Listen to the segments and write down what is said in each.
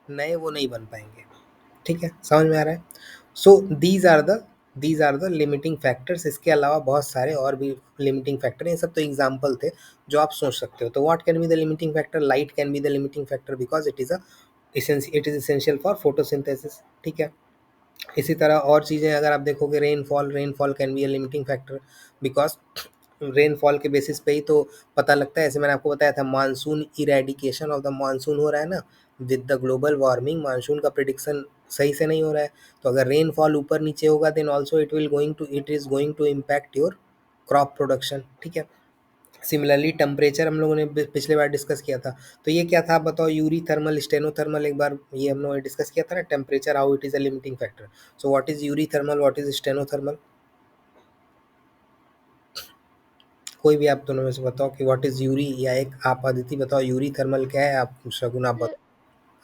नए वो नहीं बन पाएंगे। ठीक है, समझ में आ रहा है? So these are the limiting factors. इसके अलावा बहुत सारे और भी लिमिटिंग फैक्टर हैं, ये सब तो एग्जाम्पल थे जो आप सोच सकते हो। तो what can be the limiting factor? Light can be the limiting factor because it is essential for photosynthesis. ठीक है, इसी तरह और चीज़ें अगर आप देखोगे, rainfall can be A limiting factor because rainfall के बेसिस पे ही तो पता लगता है। ऐसे मैंने आपको बताया था, monsoon eradication of the monsoon हो रहा है ना, with the global warming monsoon का प्रिडिक्शन सही से नहीं हो रहा है। तो अगर रेनफॉल ऊपर नीचे होगा then also it is going to impact your crop production. ठीक है, सिमिलरली टेम्परेचर हम लोगों ने पिछले बार डिस्कस किया था। तो ये क्या था आप बताओ? यूरी थर्मल, स्टेनोथर्मल, एक बार ये हम लोगों ने डिस्कस किया था ना, temperature how it is a limiting factor. So what is Yuri thermal, what is stenothermal? कोई भी आप दोनों में से बताओ कि व्हाट इज यूरी, या एक आप अदिति बताओ यूरी थर्मल क्या है, आप शगुन आप सर, बताओ।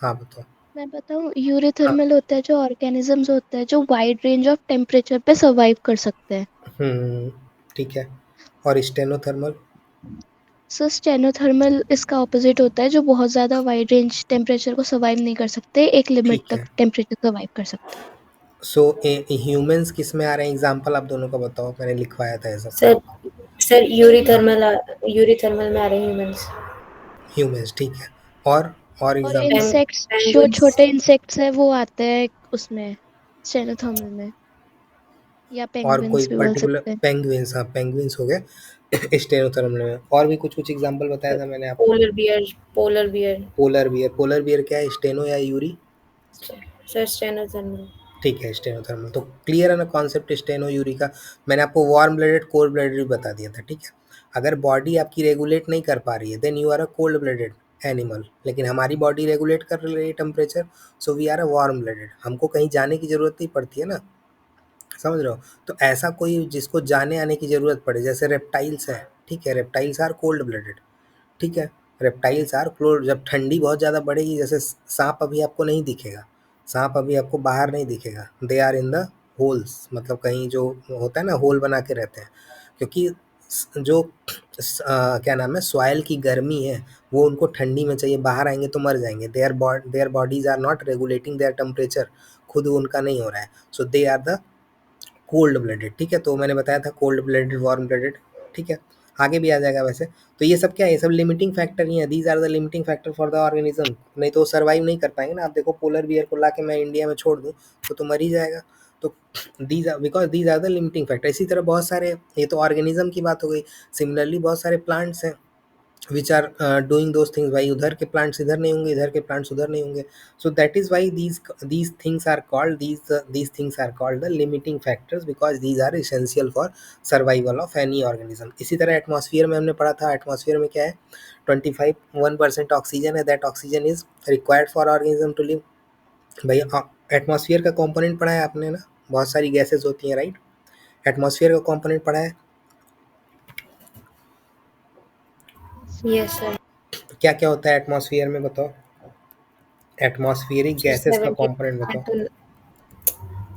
हाँ बताओ। मैं बताऊं, हाँ। यूरोथर्मल होता है जो ऑर्गेनिजम्स होते हैं जो वाइड रेंज ऑफ टेम्परेचर पे सर्वाइव कर सकते हैं। हम्म, ठीक है। और स्टेनोथर्मल? सो स्टेनोथर्मल इसका ऑपोजिट होता है, जो बहुत ज़्यादा वाइड रेंज टेम्परेचर को सर्वाइव नहीं कर सकते, एक लिमिट ठीक है। तक टेम्परेचर सर्वाइव कर सकते हैं। सो ह्यूमंस किस में आ रहे हैं? एग्जाम्पल आप दोनों का बताओ, मैंने लिखवाया था ये सब। सर सर हाँ, यूरीथर्मल में आ रहे हैं ह्यूमंस। ह्यूमंस, ठीक है। और और एग्जाम्पल? इंसेक्ट्स, जो पेंगुइन्स। छोटे इंसेक्ट्स हैं वो आते हैं उसमें, स्टेनोथर्मल में, या और कोई पेंगुइन्स भी बोल पर्टिकुलर? सकते हैं। पेंगुइन्स, हाँ पेंगुइन्स हो गए स्टेनोथर्मल में। और भी कुछ कुछ एग्जांपल बताया था मैंने आपको। Polar bear. पोलर बियर क्या है, स्टेनो या यूरी? Sir stenothermal. ठीक है, स्टेनोथर्मल। तो क्लियर है ना कॉन्सेप्ट स्टेनो यूरी का? मैंने आपको वार्म ब्लडेड कोल्ड ब्लडेड भी बता दिया था। ठीक है, अगर बॉडी आपकी रेगुलेट नहीं कर पा रही है then you are a cold blooded animal, लेकिन हमारी बॉडी रेगुलेट कर रही है temperature, so we are a warm blooded. हमको कहीं जाने की जरूरत नहीं पड़ती है ना, समझ रहे हो? तो ऐसा कोई जिसको जाने आने की ज़रूरत पड़े, जैसे रेप्टाइल्स है। ठीक है, रेप्टाइल्स आर कोल्ड ब्लडेड। ठीक है, रेप्टाइल्स आर क्लोज। जब ठंडी बहुत ज़्यादा बढ़ेगी, जैसे सांप अभी आपको नहीं दिखेगा, सांप अभी आपको बाहर नहीं दिखेगा, they are in the holes, मतलब कहीं जो होता है ना होल बना के रहते हैं, क्योंकि जो क्या नाम है, सॉइल की गर्मी है वो उनको ठंडी में चाहिए, बाहर आएंगे तो मर जाएंगे। Their bodies are not regulating their temperature, खुद उनका नहीं हो रहा है, so they are the cold blooded. ठीक है, तो मैंने बताया था कोल्ड ब्लडेड, वार्म ब्लडेड। ठीक है, आगे भी आ जाएगा वैसे। तो ये सब क्या है? ये सब लिमिटिंग फैक्टर ही है। These are the limiting factor for the organism, नहीं तो सर्वाइव नहीं कर पाएंगे ना। आप देखो, पोलर बियर को ला के मैं इंडिया में छोड़ दूँ तो मर ही जाएगा। तो these are, because these are the limiting factor. इसी तरह बहुत सारे, ये तो ऑर्गेनिज्म की बात हो गई। सिमिलरली बहुत सारे प्लांट्स हैं which are doing those things. भाई उधर के प्लांट्स इधर नहीं होंगे, इधर के प्लांट्स उधर नहीं होंगे। So that is why these things are called these things are called the limiting factors because these are essential for survival of any organism। इसी तरह एटमॉस्फेयर में हमने पढ़ा था, एटमॉस्फेयर में क्या है, 25 1% ऑक्सीजन है, that oxygen is required for organism to live. भाई एटमॉस्फेयर का कंपोनेंट पढ़ा है आपने ना, बहुत सारी गैसेस होती हैं, राइट? एटमॉस्फेयर का कंपोनेंट पढ़ा है, यस सर। क्या क्या होता है एटमॉस्फेयर में बताओ? एटमॉस्फेरिक गैसेस का कंपोनेंट बताओ।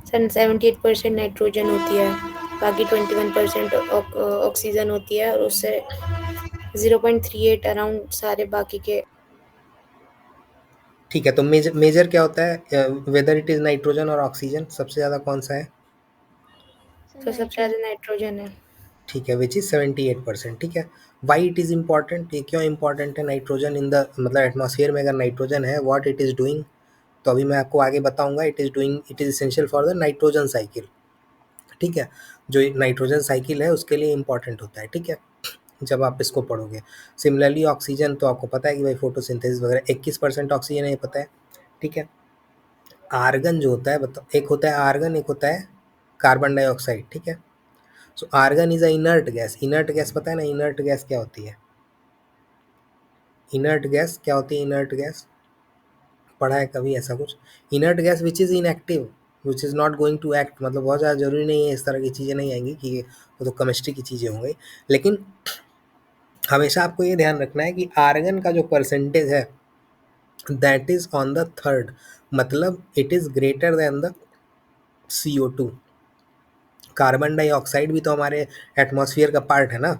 78% सर 78% नाइट्रोजन होती है, बाकी 21% ऑक्सीजन होती है, और उससे 0.38 अराउंड सारे बाकी के। ठीक है, तो मेजर मेजर क्या होता है, वेदर इट इज नाइट्रोजन और ऑक्सीजन, सबसे ज़्यादा कौन सा है? सर तो सबसे नाइट्रोजन। ज़्यादा नाइट्रोजन है। ठीक है, विच इज़ 78%। ठीक है, वाई इट इज़ इम्पॉर्टेंट, ये क्यों इंपॉर्टेंट है नाइट्रोजन इन द, मतलब एटमॉस्फेयर में अगर नाइट्रोजन है, व्हाट इट इज़ डूइंग? तो अभी मैं आपको आगे बताऊंगा। It is essential for the nitrogen cycle. ठीक है, जो नाइट्रोजन साइकिल है उसके लिए इंपॉर्टेंट होता है। ठीक है, जब आप इसको पढ़ोगे। सिमिलरली ऑक्सीजन तो आपको पता है कि भाई फोटोसिंथेसिस वगैरह 21% ऑक्सीजन है, ये पता है। ठीक है, आर्गन जो होता है, बताओ, एक होता है आर्गन, एक होता है कार्बन डाइऑक्साइड। ठीक है, so argon is a inert gas. Inert gas पता है ना, इनर्ट गैस क्या होती है? इनर्ट गैस क्या होती है? इनर्ट गैस पढ़ा है कभी ऐसा कुछ? Inert gas which is inactive, which is not going to act, मतलब बहुत ज़्यादा जरूरी नहीं है इस तरह की चीज़ें नहीं आएंगी कि वो तो केमिस्ट्री की चीज़ें हो गई। लेकिन हमेशा आपको ये ध्यान रखना है कि आर्गन का जो परसेंटेज है that is on the third, मतलब it is greater than the CO2। Carbon dioxide भी तो हमारे एटमॉस्फेयर का पार्ट है ना,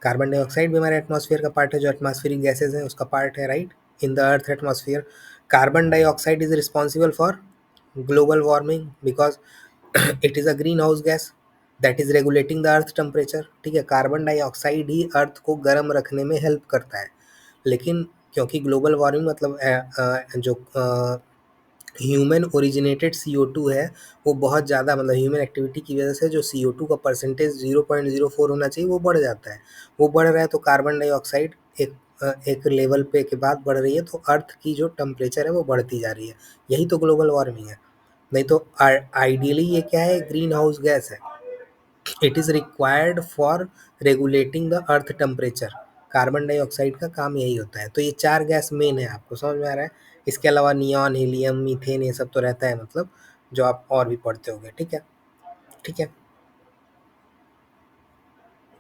कार्बन डाइऑक्साइड भी हमारे एटमॉस्फेयर का पार्ट है, जो एटमॉस्फेरिक गैसेज हैं उसका पार्ट है, right, in the earth atmosphere. Carbon dioxide is responsible for global warming because it is a greenhouse gas that is regulating the earth temperature. ठीक है, कार्बन डाइऑक्साइड ही अर्थ को गर्म रखने में हेल्प करता है, लेकिन क्योंकि ग्लोबल वार्मिंग मतलब जो ह्यूमन ओरिजिनेटेड CO2 है वो बहुत ज़्यादा, मतलब ह्यूमन एक्टिविटी की वजह से जो CO2 का परसेंटेज 0.04 होना चाहिए वो बढ़ जाता है, वो बढ़ रहा है, तो कार्बन डाइऑक्साइड एक लेवल पे के बाद बढ़ रही है, तो अर्थ की जो टेम्परेचर है वो बढ़ती जा रही है, यही तो ग्लोबल वार्मिंग है। नहीं तो आइडियली ये क्या है, ग्रीन हाउस गैस है, it is required for regulating the earth temperature. Carbon dioxide का काम यही होता है। तो ये 4 गैस मेन है, आपको समझ में आ रहा है? इसके अलावा नियॉन, हीलियम, मीथेन ये सब तो रहता है, मतलब जो आप और भी पढ़ते होंगे। ठीक है, ठीक है।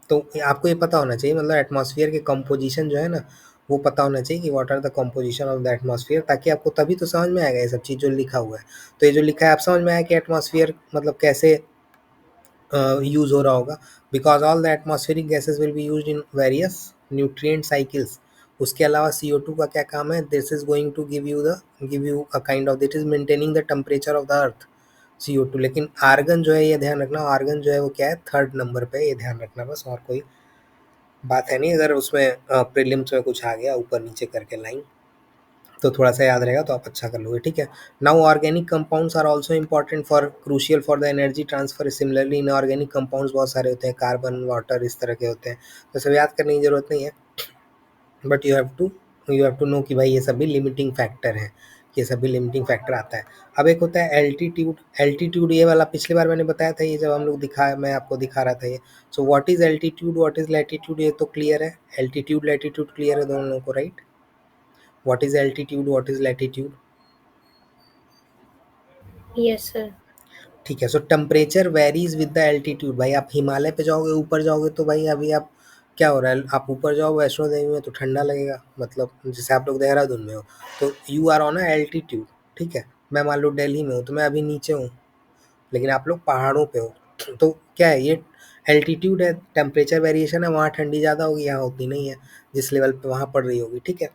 तो आपको ये पता होना चाहिए, मतलब एटमॉस्फेयर के कंपोजिशन जो है ना, वो पता होना चाहिए कि what are the composition of the atmosphere, ताकि आपको तभी तो समझ में आएगा ये सब चीज़ जो लिखा हुआ है। तो ये जो लिखा है आप समझ में आया कि एटमॉस्फेयर मतलब कैसे यूज़ हो रहा होगा, because all the atmospheric gases will be used in various nutrient cycles. उसके अलावा CO2 का क्या काम है, this is going to give you a kind of, that is maintaining the temperature of the earth, CO2। लेकिन argon जो है, ये ध्यान रखना, आर्गन जो है वो क्या है, 3rd नंबर पे, ये ध्यान रखना बस, और कोई बात है नहीं। अगर उसमें प्रीलिम्स में कुछ आ गया ऊपर नीचे करके लाइन, तो थोड़ा सा याद रहेगा तो आप अच्छा कर लोगे। ठीक है। Now organic compounds are also important for crucial for the energy transfer. Similarly inorganic compounds बहुत सारे होते हैं, कार्बन, वाटर, इस तरह के होते हैं, तो सब याद करने की जरूरत नहीं है, but you have to know कि भाई ये सभी लिमिटिंग फैक्टर हैं, ये सभी लिमिटिंग फैक्टर आता है। अब एक होता है एल्टीट्यूड। एल्टीट्यूड ये वाला पिछली बार मैंने बताया था, ये जब हम लोग मैं आपको दिखा रहा था ये। So what is altitude, what is latitude, ये तो क्लियर है, एल्टीट्यूड लैटिट्यूड क्लियर है दोनों लोगों को, right? What is altitude, what is latitude? Yes sir. ठीक है। सो temperature varies with the altitude. भाई आप हिमालय पे जाओगे, ऊपर जाओगे, तो भाई अभी आप क्या हो रहा है, आप ऊपर जाओ वैष्णो देवी में तो ठंडा लगेगा, मतलब जैसे आप लोग देहरादून में हो, तो you are on a altitude. ठीक है। मैं मान लो दिल्ली में हूँ, तो मैं अभी नीचे हूँ, लेकिन आप लोग पहाड़ों पे हो, तो क्या है, ये एल्टीट्यूड है, टेम्परेचर वेरिएशन है, वहाँ ठंडी ज़्यादा होगी, यहाँ उतनी नहीं है, जिस लेवल पे वहाँ पड़ रही होगी। ठीक है।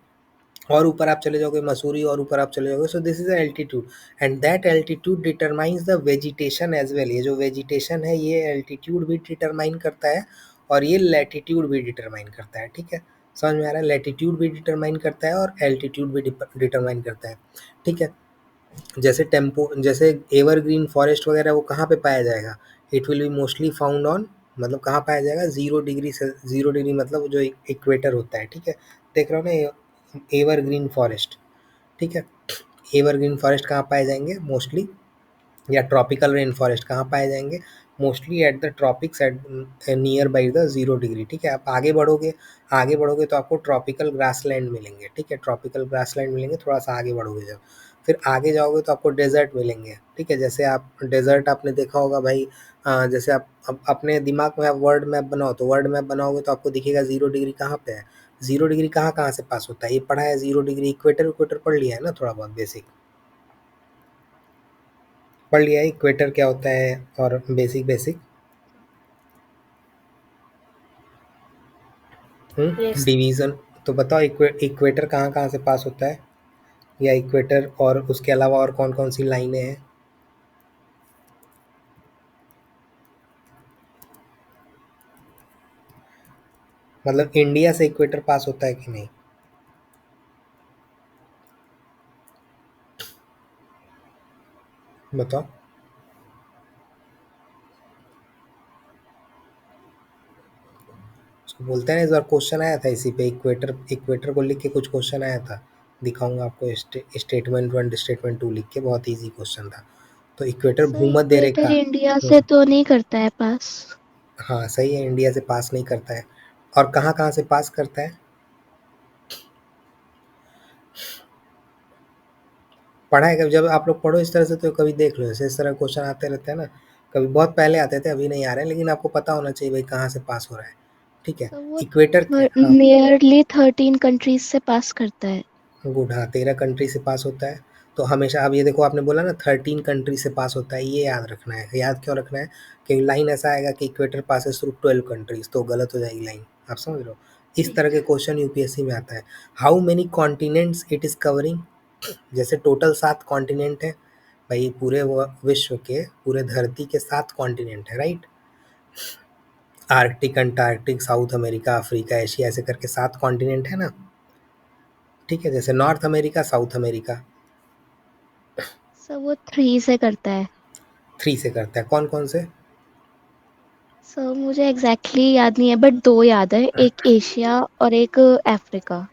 और ऊपर आप चले जाओगे मसूरी, और ऊपर आप चले जाओगे, so this is altitude, and that altitude determines the vegetation as well. ये जो वेजिटेशन है ये एल्टीट्यूड भी डिटरमाइन करता है, और ये लैटिट्यूड भी डिटरमाइन करता है। ठीक है, समझ में आ रहा है? लैटिट्यूड भी डिटरमाइन करता है और एल्टीट्यूड भी डिटरमाइन करता है। ठीक है। जैसे एवरग्रीन फॉरेस्ट वगैरह वो कहाँ पे पाया जाएगा, it will be mostly found on, मतलब कहाँ पाया जाएगा, 0 डिग्री से 0 डिग्री, मतलब जो इक्वेटर होता है। ठीक है, देख रहे हो ना, एवरग्रीन फॉरेस्ट। ठीक है। एवरग्रीन फॉरेस्ट कहाँ पाए जाएंगे मोस्टली, या ट्रॉपिकल रेन फॉरेस्ट कहाँ पाए जाएंगे, mostly at the tropics, at near by the 0 degree. ठीक है। आप आगे बढ़ोगे तो आपको ट्रॉपिकल ग्रासलैंड मिलेंगे। ठीक है, ट्रॉपिकल ग्रासलैंड मिलेंगे, थोड़ा सा आगे बढ़ोगे जब, फिर आगे जाओगे तो आपको डेजर्ट मिलेंगे। ठीक है, जैसे आप डेजर्ट आपने देखा होगा भाई, जैसे आप अपने दिमाग में आप वर्ल्ड मैप बनाओ, तो वर्ल्ड मैप बनाओगे तो आपको दिखेगा 0 डिग्री कहाँ पे है, 0 डिग्री कहाँ कहाँ से पास होता है, ये पढ़ा है 0 डिग्री, इक्वेटर इक्वेटर पढ़ लिया है ना, थोड़ा बहुत बेसिक पढ़ लिया है, इक्वेटर क्या होता है, और बेसिक बेसिक यस। डिवीज़न। तो बताओ इक्वेटर कहाँ कहाँ से पास होता है, या इक्वेटर और उसके अलावा और कौन कौन सी लाइनें हैं? मतलब इंडिया से इक्वेटर पास होता है कि नहीं, बताओ। उसको बोलते हैं ना, इस बार क्वेश्चन आया था इसी पे, इक्वेटर इक्वेटर को लिख के कुछ क्वेश्चन आया था, दिखाऊंगा आपको, स्टेटमेंट 1 स्टेटमेंट 2 लिख के, बहुत इजी क्वेश्चन था। तो इक्वेटर सर भूमध्य इक्वेटर रेखा। इंडिया से तो नहीं करता है पास। हाँ सही है, इंडिया से पास नहीं करता है, और कहाँ कहाँ से पास करता है, पढ़ा है कभी? जब आप लोग पढ़ो इस तरह से तो कभी देख लो, जैसे इस तरह क्वेश्चन आते रहते हैं ना, कभी बहुत पहले आते थे, अभी नहीं आ रहे हैं, लेकिन आपको पता होना चाहिए भाई कहाँ से पास हो रहा है। ठीक है। सर वो इक्वेटर, हाँ, नियरली 13 कंट्रीज से पास करता है। गुड, हाँ 13 कंट्री से पास होता है। तो हमेशा, अब ये देखो आपने बोला ना 13 कंट्री से पास होता है, ये याद रखना है। याद क्यों रखना है, कि लाइन ऐसा आएगा कि इक्वेटर पासेस थ्रू 12 कंट्रीज, तो गलत हो जाएगी लाइन, आप समझ रहे हो? इस ठीक तरह है। के क्वेश्चन यूपीएससी में आता है। How many continents it is covering, जैसे टोटल 7 कॉन्टिनेंट है भाई, पूरे विश्व के, पूरे धरती के 7 कॉन्टिनेंट है, right. Arctic, Antarctic, south America, Africa, Asia, ऐसे करके 7 कॉन्टिनेंट है ना, ठीक है। जैसे north America, south America, sir वो 3 से करता है। 3 से करता है। कौन कौन से? सर मुझे एग्जैक्टली याद नहीं है, बट 2 याद है, एक एशिया और एक अफ्रीका।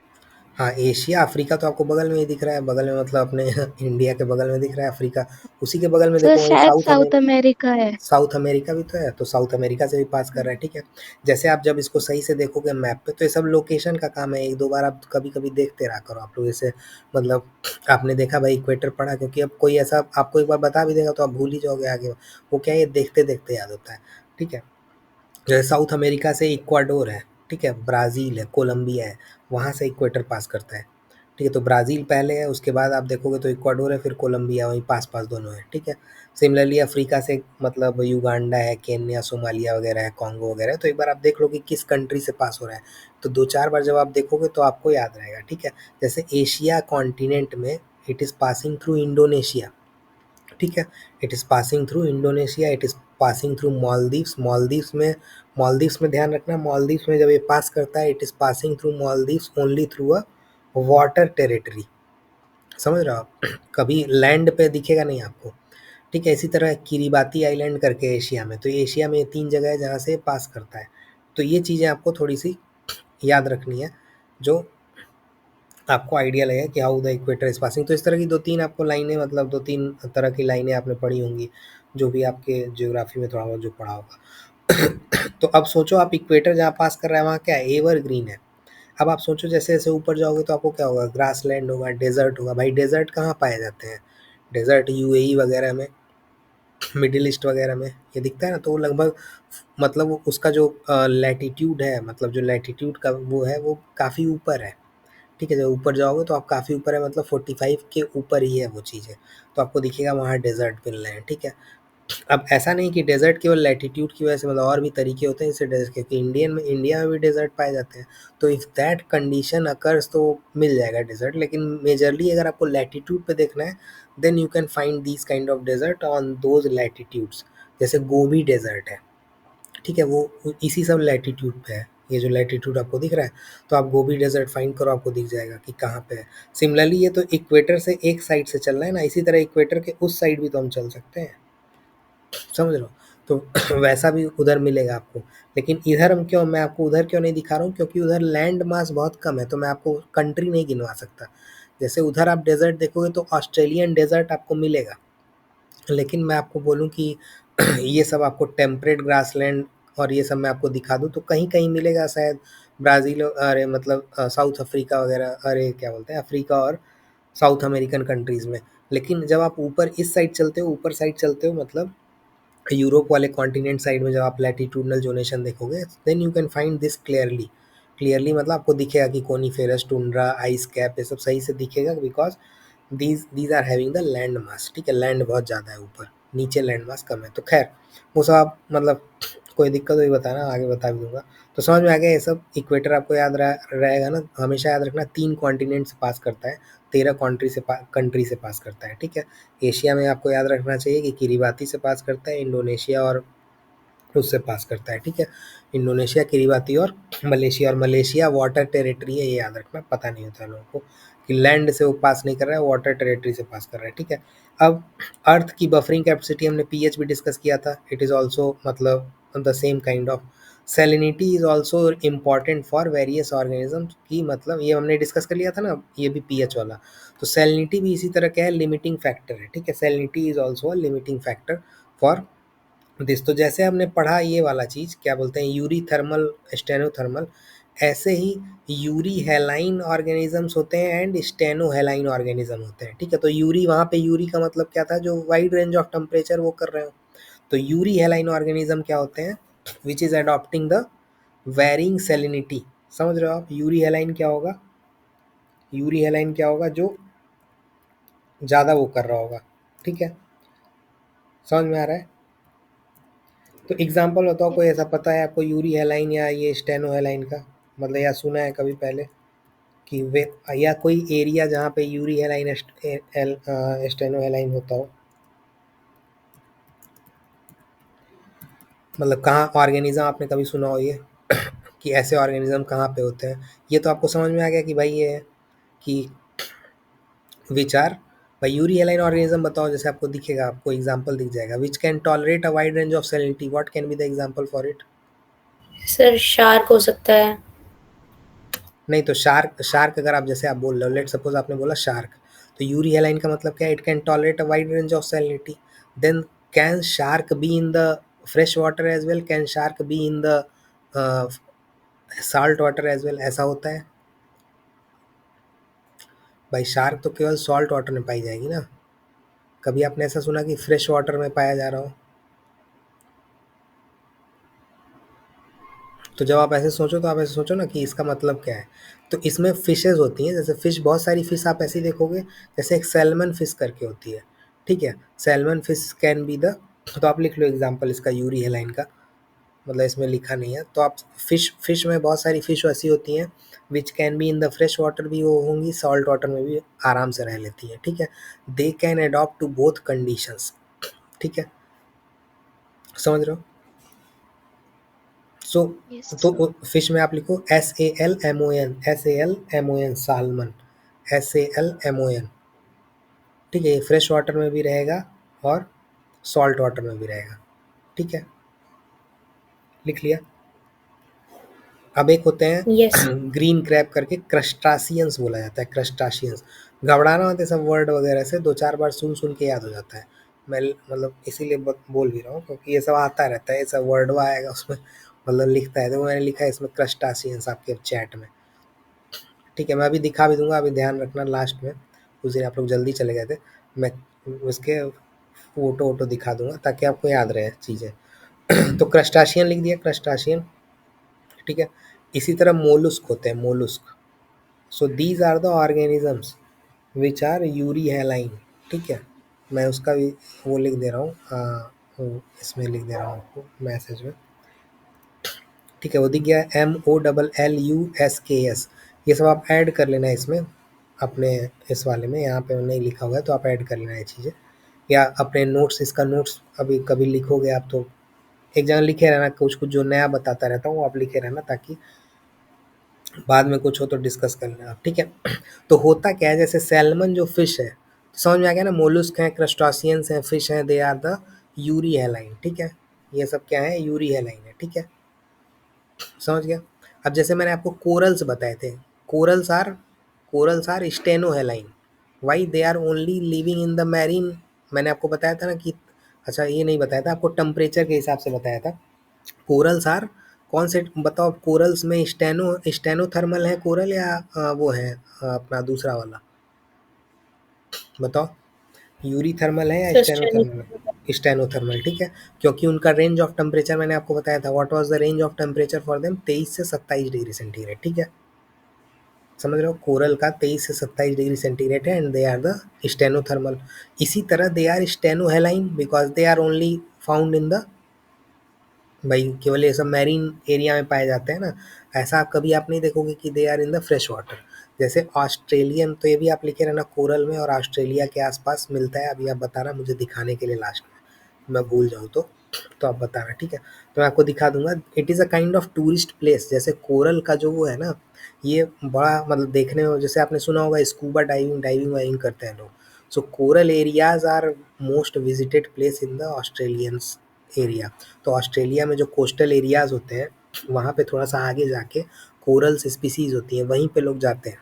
हाँ, एशिया, अफ्रीका तो आपको बगल में ही दिख रहा है, बगल में मतलब अपने इंडिया के बगल में दिख रहा है अफ्रीका। उसी के बगल में सर देखो वही शायद साउथ अमेरिका है। साउथ अमेरिका भी तो है, तो साउथ अमेरिका से भी पास कर रहा है, ठीक है। जैसे आप जब इसको सही से देखोगे मैप पे, तो ये सब लोकेशन का काम है, एक दो बार आप कभी कभी देखते रहा करो आप लोग। जैसे मतलब आपने देखा भाई इक्वेटर पढ़ा, क्योंकि अब कोई ऐसा आपको एक बार बता भी देगा तो आप भूल ही जाओगे आगे, वो क्या है, ये देखते देखते याद होता है, ठीक है। जैसे साउथ अमेरिका से इक्वाडोर है, ठीक है, ब्राज़ील है, कोलंबिया है, वहाँ से इक्वेटर पास करता है, ठीक है। तो ब्राज़ील पहले है, उसके बाद आप देखोगे तो इक्वाडोर है, फिर कोलंबिया, वहीं पास-पास दोनों है, ठीक है। सिमिलरली अफ्रीका से मतलब युगांडा है, केन्या, सोमालिया वगैरह है, कॉन्गो वगैरह है, तो एक बार आप देख लो कि किस कंट्री से पास हो रहा है, तो 2-4 बार जब आप देखोगे तो आपको याद रहेगा, ठीक है। जैसे एशिया कॉन्टिनेंट में it is passing through Indonesia, ठीक है। It is passing through Indonesia, it is passing through Maldives, Maldives में ध्यान रखना, मालदीव्स में जब ये पास करता है, it is passing through Maldives only through a water territory, समझ रहे हो आप? कभी लैंड पे दिखेगा नहीं आपको, ठीक है। इसी तरह किरिबाती आइलैंड करके एशिया में, तो एशिया में ये 3 जगह है जहाँ से पास करता है। तो ये चीज़ें आपको थोड़ी सी याद रखनी है, जो आपको आइडिया लगेगा कि how the equator is passing. तो इस तरह की 2-3 आपको लाइनें, मतलब 2-3 तरह की लाइनें आपने पढ़ी होंगी, जो भी आपके ज्योग्राफी में थोड़ा बहुत जो पढ़ा होगा। तो अब सोचो आप इक्वेटर जहाँ पास कर रहा है वहाँ क्या है, एवरग्रीन है। अब आप सोचो जैसे जैसे ऊपर जाओगे तो आपको क्या होगा, ग्रासलैंड होगा, डेजर्ट होगा। भाई डेजर्ट कहाँ पाए जाते हैं? डेजर्ट यूएई वगैरह में, मिडिल ईस्ट वगैरह में ये दिखता है ना, तो वो लगभग मतलब उसका जो लैटिट्यूड है, मतलब जो लैटिट्यूड का वो है, वो काफ़ी ऊपर है, ठीक है। जब ऊपर जाओगे तो आप काफ़ी ऊपर है, मतलब 45 के ऊपर ही है वो चीज़ें, तो आपको दिखेगा वहाँ डेजर्ट मिल रहे हैं, ठीक है। अब ऐसा नहीं कि डेजर्ट केवल लैटिट्यूड की वजह से, मतलब और भी तरीके होते हैं इससे डेजर्ट, क्योंकि इंडिया में भी डेजर्ट पाए जाते हैं। तो इफ़ दैट कंडीशन अकर्स तो मिल जाएगा डेजर्ट, लेकिन मेजरली अगर आपको लैटिट्यूड पे देखना है, then you can find these kind of desert on those latitudes. जैसे गोबी डेजर्ट है, ठीक है, वो इसी सब लैटिट्यूड पे है। ये जो लैटिट्यूड आपको दिख रहा है, तो आप गोबी डेजर्ट फाइंड करो, आपको दिख जाएगा कि कहाँ पे है। सिमिलरली ये तो इक्वेटर से एक साइड से चल रहा है ना, इसी तरह इक्वेटर के उस साइड भी तो हम चल सकते हैं, समझ रहे हो? तो वैसा भी उधर मिलेगा आपको। लेकिन इधर मैं आपको उधर क्यों नहीं दिखा रहा हूँ, क्योंकि उधर लैंड मास बहुत कम है, तो मैं आपको कंट्री नहीं गिनवा सकता। जैसे उधर आप डेजर्ट देखोगे तो ऑस्ट्रेलियन डेजर्ट आपको मिलेगा, लेकिन मैं आपको बोलूँ कि ये सब आपको टेम्परेट ग्रासलैंड और ये सब मैं आपको दिखा दूँ तो कहीं-कहीं मिलेगा शायद, ब्राज़ील, अरे मतलब साउथ अफ्रीका वगैरह, अरे क्या बोलते हैं, अफ्रीका और साउथ अमेरिकन कंट्रीज़ में। लेकिन जब आप ऊपर इस साइड चलते हो, ऊपर साइड चलते हो, मतलब यूरोप वाले कॉन्टिनेंट साइड में जब आप लैटिट्यूडनल जोनेशन देखोगे, then you can find this clearly. Clearly मतलब आपको दिखेगा कि कोनिफेरस, टुंड्रा, आइस कैप, ये सब सही से दिखेगा, because these are having the land mass, ठीक है। लैंड बहुत ज़्यादा है ऊपर, नीचे लैंड मास कम है। तो खैर वो सब आप मतलब कोई दिक्कत हुई बताना, आगे बता भी दूंगा। तो समझ में आ गया ये सब। इक्वेटर आपको याद रहेगा ना, हमेशा याद रखना 3 कॉन्टिनेंट से पास करता है, 13 कंट्री से पास करता है, ठीक है। एशिया में आपको याद रखना चाहिए कि किरिबाती से पास करता है, इंडोनेशिया और उससे पास करता है, ठीक है। इंडोनेशिया, किरिबाती और मलेशिया वाटर टेरिटरी है, ये याद रखना, पता नहीं होता है लोगों को कि लैंड से वो पास नहीं कर रहा है, वाटर टेरिटरी से पास कर रहा है, ठीक है। अब अर्थ की बफरिंग कैपेसिटी हमने पीएच भी डिस्कस किया था, इट इज़ ऑल्सो मतलब the same kind of. Salinity is also important for various organisms, की मतलब ये हमने डिस्कस कर लिया था ना, ये भी पीएच वाला। तो सैलिनिटी भी इसी तरह का है, लिमिटिंग फैक्टर है, ठीक है। Salinity is also a limiting factor for this. तो जैसे हमने पढ़ा ये वाला चीज़ क्या बोलते हैं, यूरी थर्मल, स्टेनोथर्मल, ऐसे ही यूरी हैलाइन ऑर्गेनिजम्स होते हैं एंड स्टेनो हैलाइन ऑर्गेनिज्म होते हैं, ठीक है। तो यूरी, वहाँ पे यूरी का मतलब क्या था, जो वाइड रेंज ऑफ टेम्परेचर वो कर रहे हो। तो यूरी हैलाइन ऑर्गेनिज्म क्या होते हैं, which is adopting the varying salinity. समझ रहे हो आप, यूरी हैलाइन क्या होगा, यूरी हैलाइन क्या होगा, जो ज़्यादा वो कर रहा होगा, ठीक है। समझ में आ रहा है? तो एग्जाम्पल बताओ, कोई ऐसा यस। पता है आपको यूरी हैलाइन या ये स्टेनो हैलाइन का, मतलब या सुना है कभी पहले? कि वे या कोई एरिया जहाँ पे यूरी हेलाइन स्टेनो हेलाइन होता हो, मतलब कहाँ ऑर्गेनिज्म आपने कभी सुना हो ये कि ऐसे ऑर्गेनिज्म कहाँ पे होते हैं। ये तो आपको समझ में आ गया कि भाई ये है कि विचार भाई यूरी हेलाइन ऑर्गेनिज्म बताओ, जैसे आपको दिखेगा, आपको एग्जांपल दिख जाएगा। विच can tolerate a wide range of salinity, what can be the example for it? Sir shark हो सकता है। नहीं तो शार्क, शार्क अगर आप जैसे आप बोल रहे हो, लेट सपोज आपने बोला शार्क, तो यूरी हेलाइन का मतलब क्या है? It can tolerate a wide range of salinity. Then can shark be in the fresh water as well, can shark be in the salt water as well, ऐसा होता है भाई। शार्क तो केवल सॉल्ट वाटर में पाई जाएगी ना, कभी आपने ऐसा सुना कि फ्रेश वाटर में पाया जा रहा हो? तो जब आप ऐसे सोचो तो आप ऐसे सोचो ना कि इसका मतलब क्या है। तो इसमें फिशेज होती हैं, जैसे फिश, बहुत सारी फिश आप ऐसी देखोगे, जैसे एक सैल्मन फिश करके होती है, ठीक है। Salmon fish can be the, तो आप लिख लो एग्जांपल इसका यूरी हेलाइन का, मतलब इसमें लिखा नहीं है तो आप फिश, फिश में बहुत सारी फिश ऐसी होती हैं which can be in the fresh water भी वो होंगी, सॉल्ट वाटर में भी आराम से रह लेती हैं, ठीक है। They can adopt to both conditions, ठीक है, समझ रहे हो? So yes. तो फिश में आप लिखो SALMON, SALMON, सालमन, SALMON, ठीक है। ये फ्रेश वाटर में भी रहेगा और सॉल्ट वाटर में भी रहेगा, ठीक है, लिख लिया। अब एक होते यस। हैं ग्रीन क्रैब करके, क्रस्टासियंस बोला जाता है, क्रस्टासियंस। घबराना मत, सब वर्ड वगैरह से दो चार बार सुन सुन के याद हो जाता है। मैं मतलब इसीलिए बोल भी रहा हूँ क्योंकि ये सब आता रहता है, ये सब वर्ड आएगा उसमें, मतलब लिखता है तो मैंने लिखा है इसमें क्रस्टासियंस आपके चैट में, ठीक है। मैं अभी दिखा भी दूंगा, अभी ध्यान रखना लास्ट में, उस दिन आप लोग जल्दी चले गए थे, मैं उसके फोटो वोटो दिखा दूंगा ताकि आपको याद रहे चीज़ें। तो क्रस्टाशियन लिख दिया, क्रस्टाशियन, ठीक है। इसी तरह मोलुस्क होते हैं, mollusc. So these are the organisms which are euryhaline, ठीक है। मैं उसका भी वो लिख दे रहा हूँ, इसमें लिख दे रहा हूँ आपको मैसेज में, ठीक है। वो दिख गया, MOLLUSKS, ये सब आप ऐड कर लेना है इसमें अपने इस वाले में, यहाँ पे नहीं लिखा हुआ है तो आप ऐड कर लेना है चीज़ें, या अपने नोट्स, इसका नोट्स अभी कभी लिखोगे आप तो एक जगह लिखे रहना, कुछ कुछ जो नया बताता रहता हूँ वो आप लिखे रहना, ताकि बाद में कुछ हो तो डिस्कस कर लेना आप, ठीक है। तो होता क्या है, जैसे सैल्मन जो फिश है, समझ में आ गया ना, मोलुस्क हैं, क्रस्टासियंस हैं, फिश हैं, दे आर द यूरी हेलाइन, ठीक है। ये सब क्या है? यूरी हेलाइन है, ठीक है, समझ गया। अब जैसे मैंने आपको कोरल्स बताए थे, corals are, corals are stenohaline, why they are only living in the marine. मैंने आपको बताया था ना कि, अच्छा ये नहीं बताया था आपको, टेम्परेचर के हिसाब से बताया था। कोरल्स आर कौन से बताओ, कोरल्स में स्टेनोथर्मल है कोरल, या वो है अपना दूसरा वाला, बताओ। यूरी थर्मल है या सर स्टेनोथर्मल है? स्टेनोथर्मल, ठीक है। क्योंकि उनका रेंज ऑफ टेम्परेचर मैंने आपको बताया था, what was the range of temperature for them, 23 से 27 डिग्री सेंटीग्रेड, ठीक है, समझ रहे हो। कोरल का 23 से 27 डिग्री सेंटीग्रेड है, and they are the stenothermal. इसी तरह they are stenohaline because they are only found in the, भाई केवल ये सब मैरीन एरिया में पाए जाते हैं ना, ऐसा आप कभी आप नहीं देखोगे कि they are in the fresh water. जैसे ऑस्ट्रेलियन, तो ये भी आप लिखे रहना कोरल में और ऑस्ट्रेलिया के आसपास मिलता है, अभी आप बताना मुझे दिखाने के लिए लास्ट में, मैं भूल जाऊँ तो आप बताना, ठीक है। तो मैं आपको दिखा दूंगा, it is a kind of tourist place. जैसे कोरल का जो वो है ना, ये बड़ा मतलब देखने में, जैसे आपने सुना होगा स्कूबा डाइविंग, डाइविंग वाइविंग करते हैं लोग। So coral areas are most visited place in the Australians area. तो ऑस्ट्रेलिया में जो कोस्टल एरियाज होते हैं, वहाँ पे थोड़ा सा आगे जाके कोरल्स स्पीसीज होती हैं, वहीं पे लोग जाते हैं,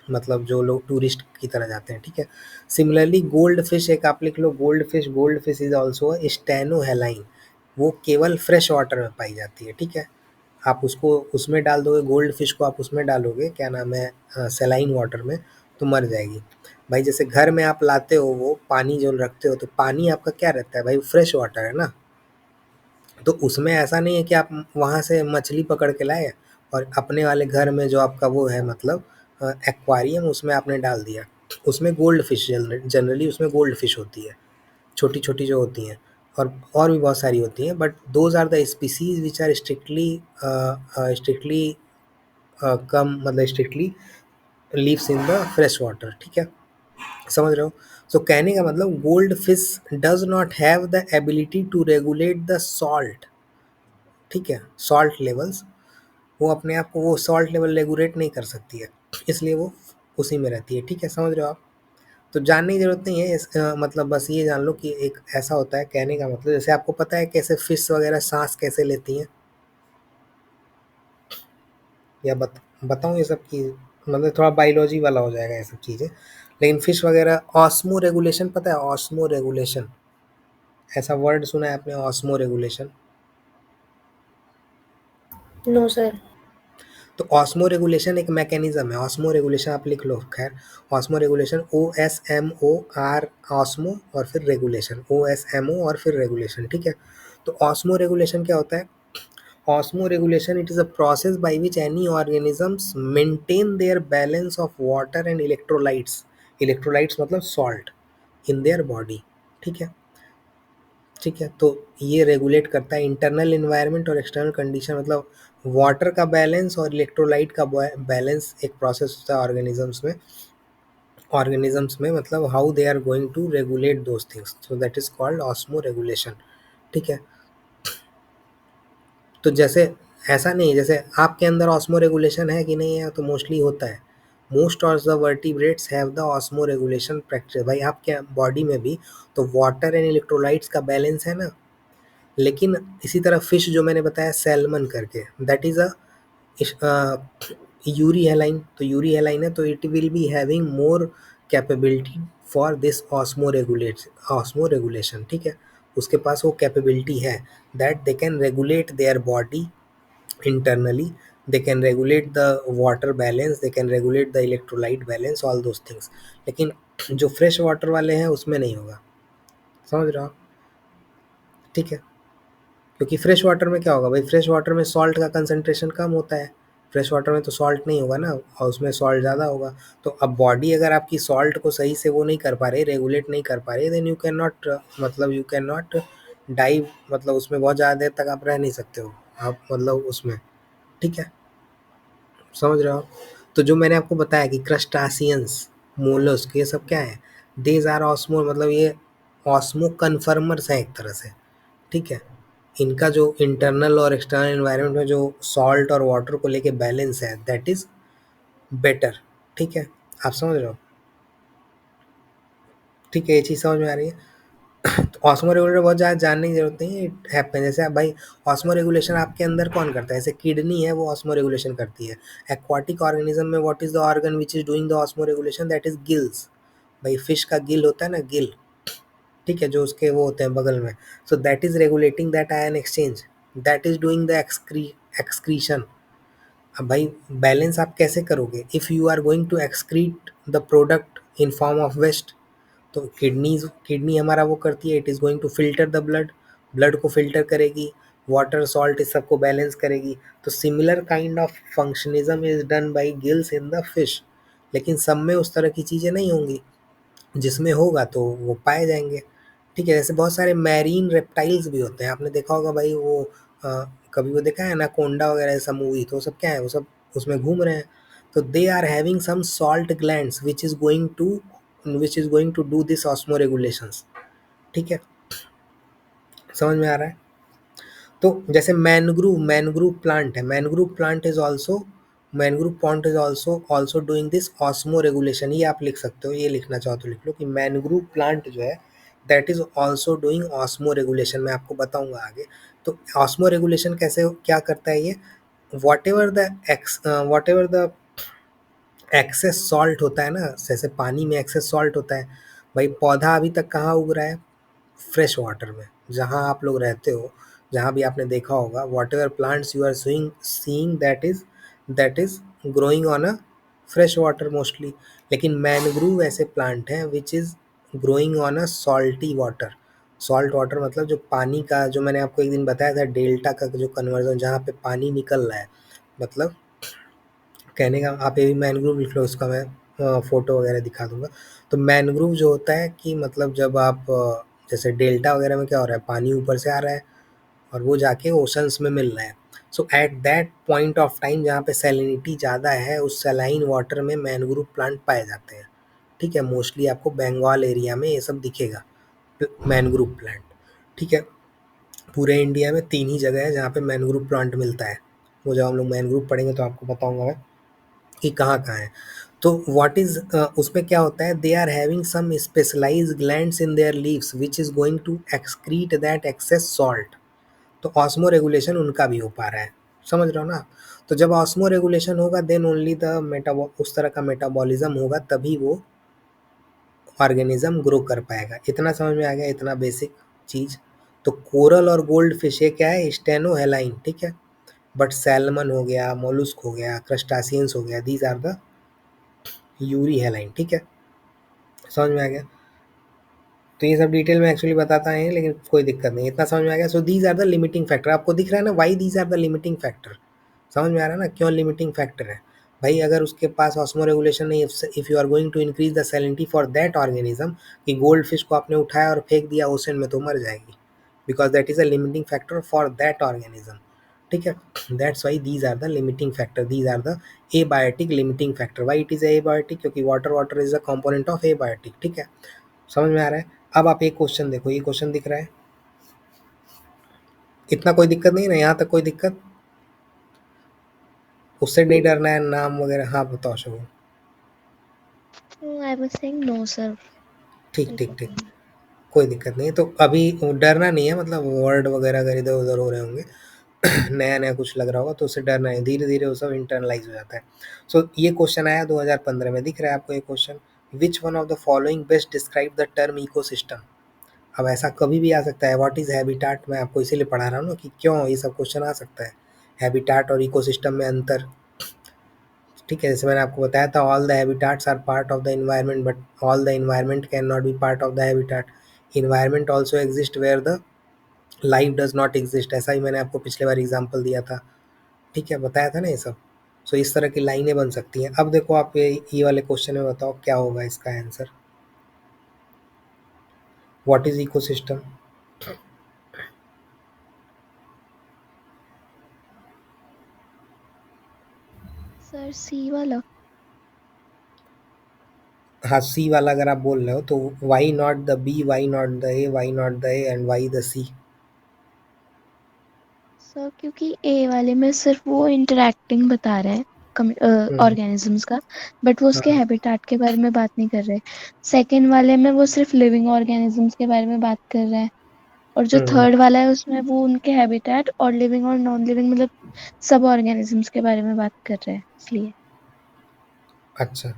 मतलब जो लोग टूरिस्ट की तरह जाते हैं, ठीक है। सिमिलरली गोल्ड फिश, एक आप लिख लो gold fish, gold fish is also stenohaline, वो केवल फ्रेश वाटर में पाई जाती है, ठीक है। आप उसको उसमें डाल दोगे, गोल्ड फिश को आप उसमें डालोगे, क्या नाम है, सेलाइन वाटर में, तो मर जाएगी। भाई जैसे घर में आप लाते हो वो पानी जो रखते हो, तो पानी आपका क्या रहता है भाई, फ्रेश वाटर है ना। तो उसमें ऐसा नहीं है कि आप वहाँ से मछली पकड़ के लाए और अपने वाले घर में जो आपका वो है, मतलब एक्वारियम, उसमें आपने डाल दिया। उसमें गोल्ड फिश जनरली उसमें गोल्ड फिश होती है, छोटी छोटी जो होती हैं, और भी बहुत सारी होती हैं, but those are the species which are strictly strictly कम, मतलब strictly lives in the fresh water, ठीक है, समझ रहे हो। सो कहने का मतलब gold fish does not have the ability to regulate the salt, ठीक है, सॉल्ट लेवल्स, वो अपने आप को वो सॉल्ट लेवल रेगुलेट नहीं कर सकती है, इसलिए वो उसी में रहती है, ठीक है, समझ रहे हो आप। तो जानने की ज़रूरत नहीं है मतलब बस ये जान लो कि एक ऐसा होता है, कहने का मतलब जैसे आपको पता है कैसे फिश वगैरह सांस कैसे लेती हैं, या बताऊँ ये सब की, मतलब थोड़ा बायोलॉजी वाला हो जाएगा ये सब चीज़ें, लेकिन फिश वगैरह ऑस्मो रेगुलेशन पता है, ऑस्मो रेगुलेशन, ऐसा वर्ड सुना है आपने, ऑस्मो रेगुलेशन। No sir. तो ऑस्मो रेगुलेशन एक मैकेनिज्म है, ऑस्मो रेगुलेशन आप लिख लो, खैर ऑस्मो रेगुलेशन OSMO, ऑस्मो और फिर रेगुलेशन, OSMO और फिर रेगुलेशन, ठीक है। तो ऑस्मो रेगुलेशन क्या होता है, osmoregulation it is a process by which any organisms maintain their balance of water and electrolytes, electrolytes मतलब सॉल्ट इन देयर बॉडी, ठीक है, ठीक है। तो ये रेगुलेट करता है इंटरनल एनवायरनमेंट और एक्सटर्नल कंडीशन, मतलब वाटर का बैलेंस और इलेक्ट्रोलाइट का बैलेंस एक प्रोसेस होता है ऑर्गेनिजम्स में मतलब how they are going to regulate those things, so that is called osmo regulation, ठीक है। तो जैसे ऐसा नहीं, जैसे आपके अंदर ऑस्मो रेगुलेशन है कि नहीं है, तो मोस्टली होता है, most of the vertebrates have the osmo regulation practice, भाई आपके बॉडी में भी तो वाटर एंड इलेक्ट्रोलाइट्स का बैलेंस है ना। लेकिन इसी तरह फिश जो मैंने बताया सैल्मन करके, दैट इज़ यूरी हेलाइन, तो यूरी हेलाइन है तो it will be having more capability for this osmo regulation, ठीक है, उसके पास वो कैपेबिलिटी है that they can regulate their body internally, they can regulate the water balance, they can regulate the electrolyte balance, all those things, लेकिन जो fresh water वाले हैं उसमें नहीं होगा, समझ रहे हो आप, ठीक है। क्योंकि फ्रेश वाटर में क्या होगा भाई, फ्रेश वाटर में सॉल्ट का कंसंट्रेशन कम होता है, फ्रेश वाटर में तो सॉल्ट नहीं होगा ना, और उसमें सॉल्ट ज़्यादा होगा। तो अब बॉडी अगर आपकी सॉल्ट को सही से वो नहीं कर पा रही, रेगुलेट नहीं कर पा रही, देन यू कैन नॉट मतलब यू कैन नॉट डाइव, मतलब उसमें बहुत ज़्यादा देर तक आप रह नहीं सकते हो आप, मतलब उसमें, ठीक है, समझ रहे हो आप। तो जो मैंने आपको बताया कि क्रस्टासियंस, मोलस्क, ये सब क्या है, देज आर ऑस्मो, मतलब ये ऑस्मो कन्फर्मर्स हैं एक तरह से, ठीक है। इनका जो इंटरनल और एक्सटर्नल एनवायरनमेंट में जो सॉल्ट और वाटर को लेके बैलेंस है दैट इज़ बेटर, ठीक है, आप समझ रहे हो, ठीक है, ये चीज़ समझ में आ रही है। तो ऑस्मो रेगुलेटर बहुत ज़्यादा जानने की जरूरत नहीं है, इट हैपन, जैसे आप भाई ऑस्मो रेगुलेशन आपके अंदर कौन करता है, जैसे किडनी है वो ऑस्मो रेगुलेशन करती है। एक्वाटिक ऑर्गेनिज्म में what is the organ which is doing the osmo regulation, that is gills, भाई फिश का गिल होता है ना, गिल, ठीक है, जो उसके वो होते हैं बगल में, so that is regulating that ion exchange, that is doing the excretion. अब भाई बैलेंस आप कैसे करोगे, if you are going to excrete the product in form of waste, तो किडनी हमारा वो करती है, it is going to filter the blood, blood को फिल्टर करेगी, वाटर सॉल्ट इस सबको बैलेंस करेगी। तो similar kind of functionism is done by gills in the fish, लेकिन सब में उस तरह की चीज़ें नहीं होंगी, जिसमें होगा तो वो पाए जाएंगे, ठीक है। जैसे बहुत सारे मैरीन रेप्टाइल्स भी होते हैं, आपने देखा होगा भाई वो कभी वो देखा है ना कोंडा वगैरह ऐसा मूवी, तो वो सब क्या है, वो सब उसमें घूम रहे हैं, तो they are having some salt glands which is going to do this osmoregulations, ठीक है, समझ में आ रहा है। तो जैसे मैनग्रूव प्लांट है, mangrove plant is also doing this osmoregulation, ये आप लिख सकते हो, ये लिखना चाहो तो लिख लो कि मैनग्रूव प्लांट जो है that is also doing osmo regulation, मैं आपको बताऊंगा आगे। तो ऑस्मो रेगुलेशन कैसे क्या करता है ये, whatever the excess salt होता है ना, जैसे पानी में एक्सेस सॉल्ट होता है, भाई पौधा अभी तक कहाँ उग रहा है, फ्रेश वाटर में, जहाँ आप लोग रहते हो, जहाँ भी आपने देखा होगा, whatever plants you are seeing that is growing on a fresh water mostly. लेकिन मैनग्रूव ऐसे प्लांट हैं which is growing on a salty water, salt water मतलब जो पानी का, जो मैंने आपको एक दिन बताया था डेल्टा का जो कन्वर्जन, जहाँ पे पानी निकल रहा है, मतलब कहने का, आप ये भी मैनग्रोव लिख लो, उसका मैं फ़ोटो वगैरह दिखा दूँगा। तो मैनग्रोव जो होता है कि मतलब जब आप जैसे डेल्टा वगैरह में क्या हो रहा है, पानी ऊपर से आ रहा है और वो जाके ओशंस में मिल रहा है, so at that point of time जहाँ पे सैलिनिटी ज़्यादा है, उस सलाइन वाटर में मैनग्रोव प्लांट पाए जाते हैं, ठीक है। मोस्टली आपको बंगाल एरिया में ये सब दिखेगा मैनग्रोव प्लांट, ठीक है। पूरे इंडिया में 3 ही जगह है जहाँ पे मैनग्रोव प्लांट मिलता है। वो जब हम लोग मैनग्रोव पढ़ेंगे तो आपको बताऊंगा मैं कि कहाँ-कहाँ है। तो व्हाट इज़ उसमें क्या होता है, they are having some specialised glands in their leaves which is going to excrete that excess salt. तो ऑस्मो रेगुलेशन उनका भी हो पा रहा है, समझ रहे हो ना। तो जब ऑस्मो रेगुलेशन होगा देन ओनली द मेटाबॉ उस तरह का मेटाबॉलिज्म होगा, तभी वो ऑर्गेनिज्म ग्रो कर पाएगा। इतना समझ में आ गया, इतना बेसिक चीज़। तो कोरल और गोल्ड फिश ये क्या है, स्टेनोहेलाइन, ठीक है। बट सैल्मन हो गया, मोलुस्क हो गया, क्रस्टासियंस हो गया, दीज आर द यूरी हेलाइन, ठीक है। समझ में आ गया। तो ये सब डिटेल में एक्चुअली बताता है, लेकिन कोई दिक्कत नहीं, इतना समझ में आ गया। So these are the limiting factor. आपको दिख रहा है ना why these are the limiting factor, समझ में आ रहा है ना क्यों लिमिटिंग फैक्टर है। भाई अगर उसके पास ऑस्मो रेगुलेशन नहीं, if you are going to increase the salinity for that organism, कि गोल्ड फिश को आपने उठाया और फेंक दिया ओशन में, तो मर जाएगी, because that is a limiting factor for that organism, ठीक है। That's why these are the limiting factor, these are the abiotic limiting factor. Why it is abiotic, क्योंकि water water is a component of abiotic, ठीक है। समझ में आ रहा है। अब आप एक क्वेश्चन देखो, ये क्वेश्चन दिख रहा है, इतना कोई दिक्कत नहीं है ना, यहाँ तक कोई दिक्कत, उससे नहीं डरना है नाम वगैरह। हाँ बताओ Shubh. I was saying no sir, ठीक कोई ठीक ठीक, प्रॉब्लम नहीं। कोई दिक्कत नहीं है। तो अभी डरना नहीं है, मतलब वर्ड वगैरह अगर इधर उधर हो रहे होंगे नया नया कुछ लग रहा होगा तो उससे डरना है, धीरे धीरे वो सब इंटरनलाइज हो जाता है। सो ये क्वेश्चन आया 2015 में, दिख रहा है आपको ये question, which one of the following best describe the term ecosystem. अब ऐसा कभी भी आ सकता है, व्हाट इज हैबिटाट, मैं आपको इसीलिए पढ़ा रहा हूँ ना कि क्यों ये सब क्वेश्चन आ सकता है, हैबिटाट और इकोसिस्टम में अंतर, ठीक है। जैसे मैंने आपको बताया था, all the habitats are part of the environment, but all the environment can not be part of the habitat. Environment also exist where the life does not exist, ऐसा ही मैंने आपको पिछले बार एग्जाम्पल दिया था, ठीक है, बताया था ना ये सब। सो इस तरह की लाइनें बन सकती हैं। अब देखो आप ये वाले क्वेश्चन में बताओ क्या होगा इसका answer, what is ecosystem. Sir C वाला। हाँ सी वाला अगर आप बोल रहे हो तो why not the B, why not the A, why not the A and why the C. Sir क्योंकि ए वाले में सिर्फ वो इंटरैक्टिंग बता रहे हैं हम्म, ऑर्गेनिजम्स का, बट वो उसके हाँ, हैबिटाट के बारे में बात नहीं कर रहे। सेकंड वाले में वो सिर्फ लिविंग ऑर्गेनिजम्स के बारे में बात कर रहे हैं, और जो हम्म, थर्ड वाला है उसमें वो उनके हैबिटेट और लिविंग और नॉन लिविंग मतलब सब ऑर्गेनिजम्स के बारे में बात कर रहे हैं, इसलिए। अच्छा।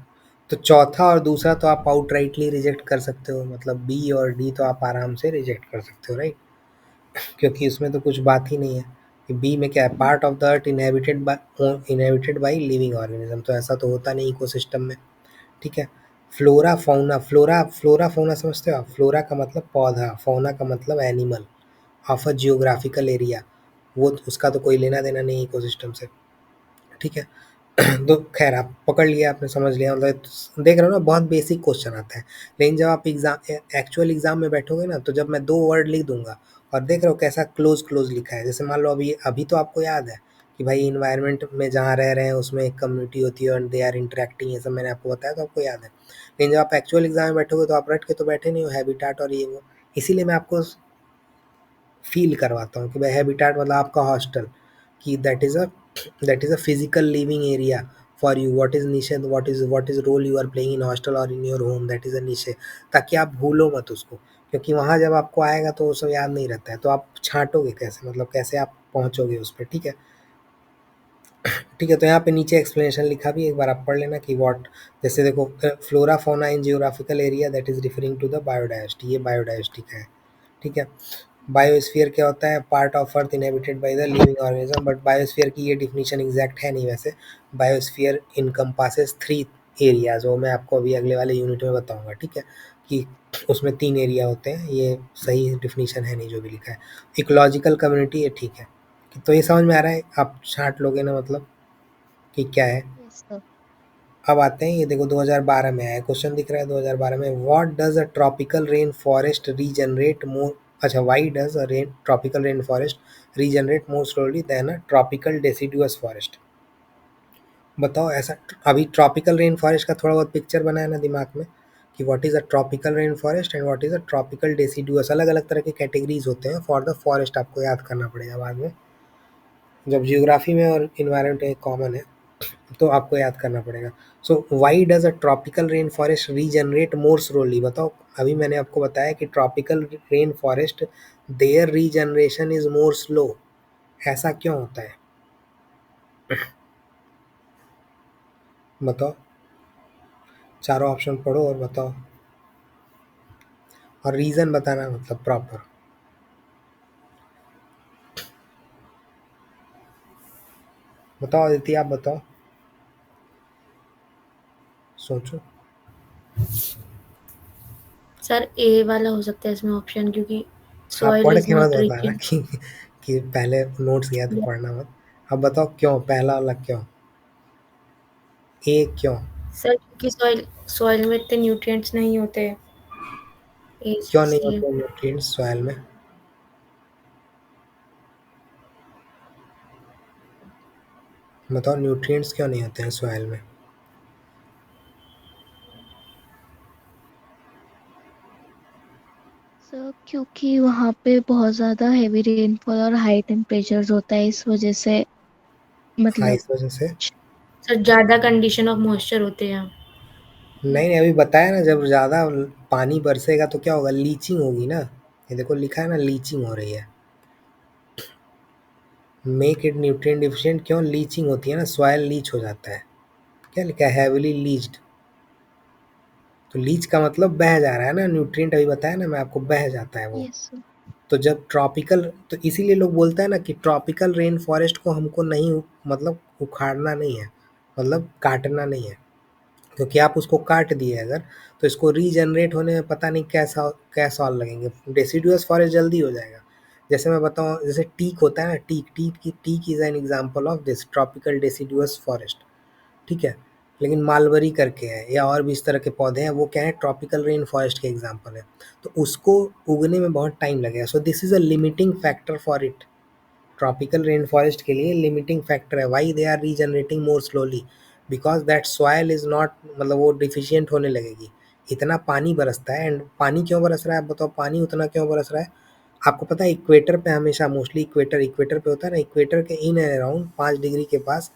तो चौथा और दूसरा तो आप आउटराइटली रिजेक्ट कर सकते हो, मतलब बी और डी तो आप आराम से रिजेक्ट कर सकते हो, राइट, क्योंकि उसमें तो कुछ बात ही नहीं है कि बी में क्या है, part of the earth inhabited by living organism, तो ऐसा तो होता नहीं इकोसिस्टम में, ठीक है। Flora fauna, flora flora fauna समझते हो आप, फ्लोरा का मतलब पौधा, फौना का मतलब animal of a geographical area, वो उसका तो कोई लेना देना नहीं इकोसिस्टम से, ठीक है। तो खैर आप पकड़ लिया, आपने समझ लिया, मतलब देख रहे हो ना बहुत बेसिक क्वेश्चन आता है। लेकिन जब आप एक्चुअल एग्जाम में बैठोगे ना, तो जब मैं 2 वर्ड लिख दूंगा और देख रहे हो कैसा क्लोज क्लोज लिखा है, जैसे मान लो अभी अभी तो आपको याद है कि भाई इन्वायरमेंट में जहाँ रह रहे हैं उसमें एक कम्युनिटी होती है और दे आर इंटरेक्टिंग, ये सब मैंने आपको बताया तो आपको याद है। लेकिन जब आप एक्चुअल एग्जाम में बैठोगे तो आप रट के तो बैठे नहीं हो हैबिटाट और ये वो, इसीलिए मैं आपको फ़ील करवाता हूँ कि भाई हैबिटाट मतलब आपका हॉस्टल, कि that is a physical living area for you, what is niche, what is role you are playing in hostel और in your home, that is a niche, ताकि आप भूलो मत उसको, क्योंकि वहाँ जब आपको आएगा तो वो सब याद नहीं रहता है, तो आप छाँटोगे कैसे, मतलब कैसे आप पहुँचोगे उस पे, ठीक है। ठीक है, तो यहाँ पे नीचे एक्सप्लेनेशन लिखा भी, एक बार आप पढ़ लेना कि व्हाट, जैसे देखो flora fauna in geographical area that is referring to the biodiversity, ये बायोडायवर्सिटी का है, ठीक है। बायोस्फीयर क्या होता है, part of earth inhabited by the living organism, but biosphere की ये डिफिनीशन एग्जैक्ट है नहीं वैसे। बायोस्फीयर इनकम्पासेस 3 एरियाज, वो मैं आपको अभी अगले वाले यूनिट में बताऊंगा, ठीक है, कि उसमें 3 एरिया होते हैं, ये सही डिफिनीशन है नहीं जो भी लिखा है। इकोलॉजिकल कम्युनिटी ये ठीक है, तो ये समझ में आ रहा है, आप छांट लोगे ना, मतलब कि क्या है। Yes sir. अब आते हैं, ये देखो 2012 में आया क्वेश्चन, दिख रहा है 2012 में, what does a tropical rain forest regenerate more अच्छा, why does a tropical rain forest regenerate more slowly than a tropical deciduous forest? बताओ ऐसा। अभी ट्रॉपिकल रेन फॉरेस्ट का थोड़ा बहुत पिक्चर बनाया ना दिमाग में कि what is a tropical rain forest and what is a tropical deciduous. अलग अलग तरह के कैटेगरीज होते हैं फॉर द फॉरेस्ट, आपको याद करना पड़ेगा बाद में। जब जियोग्राफी में और इन्वायरमेंट एक कॉमन है तो आपको याद करना पड़ेगा। So why does a tropical rain forest regenerate more slowly? बताओ। अभी मैंने आपको बताया कि tropical rain forest their regeneration is more slow. ऐसा क्यों होता है? बताओ। चारों ऑप्शन पढ़ो और बताओ, और रीज़न बताना मतलब प्रॉपर। बताओ अदिति, आप बताओ, सोचो। सर ए वाला हो सकता है इसमें ऑप्शन, क्योंकि आप सॉइल पढ़ इज के मत नॉट बताना रिच। कि पहले नोट्स किया तो पढ़ना मत। अब बताओ क्यों, पहला वाला क्यों, ए क्यों? सर क्योंकि सॉइल सॉइल में इतने न्यूट्रिएंट्स नहीं होते, क्यों नहीं इसलिए। होते न्यूट्रिएंट्स सॉइल में? बताओ न्यूट्रिएंट्स क्यों नहीं होते हैं सॉइल में? सर क्योंकि वहाँ पे बहुत ज़्यादा हैवी रेनफॉल और हाई टेम्परेचर्स होता है, इस वजह से हाँ, मतलब इस वजह से। सर ज़्यादा कंडीशन ऑफ मॉइस्चर होते हैं। नहीं नहीं, अभी बताया ना, जब ज़्यादा पानी बरसेगा तो क्या होगा, लीचिंग होगी ना। ये देखो लिखा है ना, लीचिंग हो रही है। मेक इट न्यूट्रिएंट डिफिशिएंट, क्यों लीचिंग होती है ना, सॉइल लीच हो जाता है। क्या लिखा है, हैवीली लीच्ड। तो लीच का मतलब बह जा रहा है ना, न्यूट्रिएंट अभी बताया ना मैं आपको, बह जाता है वो। Yes sir. तो जब ट्रॉपिकल, तो इसीलिए लोग बोलते हैं ना कि ट्रॉपिकल रेन फॉरेस्ट को हमको नहीं मतलब उखाड़ना नहीं है, मतलब काटना नहीं है। क्योंकि आप उसको काट दिए अगर, तो इसको रीजनरेट होने में पता नहीं कैसा क्या साल लगेंगे। डेसिडुअस फॉरेस्ट जल्दी हो जाएगा। जैसे मैं बताऊँ, जैसे टीक होता है ना, teak is an example of this tropical deciduous forest. ठीक है। लेकिन मालबरी करके है या और भी इस तरह के पौधे हैं, वो क्या है, ट्रॉपिकल रेन फॉरेस्ट के एग्जाम्पल है। तो उसको उगने में बहुत टाइम लगेगा। So this is a limiting factor for it. Tropical rain forest के लिए लिमिटिंग फैक्टर है, why they are regenerating more slowly, because that soil is not, मतलब वो डिफिशियंट होने लगेगी। इतना पानी बरसता है, एंड पानी क्यों बरस रहा है, आप बताओ पानी उतना क्यों बरस रहा है? आपको पता है इक्वेटर पे हमेशा, मोस्टली इक्वेटर पे होता है ना, इक्वेटर के इन एंड अराउंड 5 डिग्री के पास,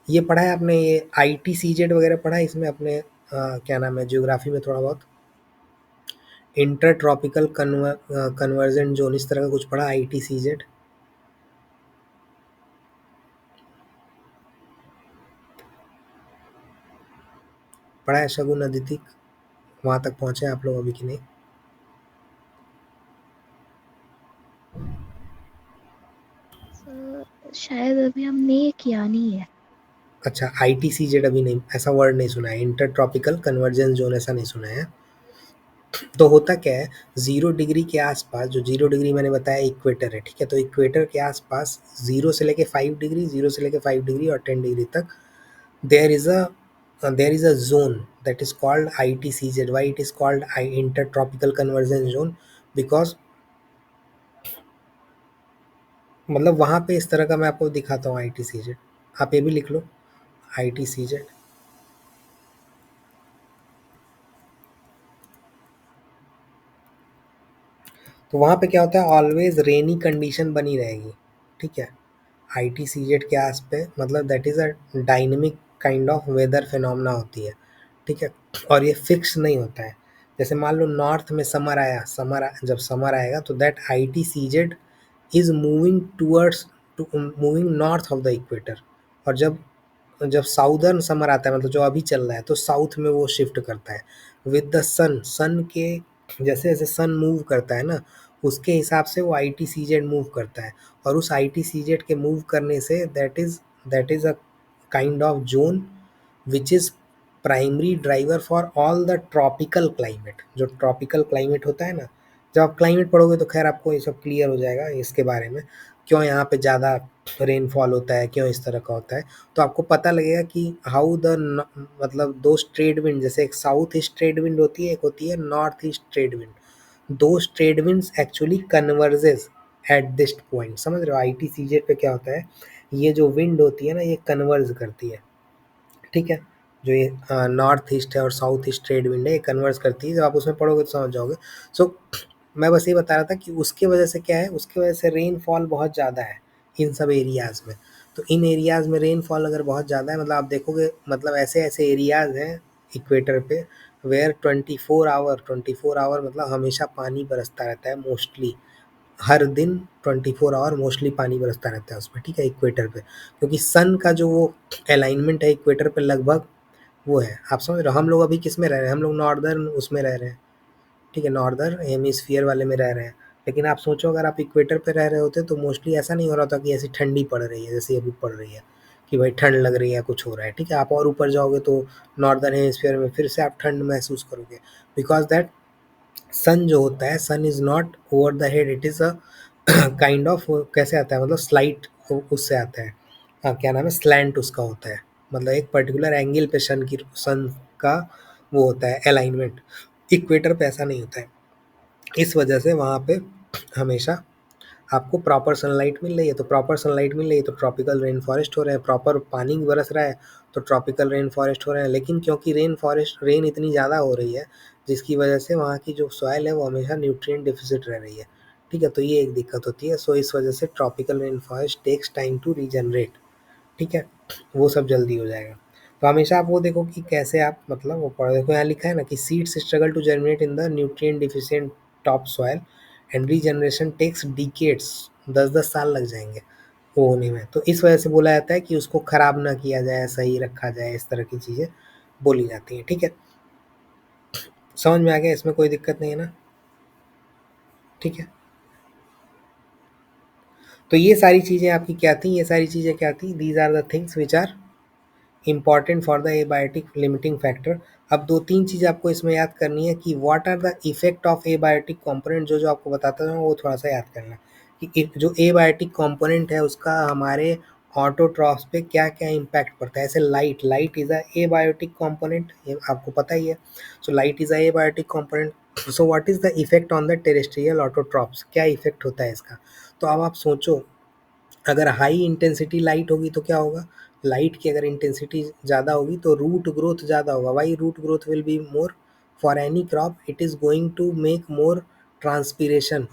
ये पढ़ा है आपने, ये ITCZ वगैरह पढ़ा है इसमें अपने, क्या नाम है, ज्योग्राफी में थोड़ा बहुत, इंटर ट्रॉपिकल कन्वर्जेंट जोन, इस तरह का कुछ पढ़ा, ITCZ? पढ़ा है शगुन, अदिति? वहाँ तक पहुँचे आप लोग अभी कि नहीं? सर शायद अभी हमने ये किया नहीं है। अच्छा, ITCZ अभी नहीं, ऐसा वर्ड नहीं सुना है, इंटर ट्रॉपिकल कन्वर्जेंस जोन, ऐसा नहीं सुना है। तो होता क्या है, 0 डिग्री के आसपास, जो 0 डिग्री मैंने बताया इक्वेटर है, ठीक है, तो इक्वेटर के आसपास 0 से लेके 5 डिग्री, 0 से लेके 5 डिग्री और 10 डिग्री तक, there is a there is a zone that is called ITCZ. Why it is called intertropical convergence zone? Because मतलब वहाँ पे इस तरह का, मैं आपको दिखाता हूँ ITCZ, आप ये भी लिख लो, ITCZ। तो वहाँ पे क्या होता है, ऑलवेज रेनी कंडीशन बनी रहेगी। ठीक है। ITCZ के आस पे, मतलब that is a dynamic kind of weather phenomena होती है। ठीक है। और ये फिक्स नहीं होता है। जैसे मान लो नॉर्थ में समर आया, जब समर आएगा तो that ITCZ is moving towards, moving north of the equator. और जब जब साउदर्न समर आता है, मतलब जो अभी चल रहा है, तो साउथ में वो शिफ्ट करता है विद द सन। सन के जैसे जैसे सन मूव करता है ना, उसके हिसाब से वो ITCZ मूव करता है। और उस ITCZ के मूव करने say that is a kind of zone which is primary driver for all the tropical climate. जो ट्रॉपिकल क्लाइमेट होता है ना, जब आप क्लाइमेट पढ़ोगे तो खैर आपको ये सब क्लियर हो जाएगा इसके बारे में, क्यों यहाँ पे ज़्यादा रेनफॉल होता है, क्यों इस तरह का होता है। तो आपको पता लगेगा कि हाउ द, मतलब दो ट्रेड विंड, जैसे एक साउथ ईस्ट ट्रेड विंड होती है, एक होती है north east trade wind. Those trade winds actually converges at this point. समझ रहे हो, ITCZ पे क्या होता है, ये जो विंड होती है ना ये कन्वर्ज करती है, ठीक है। जो ये नॉर्थ ईस्ट है और साउथ ईस्ट ट्रेड विंड है, ये कन्वर्स करती है, जब आप उसमें पढ़ोगे तो समझ जाओगे। सो मैं बस ये बता रहा था कि उसके वजह से क्या है, उसके वजह से रेनफॉल बहुत ज़्यादा है इन सब एरियाज़ में। तो इन एरियाज़ में रेनफॉल अगर बहुत ज़्यादा है, मतलब आप देखोगे, मतलब ऐसे ऐसे एरियाज़ हैं इक्वेटर पे वेयर 24 आवर मतलब हमेशा पानी बरसता रहता है, मोस्टली हर दिन 24 आवर मोस्टली पानी बरसता रहता है उसमें, ठीक है, इक्वेटर पे। क्योंकि सन का जो वो अलाइनमेंट है इक्वेटर पे लगभग वो है, आप समझ रहे हो। हम लोग अभी किस में रह रहे हैं, हम लोग नॉर्दर्न उसमें रह रहे हैं, ठीक है, नॉर्दर्न हेमिस्फीयर वाले में रह रहे हैं। लेकिन आप सोचो अगर आप इक्वेटर पे रह रहे होते तो मोस्टली ऐसा नहीं हो रहा था कि ऐसी ठंडी पड़ रही है जैसे अभी पड़ रही है, कि भाई ठंड लग रही है, कुछ हो रहा है, ठीक है। आप और ऊपर जाओगे तो नॉर्दर्न हेमिस्फीयर में फिर से आप ठंड महसूस करोगे, बिकॉज दैट सन जो होता है, sun is not over the head, it is a kind of, कैसे आता है, मतलब स्लाइट उससे आता है, क्या नाम है, स्लैंट उसका होता है, मतलब एक पर्टिकुलर एंगल पे सन का वो होता है अलाइनमेंट। इक्वेटर पे ऐसा नहीं होता है, इस वजह से वहाँ पे हमेशा आपको प्रॉपर सनलाइट मिल रही है, तो प्रॉपर सनलाइट मिल रही है तो ट्रॉपिकल रेन फॉरेस्ट हो रहे हैं, प्रॉपर पानी बरस रहा है तो ट्रॉपिकल रेन फॉरेस्ट हो रहे हैं। लेकिन क्योंकि रेन इतनी ज़्यादा हो रही है जिसकी वजह से वहाँ की जो सॉइल है वो हमेशा न्यूट्रिएंट डिफिसिट रह रही है, ठीक है। तो ये एक दिक्कत होती है। सो इस वजह से tropical rain forest takes time to regenerate, ठीक है, वो सब जल्दी हो जाएगा। तो हमेशा आप वो देखो कि कैसे आप, मतलब वो पढ़ो, देखो यहाँ लिखा है ना कि seeds struggle to germinate in the nutrient deficient top soil and regeneration takes decades, 10-10 साल लग जाएंगे वो होने में। तो इस वजह से बोला जाता है कि उसको खराब ना किया जाए, सही रखा जाए, इस तरह की चीज़ें बोली जाती हैं, ठीक है। समझ में आ गया, इसमें कोई दिक्कत नहीं है ना, ठीक है। तो ये सारी चीज़ें आपकी क्या थी, ये सारी चीज़ें क्या थी, these are the things which are important for the abiotic limiting factor. अब 2-3 चीज़ आपको इसमें याद करनी है कि what are the effect of abiotic component, जो जो आपको बताता हूँ वो थोड़ा सा याद करना है कि जो एबायोटिक कंपोनेंट है उसका हमारे ऑटोट्रॉफ्स पे क्या क्या इम्पैक्ट पड़ता है। ऐसे light is a abiotic component, ये आपको पता ही है। So light is a abiotic component. So what is the effect on the terrestrial autotrophs, क्या इफेक्ट होता है इसका। तो अब आप सोचो, अगर हाई इंटेंसिटी लाइट होगी तो क्या होगा, लाइट की अगर इंटेंसिटी ज़्यादा होगी तो रूट ग्रोथ ज़्यादा होगा। Why root growth will be more, for any crop it is going to make more transpiration,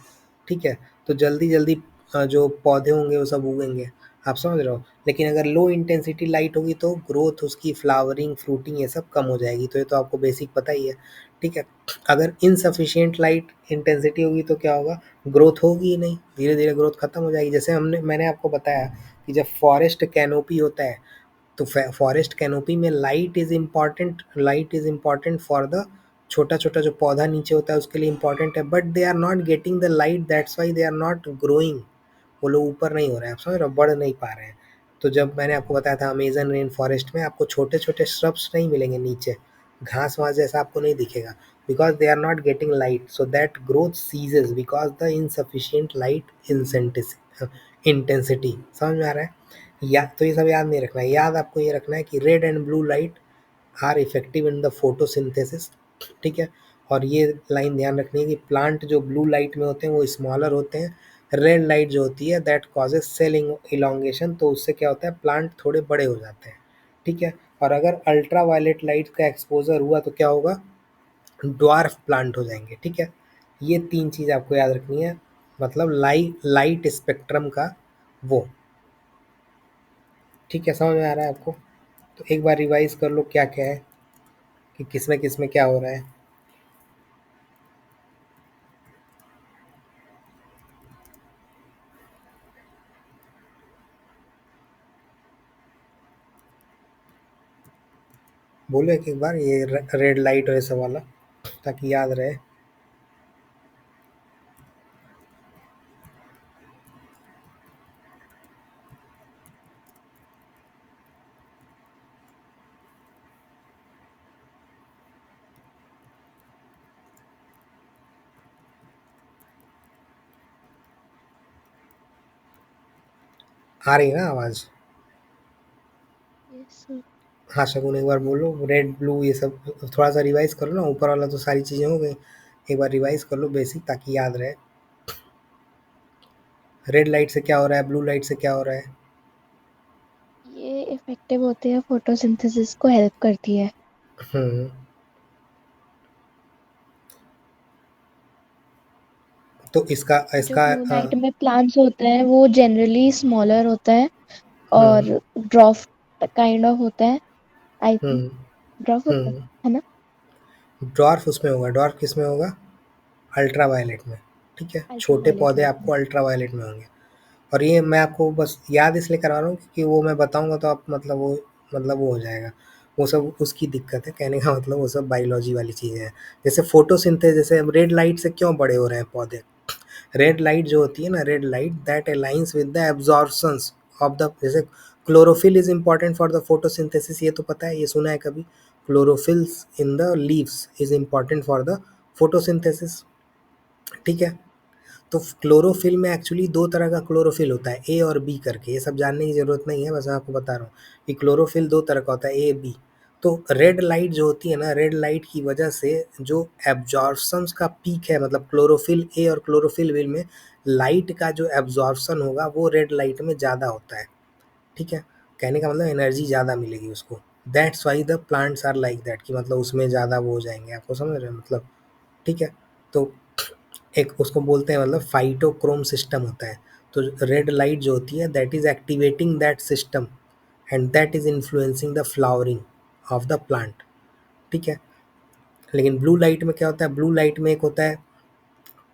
ठीक है। तो जल्दी जल्दी जो पौधे होंगे वो सब उगेंगे, आप समझ रहे हो। लेकिन अगर लो इंटेंसिटी लाइट होगी तो ग्रोथ, उसकी फ्लावरिंग, फ्रूटिंग, ये सब कम हो जाएगी। तो ये तो आपको बेसिक पता ही है, ठीक है। अगर इनसफिशिएंट लाइट इंटेंसिटी होगी तो क्या होगा, ग्रोथ होगी ही नहीं, धीरे धीरे ग्रोथ खत्म हो जाएगी। जैसे मैंने आपको बताया कि जब फॉरेस्ट कैनोपी होता है तो फॉरेस्ट कैनोपी में light is important for the, छोटा छोटा जो पौधा नीचे होता है उसके लिए इम्पॉर्टेंट है, but they are not getting the light, that's why they are not growing. वो लोग ऊपर नहीं हो रहे हैं, आप समझ रहे हो, बढ़ नहीं पा रहे हैं। तो जब मैंने आपको बताया था अमेजन रेन फॉरेस्ट में आपको छोटे छोटे श्रब्स नहीं मिलेंगे नीचे, घास वास जैसा आपको नहीं दिखेगा, because they are not getting light, so that growth ceases because the insufficient light intensity. समझ में आ रहा है। या तो ये सब याद नहीं रखना है, याद आपको ये रखना है कि red and blue light are effective in the photosynthesis, ठीक है। और ये लाइन ध्यान रखनी है कि प्लांट जो ब्लू लाइट में होते हैं वो स्मॉलर होते हैं, रेड लाइट जो होती है दैट कॉजेज सेल इलोंगेशन, तो उससे क्या होता है, प्लांट थोड़े बड़े हो जाते हैं, ठीक है। और अगर अल्ट्रा वायलेट लाइट का एक्सपोजर हुआ तो क्या होगा, ड्वार्फ प्लांट हो जाएंगे, ठीक है। ये 3 चीज़ आपको याद रखनी है, मतलब लाइट स्पेक्ट्रम का वो, ठीक है। समझ में आ रहा है आपको। तो एक बार रिवाइज कर लो क्या क्या है, कि किस में क्या हो रहा है। बोलो एक बार ये रेड लाइट और ये सब वाला, ताकि याद रहे। आ रही है ना आवाज़। Yes sir. हाँ शगुन एक बार बोलो, रेड ब्लू ये सब थोड़ा सा रिवाइज करो ना, ऊपर वाला तो सारी चीज़ें हो गई, एक बार रिवाइज कर लो बेसिक, ताकि याद रहे। रेड लाइट से क्या हो रहा है, ब्लू लाइट से क्या हो रहा है? ये इफेक्टिव होते हैं, फोटोसिंथेसिस को हेल्प करती है। हम्म तो इसका जो इसका ब्लू लाइट में प्लांट्स होता है वो जनरली स्मॉलर होता है और हम्म ड्रॉफ काइंड ऑफ होता है, आई थिंक हम्म ड्रॉफ होता हम्म है ना? ड्वार्फ उसमें होगा, ड्वार्फ किस में होगा? अल्ट्रा वायलेट में। ठीक है, छोटे अल्ट्रावायलेट पौधे लाइट में। आपको अल्ट्रा वायलेट में होंगे। और ये मैं आपको बस याद इसलिए करवा रहा हूँ क्योंकि वो मैं बताऊंगा तो आप मतलब वो हो जाएगा। वो सब उसकी दिक्कत है, कहने का मतलब वो सब बायोलॉजी वाली चीज़ें हैं। जैसे फोटोसिंथेसिस, जैसे रेड लाइट से क्यों बड़े हो रहे हैं पौधे? रेड लाइट जो होती है ना, red light that aligns with the absorptions of the, जैसे chlorophyll is important for the photosynthesis, ये तो पता है, ये सुना है कभी? Chlorophylls in the leaves is important for the photosynthesis. ठीक है, तो क्लोरोफिल में एक्चुअली दो तरह का क्लोरोफिल होता है, ए और बी करके। ये सब जानने की ज़रूरत नहीं है, बस मैं आपको बता रहा हूँ कि क्लोरोफिल दो तरह का होता है, ए बी। तो रेड लाइट जो होती है ना, रेड लाइट की वजह से जो एब्जॉर्प्शंस का पीक है, मतलब क्लोरोफिल ए और क्लोरोफिल बी में लाइट का जो एब्जॉर्प्शन होगा वो रेड लाइट में ज़्यादा होता है। ठीक है, कहने का मतलब एनर्जी ज़्यादा मिलेगी उसको। That's why the plants are like that, कि मतलब उसमें ज़्यादा वो हो जाएंगे, आपको समझ रहे हैं मतलब? ठीक है, तो एक उसको बोलते हैं, मतलब फाइटोक्रोम सिस्टम होता है। तो रेड लाइट जो होती है that is activating that system and that is influencing the flowering of the plant. ठीक है, लेकिन ब्लू लाइट में क्या होता है? ब्लू लाइट में एक होता है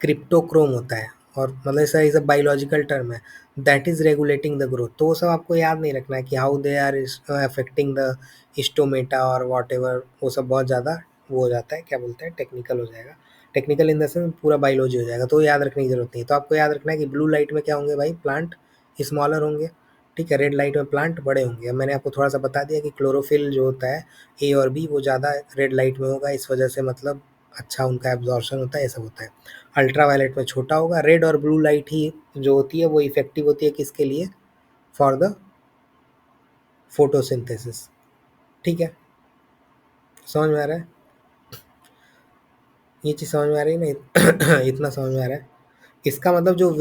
क्रिप्टोक्रोम होता है, और मतलब ऐसा ये सब बायोलॉजिकल टर्म है, that is regulating the growth. तो वो सब आपको याद नहीं रखना है कि how they are affecting the stomata और वॉट एवर, वो सब बहुत ज़्यादा वो हो जाता है, क्या बोलते हैं, टेक्निकल हो जाएगा। टेक्निकल इन द सेंस पूरा बायोलॉजी हो जाएगा, तो याद रखने की जरूरत नहीं है। तो आपको याद रखना है कि ब्लू लाइट में क्या होंगे भाई, प्लांट स्मॉलर होंगे। ठीक है, रेड लाइट में प्लांट बड़े होंगे। अब मैंने आपको थोड़ा सा बता दिया कि क्लोरोफिल जो होता है ए और बी, वो ज़्यादा रेड लाइट में होगा, इस वजह से मतलब अच्छा उनका एब्जॉर्प्शन होता है, ये सब होता है। अल्ट्रा वायलेट में छोटा होगा। रेड और ब्लू लाइट ही जो होती है वो इफेक्टिव होती है किसके लिए? For the photosynthesis. ठीक है, समझ में आ रहा है? ये चीज़ समझ में आ रही है ना? इतना समझ में आ रहा है? इसका मतलब जो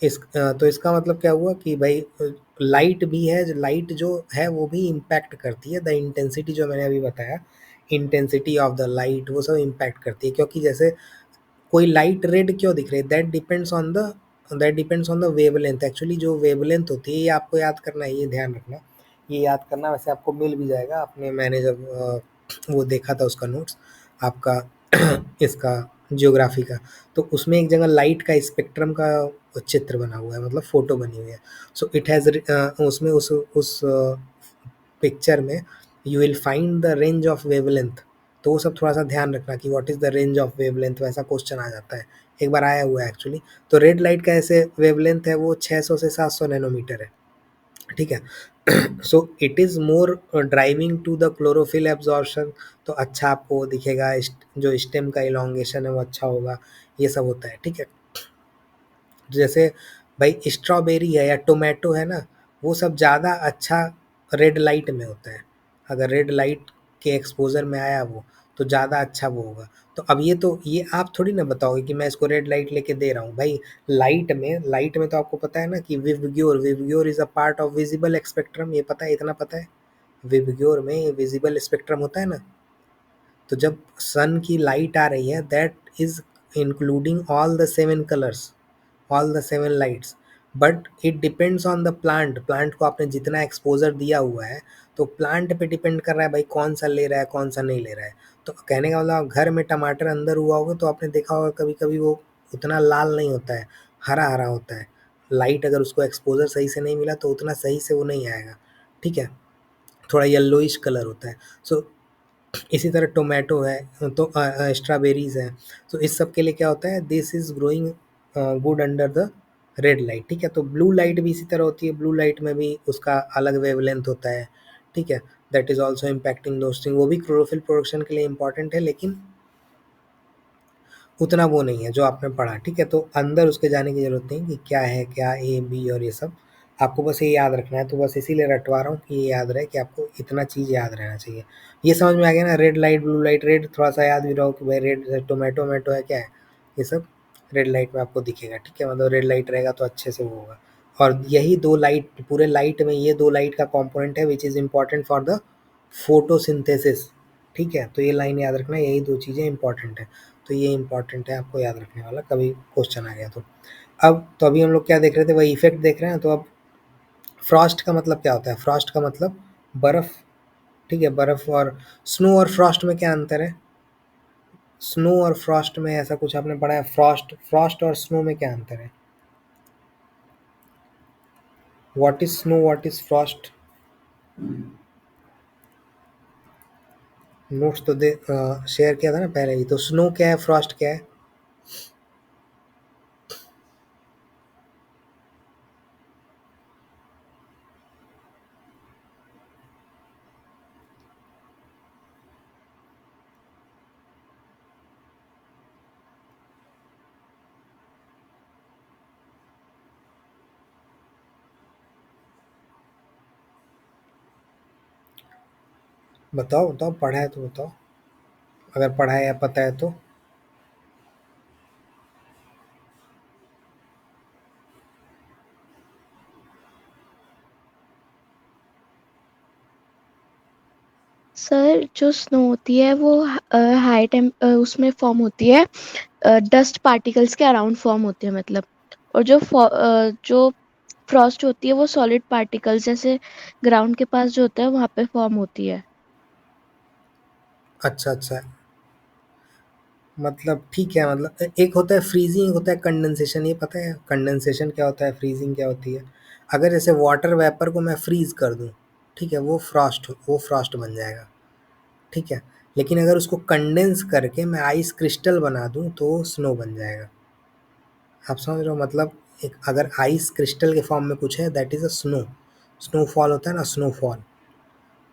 यस सर। तो इसका मतलब क्या हुआ कि भाई लाइट भी है, लाइट जो है वो भी इम्पैक्ट करती है, द इंटेंसिटी जो मैंने अभी बताया, इंटेंसिटी ऑफ द लाइट, वो सब इम्पैक्ट करती है। क्योंकि जैसे कोई लाइट रेड क्यों दिख रही है, that depends on the wavelength. Actually जो वेवलेंथ होती है, ये आपको याद करना है, ये ध्यान रखना, ये याद करना। वैसे आपको मिल भी जाएगा, आपने, मैंने जब वो देखा था उसका नोट्स आपका इसका जियोग्राफी का, तो उसमें एक जगह लाइट का स्पेक्ट्रम का चित्र बना हुआ है, मतलब फोटो बनी हुई है। सो इट हैज़ उसमें उस पिक्चर में you will find the range of wavelength. तो वो सब थोड़ा सा ध्यान रखना कि what is the range of wavelength, वैसा क्वेश्चन आ जाता है, एक बार आया हुआ है एक्चुअली। तो रेड लाइट का ऐसे वेवलेंथ है वो 600 से 700 नैनोमीटर है। ठीक है, so it is more driving to the chlorophyll absorption. तो अच्छा आपको दिखेगा, जो स्टेम का इलोंगेशन है वो अच्छा होगा, ये सब होता है। ठीक है, जैसे भाई स्ट्रॉबेरी है या टोमेटो है ना, वो सब ज़्यादा अच्छा रेड लाइट में होता है। अगर रेड लाइट के एक्सपोजर में आया वो, तो ज़्यादा अच्छा वो होगा। तो अब ये आप थोड़ी ना बताओगे कि मैं इसको रेड लाइट लेके दे रहा हूँ भाई। लाइट में तो आपको पता है ना कि VIBGYOR is a part of visible spectrum, ये पता है, इतना पता है। विबग्योर में विजिबल स्पेक्ट्रम होता है ना, तो जब सन की लाइट आ रही है that is including all the seven colours, all the seven lights, but it depends on the plant को आपने जितना एक्सपोजर दिया हुआ है, तो प्लांट पे डिपेंड कर रहा है भाई कौन सा ले रहा है कौन सा नहीं ले रहा है। तो कहने का मतलब, आप घर में टमाटर अंदर हुआ होगा तो आपने देखा होगा कभी कभी वो उतना लाल नहीं होता है, हरा हरा होता है। लाइट अगर उसको एक्सपोजर सही से नहीं मिला तो उतना सही से वो नहीं आएगा। ठीक है, थोड़ा येल्लोइश कलर होता है। सो इसी तरह टोमेटो है, तो स्ट्रॉबेरीज है। तो इस सब के लिए क्या होता है, this is growing good under the red light. ठीक है, तो ब्लू लाइट भी इसी तरह होती है, ब्लू लाइट में भी उसका अलग वेवलेंथ होता है। ठीक है, that is also impacting those thing, वो भी क्लोरोफिल प्रोडक्शन के लिए इंपॉर्टेंट है, लेकिन उतना वो नहीं है जो आपने पढ़ा। ठीक है, तो अंदर उसके जाने की जरूरत नहीं कि क्या है क्या, ए बी और ये सब। आपको बस ये याद रखना है, तो बस इसीलिए रटवा रहा हूँ कि ये याद रहे कि आपको इतना चीज़ याद रहना चाहिए। ये समझ में आ गया ना, red light blue light, red थोड़ा सा याद भी रहो कि भाई रेड टोमेटो मेटो है क्या है, ये सब रेड लाइट में आपको दिखेगा, ठीक है, मतलब रेड लाइट रहेगा तो अच्छे से वो होगा। और यही दो लाइट, पूरे लाइट में ये दो लाइट का कॉम्पोनेंट है which is important for the photosynthesis, ठीक है। तो ये लाइन याद रखना, यही दो चीज़ें इंपॉर्टेंट है, तो ये इंपॉर्टेंट है आपको याद रखने वाला, कभी क्वेश्चन आ गया तो। अब तो अभी हम लोग क्या देख रहे थे, वही इफेक्ट देख रहे हैं। तो अब फ्रॉस्ट का मतलब क्या होता है? फ्रॉस्ट का मतलब बर्फ, ठीक है, बर्फ। और स्नो और फ्रॉस्ट में क्या अंतर है? स्नो और फ्रॉस्ट में ऐसा कुछ आपने पढ़ा है? फ्रॉस्ट, फ्रॉस्ट और स्नो में क्या अंतर है? What is snow, what is Frost? Notes तो दे शेयर किया था ना पहले ही। तो स्नो क्या है, फ्रॉस्ट क्या है? बताओ बताओ, पढ़ा है तो बताओ, अगर पढ़ा है या पता है तो। सर जो स्नो होती है वो हाई उसमें फॉर्म होती है, डस्ट पार्टिकल्स के अराउंड फॉर्म होती है मतलब। और जो फ्रॉस्ट होती है वो सॉलिड पार्टिकल्स जैसे ग्राउंड के पास जो होता है वहां पे फॉर्म होती है। अच्छा अच्छा, मतलब ठीक है, मतलब एक होता है फ्रीजिंग, एक होता है कंडेंसेशन। ये पता है कंडेंसेशन क्या होता है, फ्रीजिंग क्या होती है? अगर जैसे वाटर वेपर को मैं फ्रीज कर दूं, ठीक है, वो फ्रॉस्ट बन जाएगा, ठीक है। लेकिन अगर उसको कंडेंस करके मैं आइस क्रिस्टल बना दूं तो स्नो बन जाएगा। आप समझ रहे हो मतलब? एक अगर आइस क्रिस्टल के फॉर्म में कुछ है, that is a snow. Snowfall होता है ना, स्नोफॉल।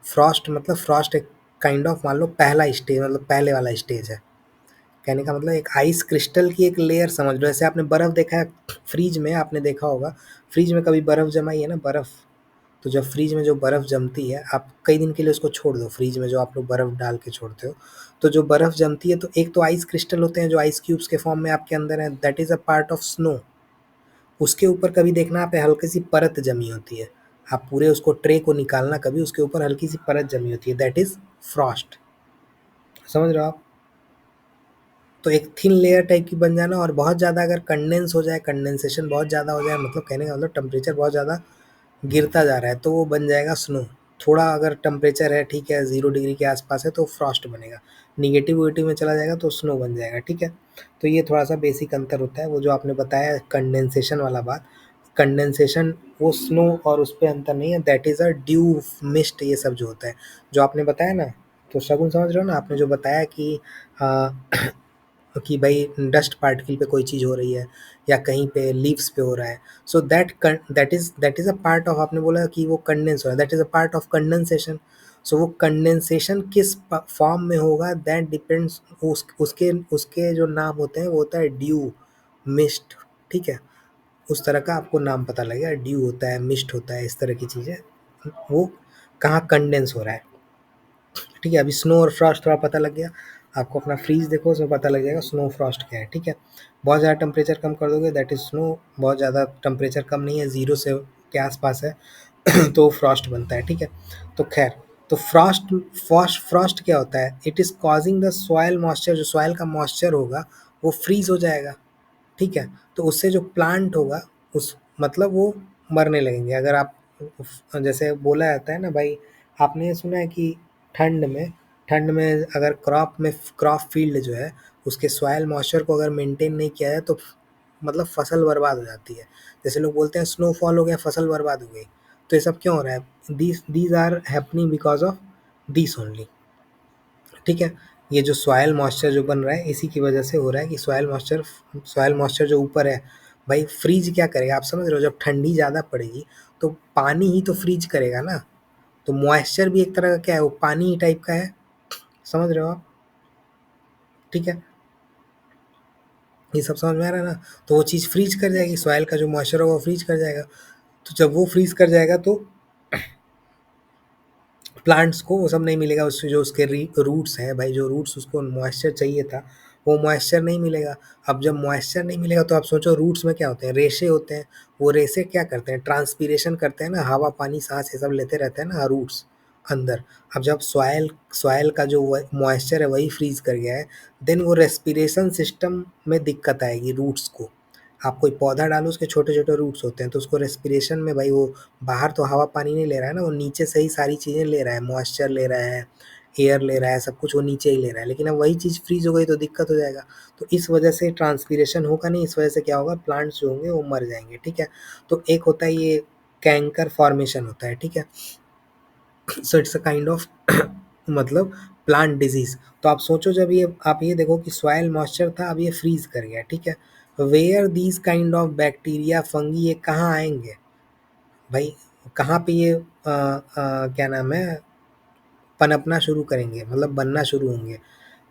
फ्रॉस्ट मतलब फ्रॉस्ट एक काइंड ऑफ, मान लो पहला स्टेज, मतलब पहले वाला स्टेज है। कहने का मतलब एक आइस क्रिस्टल की एक लेयर समझ लो। जैसे आपने बर्फ़ देखा है फ्रिज में, आपने देखा होगा फ्रिज में कभी बर्फ़ जमाई है ना, बर्फ़। तो जब फ्रिज में जो बर्फ़ जमती है, आप कई दिन के लिए उसको छोड़ दो फ्रिज में, जो आप लोग बर्फ़ डाल के छोड़ते हो, तो जो बर्फ़ जमती है, तो एक तो आइस क्रिस्टल होते हैं जो आइस क्यूब्स के फॉर्म में आपके अंदर है, that is a part of snow. उसके ऊपर कभी देखना आप हल्की सी परत जमी होती है, आप पूरे उसको ट्रे को निकालना, कभी उसके ऊपर हल्की सी परत जमी होती है, दैट इज़ फ्रॉस्ट। समझ रहे हो आप? तो एक थिन लेयर टाइप की बन जाना, और बहुत ज़्यादा अगर कंडेंस हो जाए, कंडेंसेशन बहुत ज़्यादा हो जाए, मतलब कहने का मतलब टेम्परेचर बहुत ज़्यादा गिरता जा रहा है, तो वो बन जाएगा स्नो। थोड़ा अगर टेम्परेचर है, ठीक है, 0 डिग्री के आसपास है, तो फ्रॉस्ट बनेगा। निगेटिविटी में चला जाएगा तो स्नो बन जाएगा, ठीक है। तो ये थोड़ा सा बेसिक अंतर होता है। वो जो आपने बताया कंडेंसेशन वाला बात, कंडेंसेशन वो स्नो और उस पर अंतर नहीं है, that is a due mist, ये सब जो होता है जो आपने बताया ना। तो शगुन समझ रहे हो ना, आपने जो बताया कि आ, कि भाई डस्ट पार्टिकल पे कोई चीज़ हो रही है, या कहीं पे लीव्स पे हो रहा है, so that is a part of, आपने बोला कि वो कंडेंस हो रहा है, that is a part of condensation. So वो कंडेंसेशन किस फॉर्म में होगा, दैट डिपेंड्स, उसके उसके जो नाम होते हैं वो होता है ड्यू, मिस्ट, ठीक है। उस तरह का आपको नाम पता लगेगा, ड्यू होता है, मिस्ट होता है, इस तरह की चीज़ें, वो कहाँ कंडेंस हो रहा है, ठीक है। अभी स्नो और फ्रॉस्ट थोड़ा पता लग गया आपको, अपना फ्रीज देखो, उसमें पता लग जाएगा स्नो फ्रॉस्ट क्या है, ठीक है। बहुत ज़्यादा टेम्परेचर कम कर दोगे, दैट इज़ स्नो। बहुत ज़्यादा टेम्परेचर कम नहीं है, 0 से के आसपास है तो फ्रॉस्ट बनता है, ठीक है। तो खैर, तो फ्रॉस्ट फ्रॉस्ट फ्रॉस्ट क्या होता है? It is causing the soil moisture, जो सॉयल का मॉइस्चर होगा वो फ्रीज हो जाएगा, ठीक है। तो उससे जो प्लांट होगा, उस मतलब वो मरने लगेंगे। अगर आप, जैसे बोला जाता है ना भाई, आपने ये सुना है कि ठंड में अगर क्रॉप फील्ड जो है, उसके सॉयल मॉइस्चर को अगर मेंटेन नहीं किया जाए तो मतलब फसल बर्बाद हो जाती है। जैसे लोग बोलते हैं स्नोफॉल हो गया, फसल बर्बाद हो गई। तो ये सब क्यों हो रहा है? These are happening because of this only, ठीक है। ये जो सॉयल मॉइस्चर जो बन रहा है, इसी की वजह से हो रहा है कि सॉयल मॉइस्चर जो ऊपर है, भाई फ्रीज क्या करेगा? आप समझ रहे हो, जब ठंडी ज़्यादा पड़ेगी तो पानी ही तो फ्रीज करेगा ना। तो मॉइस्चर भी एक तरह का क्या है, वो पानी ही टाइप का है। समझ रहे हो आप? ठीक है, ये सब समझ में आ रहा है ना। तो वो चीज़ फ्रीज कर जाएगी, सॉयल का जो मॉइस्चर होगा वो फ्रीज कर जाएगा। तो जब वो फ्रीज कर जाएगा तो प्लांट्स को वो सब नहीं मिलेगा, उससे जो उसके रूट्स हैं भाई, जो रूट्स उसको मॉइस्चर चाहिए था वो मॉइस्चर नहीं मिलेगा। अब जब मॉइस्चर नहीं मिलेगा तो आप सोचो रूट्स में क्या होते हैं, रेशे होते हैं। वो रेशे क्या करते हैं, ट्रांसपीरेशन करते हैं ना, हवा पानी सांस ये सब लेते रहते हैं ना रूट्स अंदर। अब जब सॉयल सॉयल का जो मॉइस्चर है वही फ्रीज कर गया है, देन वो रेस्पिरेशन सिस्टम में दिक्कत आएगी रूट्स को। आप कोई पौधा डालो उसके छोटे छोटे रूट्स होते हैं तो उसको रेस्पिरेशन में भाई वो बाहर तो हवा पानी नहीं ले रहा है ना, वो नीचे से ही सारी चीज़ें ले रहा है, मॉइस्चर ले रहा है, एयर ले रहा है, सब कुछ वो नीचे ही ले रहा है। लेकिन अब वही चीज़ फ्रीज हो गई तो दिक्कत हो जाएगा। तो इस वजह से ट्रांसपीरेशन होगा नहीं, इस वजह से क्या होगा, प्लांट्स जो होंगे वो मर जाएंगे। ठीक है, तो एक होता है ये कैंकर फॉर्मेशन होता है। ठीक है, so it's a kind of मतलब प्लांट डिजीज। तो आप सोचो जब ये आप ये देखो कि सॉइल मॉइस्चर था, अब ये फ्रीज कर गया। ठीक है, where these kind of bacteria fungi ये कहाँ आएंगे भाई, कहाँ पे ये क्या नाम है, पनपना शुरू करेंगे, मतलब बनना शुरू होंगे।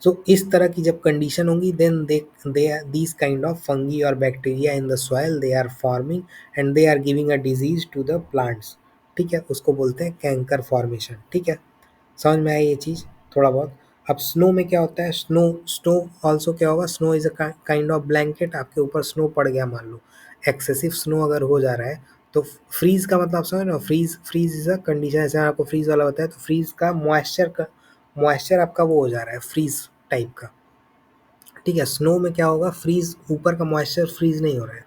सो इस तरह की जब कंडीशन होंगी then they these kind of fungi और bacteria in the soil they are forming and they are giving a disease to the plants. ठीक है, उसको बोलते हैं कैंकर फॉर्मेशन। ठीक है, समझ में आई ये चीज़ थोड़ा बहुत। अब स्नो में क्या होता है, स्नो स्नो ऑल्सो क्या होगा, snow is a kind of blanket. आपके ऊपर स्नो पड़ गया मान लो, एक्सेसिव स्नो अगर हो जा रहा है तो फ्रीज का मतलब समझ ना, freeze freeze is a condition, जैसे आपको फ्रीज वाला बताया तो फ्रीज का मॉइस्चर आपका वो हो जा रहा है फ्रीज टाइप का। ठीक है, स्नो में क्या होगा, फ्रीज ऊपर का मॉइस्चर फ्रीज नहीं हो रहा है।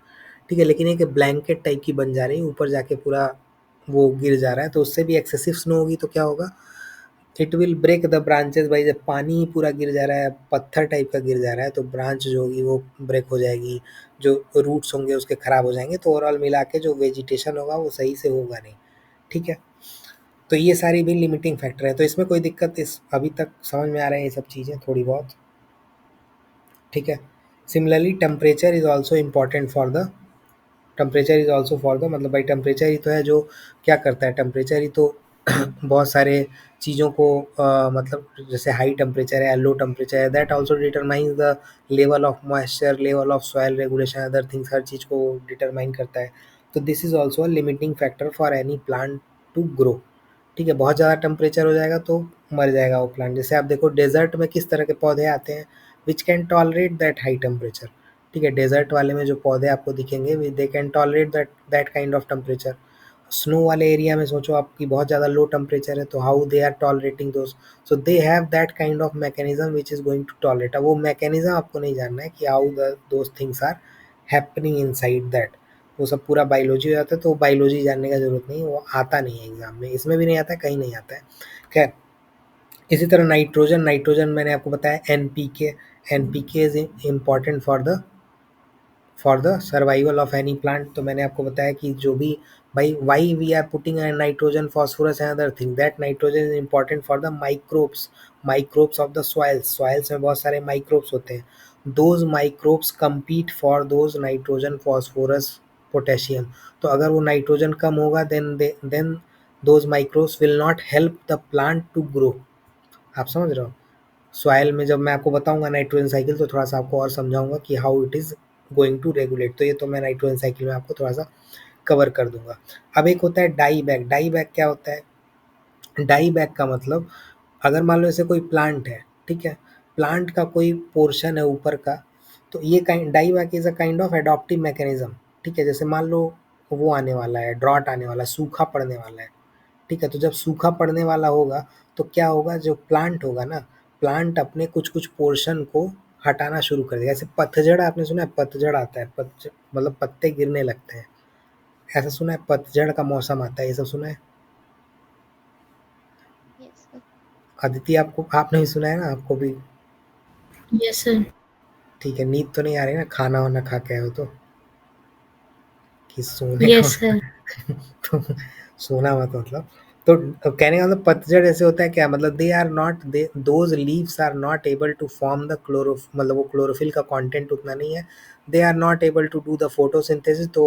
ठीक है, लेकिन एक ब्लैंकेट टाइप की बन जा रही है, ऊपर जाके पूरा वो गिर जा रहा है, तो उससे भी एक्सेसिव स्नो होगी तो क्या होगा, it will break the branches भाई। जब पानी ही पूरा गिर जा रहा है, पत्थर टाइप का गिर जा रहा है, तो ब्रांच जो होगी वो ब्रेक हो जाएगी, जो रूट्स होंगे उसके खराब हो जाएंगे, तो ओवरऑल मिला के जो वेजिटेशन होगा वो सही से होगा नहीं। ठीक है, तो ये सारी भी लिमिटिंग फैक्टर है। तो इसमें कोई दिक्कत इस अभी तक समझ में आ रहा है ये सब चीज़ें थोड़ी बहुत। ठीक है, similarly temperature is also important for the temperature is also for the मतलब भाई टेम्परेचर ही तो है जो क्या करता है, टेम्परेचर ही तो बहुत सारे चीज़ों को मतलब जैसे हाई टेम्परेचर है, लो टेम्परेचर है, that also determines the level of moisture, level of soil regulation, other things, हर चीज़ को डिटरमाइन करता है। तो this is also a limiting factor for any plant to grow. ठीक है, बहुत ज़्यादा टेम्परेचर हो जाएगा तो मर जाएगा वो प्लांट। जैसे आप देखो डेजर्ट में किस तरह के पौधे आते हैं, which can tolerate that high temperature. ठीक है, डेजर्ट वाले में जो पौधे आपको दिखेंगे they can tolerate that that kind of temperature. Snow वाले एरिया में सोचो आपकी बहुत ज़्यादा लो टेम्परेचर है, तो how they are tolerating those, so they have that kind of mechanism which is going to tolerate. अब वो मैकेनिज्म आपको नहीं जानना है कि how those things are happening inside that, वो सब पूरा बायोलॉजी हो जाता है। तो बायोलॉजी जानने का ज़रूरत नहीं है, वो आता नहीं है एग्जाम में, इसमें भी नहीं आता है, कहीं नहीं आता है। खैर, इसी तरह नाइट्रोजन, नाइट्रोजन मैंने आपको बताया NPK, NPK is important for the survival of any plant. तो मैंने आपको बताया कि जो भी भाई why we are putting nitrogen phosphorus and other thing, that nitrogen is important for the microbes, microbes of the soils, soils में बहुत सारे माइक्रोब्स होते हैं। Those microbes compete for those nitrogen phosphorus potassium. तो अगर वो नाइट्रोजन कम होगा then those microbes will not help the plant to grow. आप समझ रहे हो, सॉइल में जब मैं आपको बताऊंगा नाइट्रोजन साइकिल तो थोड़ा सा आपको और समझाऊंगा कि how it is going to regulate. तो ये तो मैं नाइट्रोजन साइकिल में आपको थोड़ा सा कवर कर दूंगा। अब एक होता है डाई बैग। डाई बैग क्या होता है, डाई बैग का मतलब अगर मान लो ऐसे कोई प्लांट है, ठीक है, प्लांट का कोई पोर्शन है ऊपर का, तो ये kind die back is a kind of adaptive mechanism. ठीक है, जैसे मान लो वो आने वाला है, ड्रॉट आने वाला है, सूखा पड़ने वाला है। ठीक है, तो जब सूखा पड़ने वाला होगा तो क्या होगा, जो प्लांट होगा ना, प्लांट अपने कुछ कुछ पोर्शन को हटाना शुरू कर देगा। ऐसे पतझड़ आपने सुना है, पतझड़ आता है, पतझड़ मतलब पत्ते गिरने लगते हैं, ऐसा सुना है, पतझड़ का मौसम आता है, ये सब सुना है। Yes sir. अदिति आपको आपने भी सुना है ना, आपको भी। Yes sir. ठीक है, नींद तो नहीं आ रही ना, खाना वाना खा के आए हो तो कि सोने का यस सर। तो सोना मत मतलब। तो कहने का मतलब पतझड़ ऐसे होता है क्या, मतलब they are not they those leaves are not able to form the chloro, मतलब वो क्लोरोफिल का कंटेंट उतना नहीं है, they are not able to do the photosynthesis. तो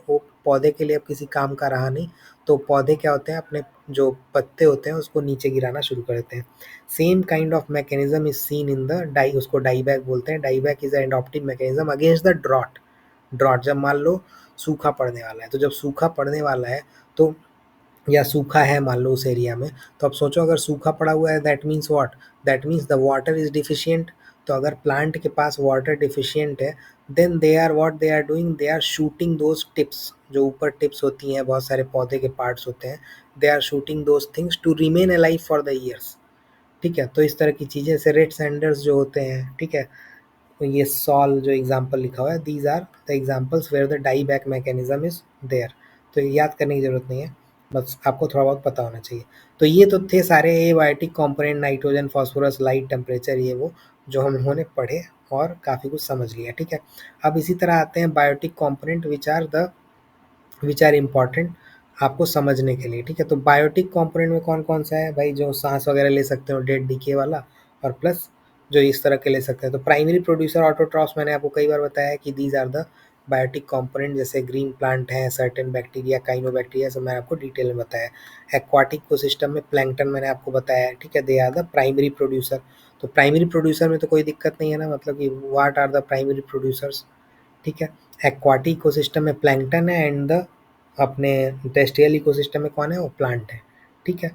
वो पौधे के लिए अब किसी काम का रहा नहीं। तो पौधे क्या होते हैं, अपने जो पत्ते होते हैं उसको नीचे गिराना शुरू कर देते हैं। Same kind of mechanism is seen in the die, उसको डाई बैग बोलते हैं। डाई बैग इज एंड ऑप्टिक mechanism against the drought. Drought जब मान लो सूखा पड़ने वाला है। तो जब सूखा पड़ने वाला है तो या सूखा है मान लो उस एरिया में, तो अब सोचो अगर सूखा पड़ा हुआ है that means what, that means the water is deficient. तो अगर प्लांट के पास वाटर डिफिशिएंट है then they are what they are doing, they are shooting those tips, जो ऊपर टिप्स होती हैं बहुत सारे पौधे के पार्ट्स होते हैं, they are shooting those things to remain alive for the years. ठीक है, तो इस तरह की चीज़ें जैसे रेड सैंडर्स जो होते हैं, ठीक है, तो ये सॉल जो एग्जाम्पल लिखा हुआ है, these are the examples where the die back mechanism is there. तो ये याद करने की ज़रूरत नहीं है, बस आपको थोड़ा बहुत पता होना चाहिए। तो ये तो थे सारे abiotic component, nitrogen, phosphorus, light, temperature, ये वो जो हम उन्होंने पढ़े और काफ़ी कुछ समझ लिया। ठीक है, अब इसी तरह आते हैं biotic component which are important आपको समझने के लिए। ठीक है, तो बायोटिक कंपोनेंट में कौन कौन सा है भाई, जो सांस वगैरह ले सकते हो, डेड डीके वाला, और प्लस जो इस तरह के ले सकते हैं। तो प्राइमरी प्रोड्यूसर ऑटोट्रॉफ्स मैंने आपको कई बार बताया है कि these are the biotic component, जैसे ग्रीन प्लांट हैं, सर्टेन बैक्टीरिया, काइनोबैक्टीरिया, सब मैंने आपको डिटेल में बताया। एक्वाटिक इकोसिस्टम में प्लैंकटन मैंने आपको बताया है। ठीक है, they are the primary producer. तो प्राइमरी प्रोड्यूसर में तो कोई दिक्कत नहीं है ना, मतलब कि what are the primary producers. ठीक है, एक्वाटिक इकोसिस्टम में प्लैंकटन है एंड द अपने टेरेस्ट्रियल इकोसिस्टम में कौन है, वो प्लांट है। ठीक है,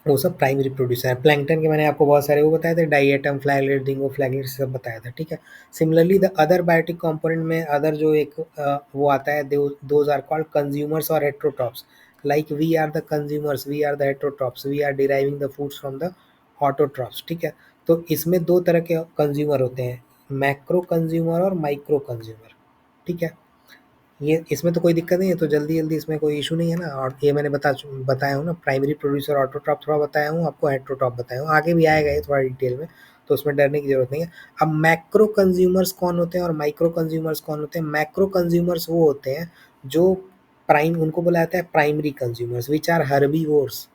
वो सब प्राइमरी प्रोड्यूसर है। प्लैंकटन के मैंने आपको बहुत सारे वो बताए थे, डाइएटम, फ्लैगलेट, डिंगो फ्लैगलेट, सब बताया था। ठीक है, similarly the other biotic component में अदर जो एक वो आता है, दोज आर कॉल्ड कंज्यूमर्स और heterotrophs. Like we are the consumers, we are the heterotrophs, we are deriving the foods from the autotrophs. ठीक है, तो इसमें दो तरह के कंज्यूमर होते हैं, मैक्रो कंज्यूमर और माइक्रो कंज्यूमर। ठीक है, ये इसमें तो कोई दिक्कत नहीं है, तो जल्दी इसमें कोई इशू नहीं है ना। और ये मैंने बताया हूँ ना, प्राइमरी प्रोड्यूसर ऑटोट्रॉप थोड़ा बताया हूँ आपको, हेट्रोट्रॉप बताया हूँ, आगे भी आएगा ये थोड़ा डिटेल में, तो उसमें डरने की जरूरत नहीं है। अब मैक्रो कंज्यूमर्स कौन होते हैं और माइक्रो कंज्यूमर्स कौन होते हैं। मैक्रो कंज्यूमर्स वो होते हैं जो उनको बोला जाता है primary consumers which are herbivores.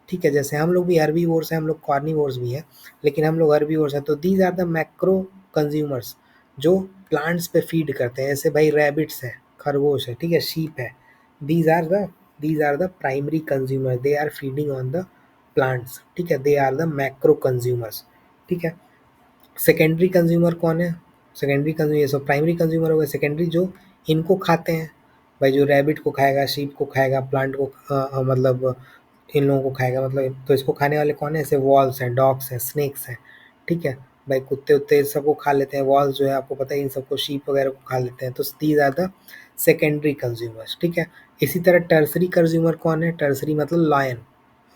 ठीक है, जैसे हम लोग भी हर्बीवोर्स हैं, हम लोग कार्निवोर्स भी हैं, लेकिन हम लोग हर्बीवोर्स हैं। तो these are the macro consumers जो प्लांट्स पे फीड करते हैं, जैसे भाई रैबिट्स हैं, खरगोश है, ठीक है, शीप है। These are the primary consumer, they are feeding on the plants. ठीक है, they are the macro consumers. ठीक है, सेकेंडरी कंज्यूमर कौन है, सेकेंडरी कंज्यूमर, ये सब प्राइमरी कंज्यूमर हो गए। सेकेंडरी जो इनको खाते हैं, भाई जो रैबिट को खाएगा, शीप को खाएगा, प्लांट को मतलब इन लोगों को खाएगा, मतलब तो इसको खाने वाले कौन है, ऐसे वॉल्स हैं, डॉग्स हैं, स्नेक्स हैं। ठीक है, भाई कुत्ते उत्ते सबको खा लेते हैं, वॉल्स जो है आपको पता है इन सबको, शीप वगैरह को खा लेते हैं। तो these are the secondary consumers. ठीक है, इसी तरह टर्सरी कंज्यूमर कौन है, टर्सरी मतलब lion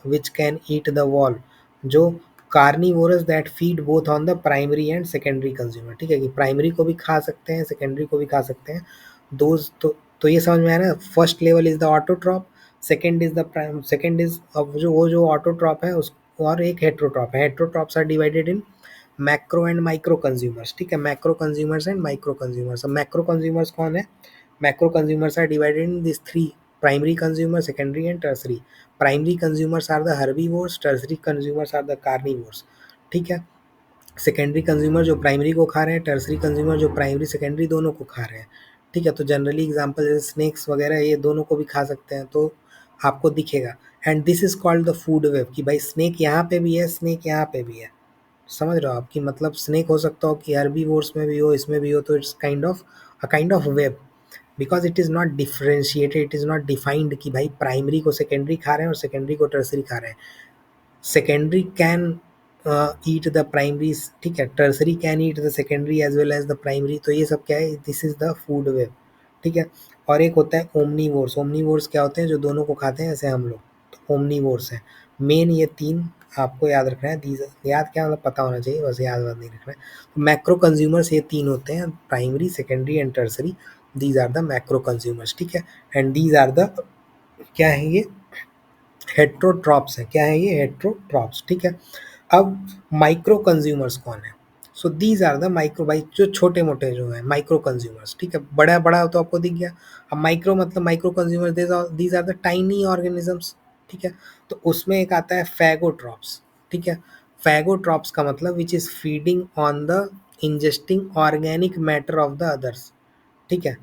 which can eat the wall, जो carnivorous that feed both on the primary and secondary consumer. ठीक है, कि प्राइमरी को भी खा सकते हैं, सेकेंडरी को भी खा सकते हैं। दोज तो ये समझ में आया ना। First level is the autotroph, second is अब जो वो जो ऑटोट्रॉप है उस, और एक हेट्रोट्रॉप है। Heterotrophs are divided in macro and micro consumers. ठीक है, macro consumers and micro consumers. अब मैक्रो कंज्यूमर्स कौन है, macro consumers are divided in this three, primary consumer, secondary and tertiary. Primary consumers are the herbivores, tertiary consumers are the carnivores. ठीक है, secondary consumer जो primary को खा रहे हैं, टर्सरी कंज्यूमर जो प्राइमरी सेकेंडरी दोनों को खा रहे हैं। ठीक है, तो जनरली एग्जांपल जैसे स्नेक्स वगैरह ये दोनों को भी खा सकते हैं, तो आपको दिखेगा। And this is called the food web, कि भाई स्नेक यहाँ पे भी है, स्नेक यहाँ पे भी है। समझ रहे हो आपकी, मतलब स्नेक हो सकता हो कि हर्बीवोर्स में भी हो, इसमें भी हो, तो it's kind of web, because it is not differentiated, it is not defined कि भाई प्राइमरी को सेकेंडरी खा रहे हैं और सेकेंडरी को टर्सरी खा रहे हैं। Secondary can eat the primaries, ठीक है, tertiary can eat the secondary as well as the primary. तो ये सब क्या है, this is the food web. ठीक है, और एक होता है ओमनीवोर्स। ओमनीवोर्स क्या होते हैं, जो दोनों को खाते हैं, जैसे हम लोग, तो ओमनीवोर्स हैं। मेन ये तीन आपको याद रखना है, दीज याद क्या मतलब पता होना चाहिए, बस याद नहीं रखना है। तो मैक्रो कंज्यूमर्स ये तीन होते हैं, primary, secondary and tertiary. These are the macro consumers. ठीक है, एंड दीज आर द क्या है, ये हेट्रोट्रॉप्स है। क्या है ये, हेट्रोट्रॉप्स। ठीक है, अब माइक्रो कंज्यूमर्स कौन है, so these are the micro, भाई जो छोटे मोटे जो है माइक्रो कंज्यूमर्स। ठीक है, बड़ा बड़ा तो आपको दिख गया। अब माइक्रो मतलब micro consumer, these are the tiny organisms. ठीक है, तो उसमें एक आता है फैगोट्रॉप्स। ठीक है, फैगोट्रॉप्स का मतलब which is feeding on the ingesting organic matter of the others. ठीक है,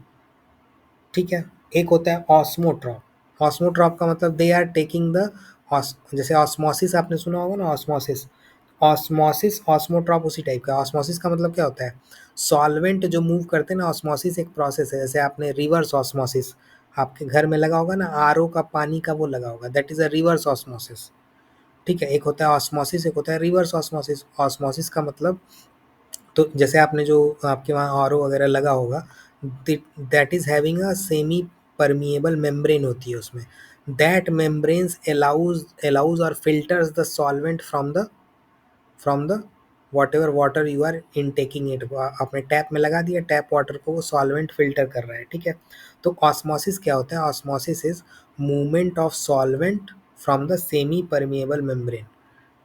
ठीक है, एक होता है ऑस्मोट्रॉप। ऑस्मोट्रॉप का मतलब दे आर टेकिंग द, जैसे ऑस्मोसिस आपने सुना होगा ना, ऑस्मोसिस, ऑस्मोसिस ऑस्मोट्रॉप उसी टाइप का। ऑस्मोसिस का मतलब क्या होता है, सॉल्वेंट जो मूव करते हैं ना, ऑस्मोसिस एक प्रोसेस है। जैसे आपने रिवर्स ऑस्मोसिस आपके घर में लगा होगा ना, आरओ का पानी का वो लगा होगा, that is a reverse osmosis. ठीक है, एक होता है ऑस्मोसिस, एक होता है रिवर्स ऑस्मोसिस। ऑस्मोसिस का मतलब, तो जैसे आपने जो आपके वहाँ आरओ वगैरह लगा होगा, that is having a semi permeable membrane होती है उसमें। दैट मेम्ब्रेन्स अलाउज और filters the solvent from the whatever water you are intaking it. आपने टैप में लगा दिया, टैप वाटर को वो सॉल्वेंट फिल्टर कर रहा है। ठीक है, तो ऑस्मोसिस क्या होता है, osmosis is movement of solvent from the semi permeable membrane.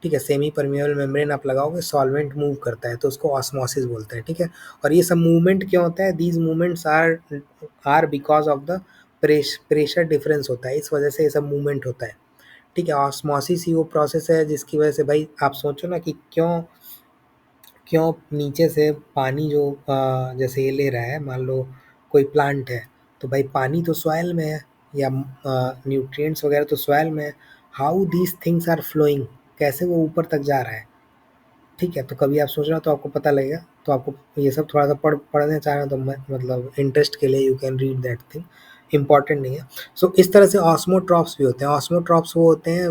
ठीक है, सेमी परमिएबल मेम्ब्रेन आप लगाओगे, सॉल्वेंट मूव करता है तो उसको ऑस्मोसिस बोलते हैं। ठीक है, और ये सब मूवमेंट क्यों होता है, these movements are because of the pressure difference होता है, इस वजह से ये सब मूवमेंट होता है। ठीक है, ऑस्मोसिस ही वो प्रोसेस है जिसकी वजह से भाई आप सोचो ना कि क्यों क्यों नीचे से पानी जो जैसे ये ले रहा है, मान लो कोई प्लांट है, तो भाई पानी तो सॉइल में है, या न्यूट्रिएंट्स वगैरह तो सॉइल में है। How these things are flowing, कैसे वो ऊपर तक जा रहा है। ठीक है, तो कभी आप सोच रहे हो तो आपको पता लगेगा। तो आपको ये सब थोड़ा सा पढ़ने चाह रहे हो तो मतलब इंटरेस्ट के लिए you can read that thing, important नहीं है। सो इस तरह से ऑस्मोट्रॉप्स भी होते हैं। ऑस्मोट्रॉप्स वो होते हैं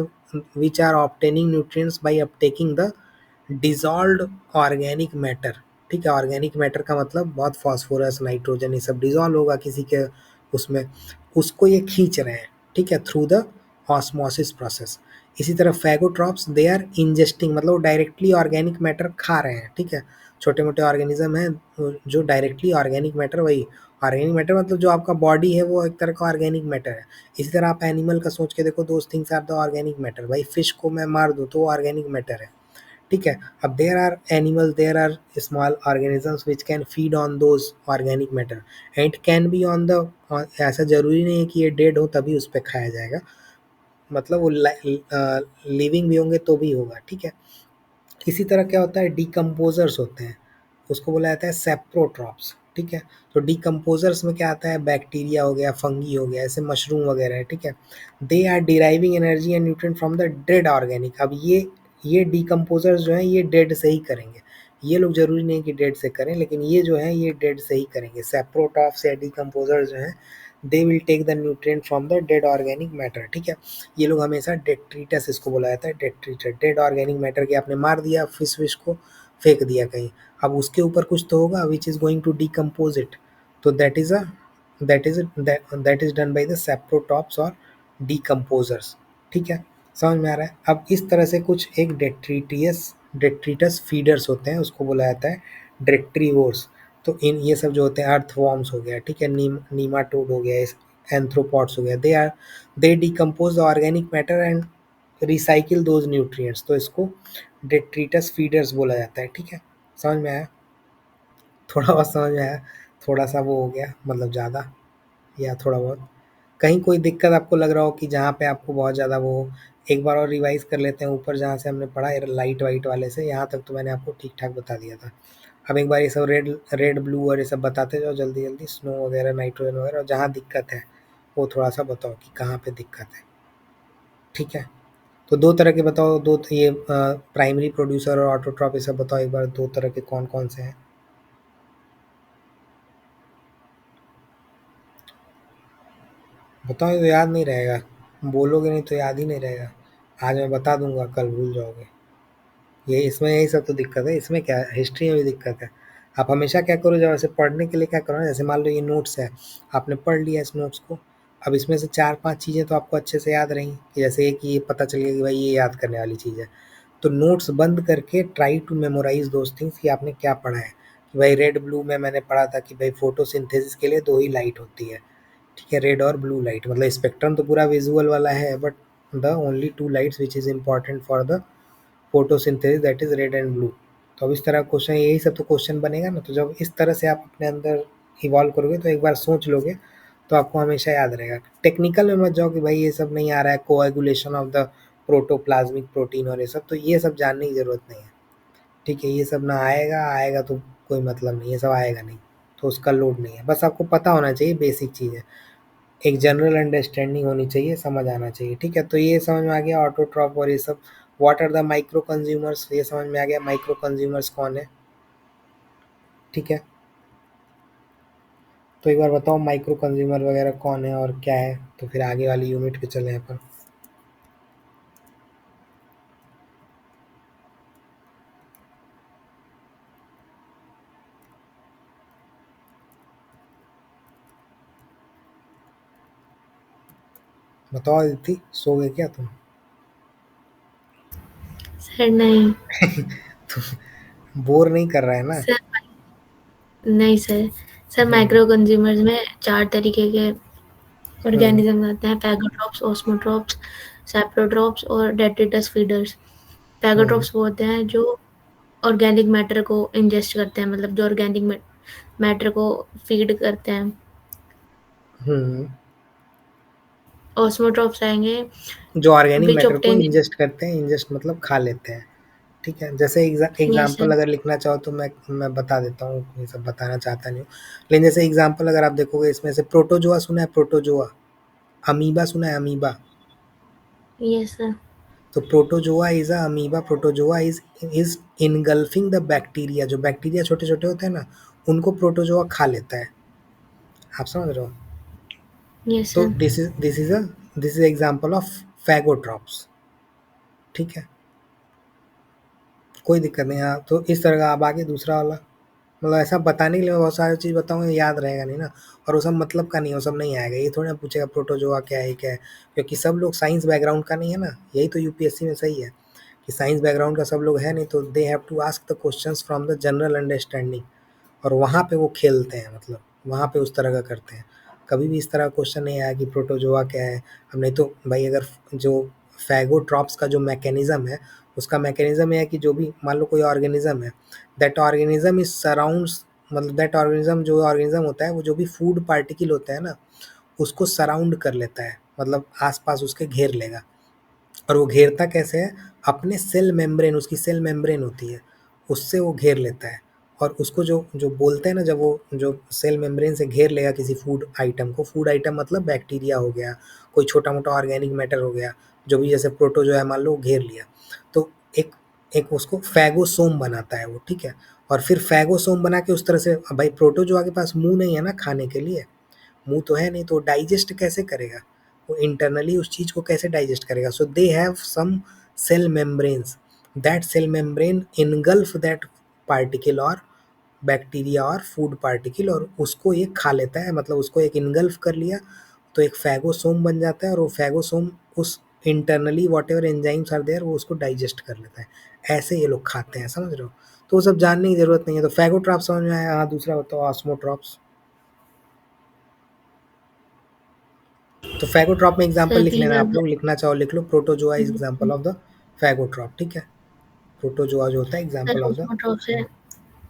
which are obtaining nutrients by uptaking the dissolved organic matter. ठीक है, ऑर्गेनिक मैटर का मतलब बहुत फॉस्फोरस नाइट्रोजन ये सब डिजॉल्व होगा किसी के उसमें, उसको ये खींच रहे हैं। ठीक है, थ्रू द ऑस्मोसिस प्रोसेस। इसी तरह फैगोट्रॉप्स दे आर इंजेस्टिंग, मतलब वो डायरेक्टली ऑर्गेनिक मैटर खा रहे हैं। ठीक है, छोटे मोटे ऑर्गेनिज्म हैं जो डायरेक्टली ऑर्गेनिक मैटर, वही ऑर्गेनिक मैटर मतलब जो आपका बॉडी है वो एक तरह का ऑर्गेनिक मैटर है। इसी तरह आप एनिमल का सोच के देखो, those things are the organic matter. भाई फिश को मैं मार दूँ तो वो ऑर्गेनिक मैटर है। ठीक है, अब there are animal, there are small organisms which can feed on those organic matter and can be on the, ऐसा जरूरी नहीं है कि ये डेड हो तभी उस पर खाया जाएगा, मतलब वो लिविंग भी होंगे तो भी होगा। ठीक है, इसी तरह क्या होता है, डिकम्पोजर्स होते हैं, उसको बोला जाता है सेप्रोट्रॉप्स। ठीक है, तो डिकम्पोजर्स में क्या आता है, बैक्टीरिया हो गया, फंगी हो गया, ऐसे मशरूम वगैरह है। ठीक है, they are deriving energy and nutrient from the dead organic. अब ये डिकम्पोजर्स जो हैं ये डेड से ही करेंगे। ये लोग जरूरी नहीं कि डेड से करें, लेकिन ये जो है ये डेड से ही करेंगे। सेप्रोट्रॉप्स या डिकम्पोजर्स जो हैं they will take the nutrient from the dead organic matter. ठीक है, ये लोग हमेशा डेट्रीटस इसको बोला जाता है, डेट्रीटस, डेड ऑर्गेनिक मैटर के आपने मार दिया, फिश को फेंक दिया कहीं, अब उसके ऊपर कुछ तो होगा which is going to decompose it. तो that is done by the saprotrophs और डिकम्पोजर्स। ठीक है, समझ में आ रहा है। अब इस तरह से कुछ एक डेट्रीटस फीडर्स होते हैं, उसको बोला जाता है डेट्रीवोर्स। तो इन ये सब जो होते हैं, अर्थवॉर्म्स हो गया, ठीक है, नीमाटोड हो गया, एंथ्रोपॉड्स हो गया, दे decompose the organic matter and recycle those nutrients. तो इसको डेट्रीटस फीडर्स बोला जाता है। ठीक है, समझ में आया, थोड़ा बहुत समझ में आया, थोड़ा सा वो हो गया मतलब ज़्यादा या थोड़ा बहुत, कहीं कोई दिक्कत आपको लग रहा हो कि जहाँ पे आपको बहुत ज़्यादा वो, एक बार और रिवाइज कर लेते हैं ऊपर जहाँ से हमने पढ़ा है लाइट वाइट वाले से, यहाँ तक तो मैंने आपको ठीक ठाक बता दिया था। अब एक बार ये सब रेड रेड ब्लू और ये सब बताते जाओ जल्दी जल्दी, स्नो वगैरह नाइट्रोजन वगैरह, और जहाँ दिक्कत है वो थोड़ा सा बताओ कि कहाँ पे दिक्कत है। ठीक है, तो दो तरह के बताओ, दो ये प्राइमरी प्रोड्यूसर और ऑटोट्रॉप, ये सब बताओ एक बार, दो तरह के कौन कौन से हैं। बताओ, ये तो याद नहीं रहेगा, बोलोगे नहीं तो याद ही नहीं रहेगा। आज मैं बता दूंगा, कल भूल जाओगे। ये इसमें यही सब तो दिक्कत है, इसमें क्या है, हिस्ट्री में भी दिक्कत है। आप हमेशा क्या करो, जब ऐसे पढ़ने के लिए क्या करो ना, जैसे मान लो ये नोट्स है, आपने पढ़ लिया इस नोट्स को, अब इसमें से 4-5 चीज़ें तो आपको अच्छे से याद रहीं, कि जैसे एक ये पता चल गया कि भाई ये याद करने वाली चीज़ है, तो नोट्स बंद करके try to memorise those things कि आपने क्या पढ़ा है। कि भाई रेड ब्लू में मैंने पढ़ा था कि भाई फोटोसिंथेसिस के लिए 2 ही लाइट होती है। ठीक है, रेड और ब्लू लाइट, मतलब स्पेक्ट्रम तो पूरा विजुअल वाला है, but the only 2 lights which is important for the photosynthesis that is red and blue. तो अब इस तरह क्वेश्चन, यही सब तो क्वेश्चन बनेगा ना, तो जब इस तरह से आप अपने अंदर इवॉल्व करोगे तो एक बार सोच लोगे तो आपको हमेशा याद रहेगा। टेक्निकल में मत जाओ कि भाई ये सब नहीं आ रहा है, coagulation of the protoplasmic protein और ये सब, तो ये सब जानने की ज़रूरत नहीं है। ठीक है, ये सब ना आएगा तो कोई मतलब नहीं, ये सब आएगा नहीं तो उसका लोड नहीं है, बस आपको पता होना चाहिए बेसिक चीज़ें, एक जनरल अंडरस्टैंडिंग होनी चाहिए, समझ आना चाहिए। ठीक है, तो ये समझ में आ गया ऑटोट्रॉप और ये सब what are the micro consumers, ये समझ में आ गया माइक्रो कंज्यूमर्स कौन है, ठीक है। तो एक बार बताओ माइक्रो कंज्यूमर वगैरह कौन है और क्या है, तो फिर आगे वाली यूनिट पे चले अपन। बताओ अदिति, सो गए क्या तुम? सर नहीं। बोर नहीं कर रहा है ना? सर नहीं सर। सर हम्म माइक्रो कंज्यूमर्स में 4 तरीके के हम्म ऑर्गेनिज्म आते हैं, पैगोट्रॉप्स, ऑस्मोट्रॉप्स, सैप्रोट्रॉप्स और डेट्रिटस फीडर्स। हम्म पैगोट्रॉप्स वो होते हैं जो ऑर्गेनिक मैटर को इंजेस्ट करते हैं, मतलब जो ऑर्गेनिक मैटर को फीड करते हैं। हम्म ऑस्मोट्रॉप्स आएंगे जो ऑर्गेनिक विच मैटर को ऑब्टेन। इंजेस्ट करते हैं, इंजेस्ट मतलब खा लेते हैं, ठीक है। जैसे यस एग्जाम्पल सर। अगर लिखना चाहो तो मैं बता देता हूँ, ये सब बताना चाहता नहीं हूँ, लेकिन जैसे एग्जाम्पल अगर आप देखोगे इसमें से प्रोटोजोआ सुना है, प्रोटोजोआ, अमीबा सुना है, अमीबा। Yes sir. तो protozoa is a amoeba, protozoa is engulfing the bacteria, जो बैक्टीरिया छोटे छोटे होते हैं ना, उनको प्रोटोजोआ खा लेता है, आप समझ रहे हो। यस तो sir. This is example of phagotrophs, ठीक है, कोई दिक्कत नहीं। हाँ, तो इस तरह का। अब आगे दूसरा वाला, मतलब ऐसा बताने के लिए मैं बहुत सारी चीज़ बताऊंगा, याद रहेगा नहीं ना, और वो सब मतलब का नहीं, वो सब नहीं आएगा, ये थोड़ी ना पूछेगा प्रोटोजोआ क्या है क्या है, क्योंकि सब लोग साइंस बैकग्राउंड का नहीं है ना, यही तो यूपीएससी में सही है कि साइंस बैकग्राउंड का सब लोग है नहीं, तो they have to ask the questions from the general understanding, और वहाँ पे वो खेलते हैं, मतलब वहाँ पे उस तरह का करते हैं। कभी भी इस तरह का क्वेश्चन नहीं आया कि प्रोटोजोआ क्या है। अब नहीं तो भाई, अगर जो फैगोट्रॉप्स का जो मैकेनिज्म है, उसका मैकेनिज्म ये है कि जो भी मान लो कोई ऑर्गेनिज्म है, दैट ऑर्गेनिज्म इज सराउंड्स, मतलब दैट ऑर्गेनिज्म, जो ऑर्गेनिज्म होता है वो जो भी फूड पार्टिकल होता है ना, उसको सराउंड कर लेता है, मतलब आसपास उसके घेर लेगा। और वो घेरता कैसे है, अपने सेल मेम्ब्रेन, उसकी सेल मेम्ब्रेन होती है, उससे वो घेर लेता है। और उसको जो जो बोलते हैं ना, जब वो जो सेल मेम्ब्रेन से घेर लेगा किसी फूड आइटम को, फूड आइटम मतलब बैक्टीरिया हो गया, कोई छोटा मोटा ऑर्गेनिक मैटर हो गया, जो भी, जैसे प्रोटो जो है मान लो घेर लिया, तो एक एक उसको फैगोसोम बनाता है वो, ठीक है। और फिर फैगोसोम बना के उस तरह से, अब भाई प्रोटोजोआ के पास मुंह नहीं है ना खाने के लिए, मुंह तो है नहीं, तो डाइजेस्ट कैसे करेगा, वो इंटरनली उस चीज़ को कैसे डाइजेस्ट करेगा। So they have some cell membranes, that cell membrane engulf that particle और बैक्टीरिया और फूड पार्टिकल, और उसको ये खा लेता है, मतलब उसको एक इनगल्फ कर लिया, तो एक फैगोसोम बन जाता है, और वो फैगोसोम उस internally whatever enzymes are there, वो उसको डाइजेस्ट कर लेता है। ऐसे ये लोग खाते हैं, समझ रहे हो। तो वो सब जानने की जरूरत नहीं है। तो फैगोट्रॉप्स समझ में आया। हाँ, दूसरा बताओ ऑस्मोट्रॉप्स। तो फैगोट्रॉप में एग्जांपल सर लिख दीज लेना, आर आप लोग लिखना चाहो लिख लो, protozoa is example of the phagotroph, ठीक है। प्रोटोजोआ जो होता है sir example of the. Osmotrophs है hmm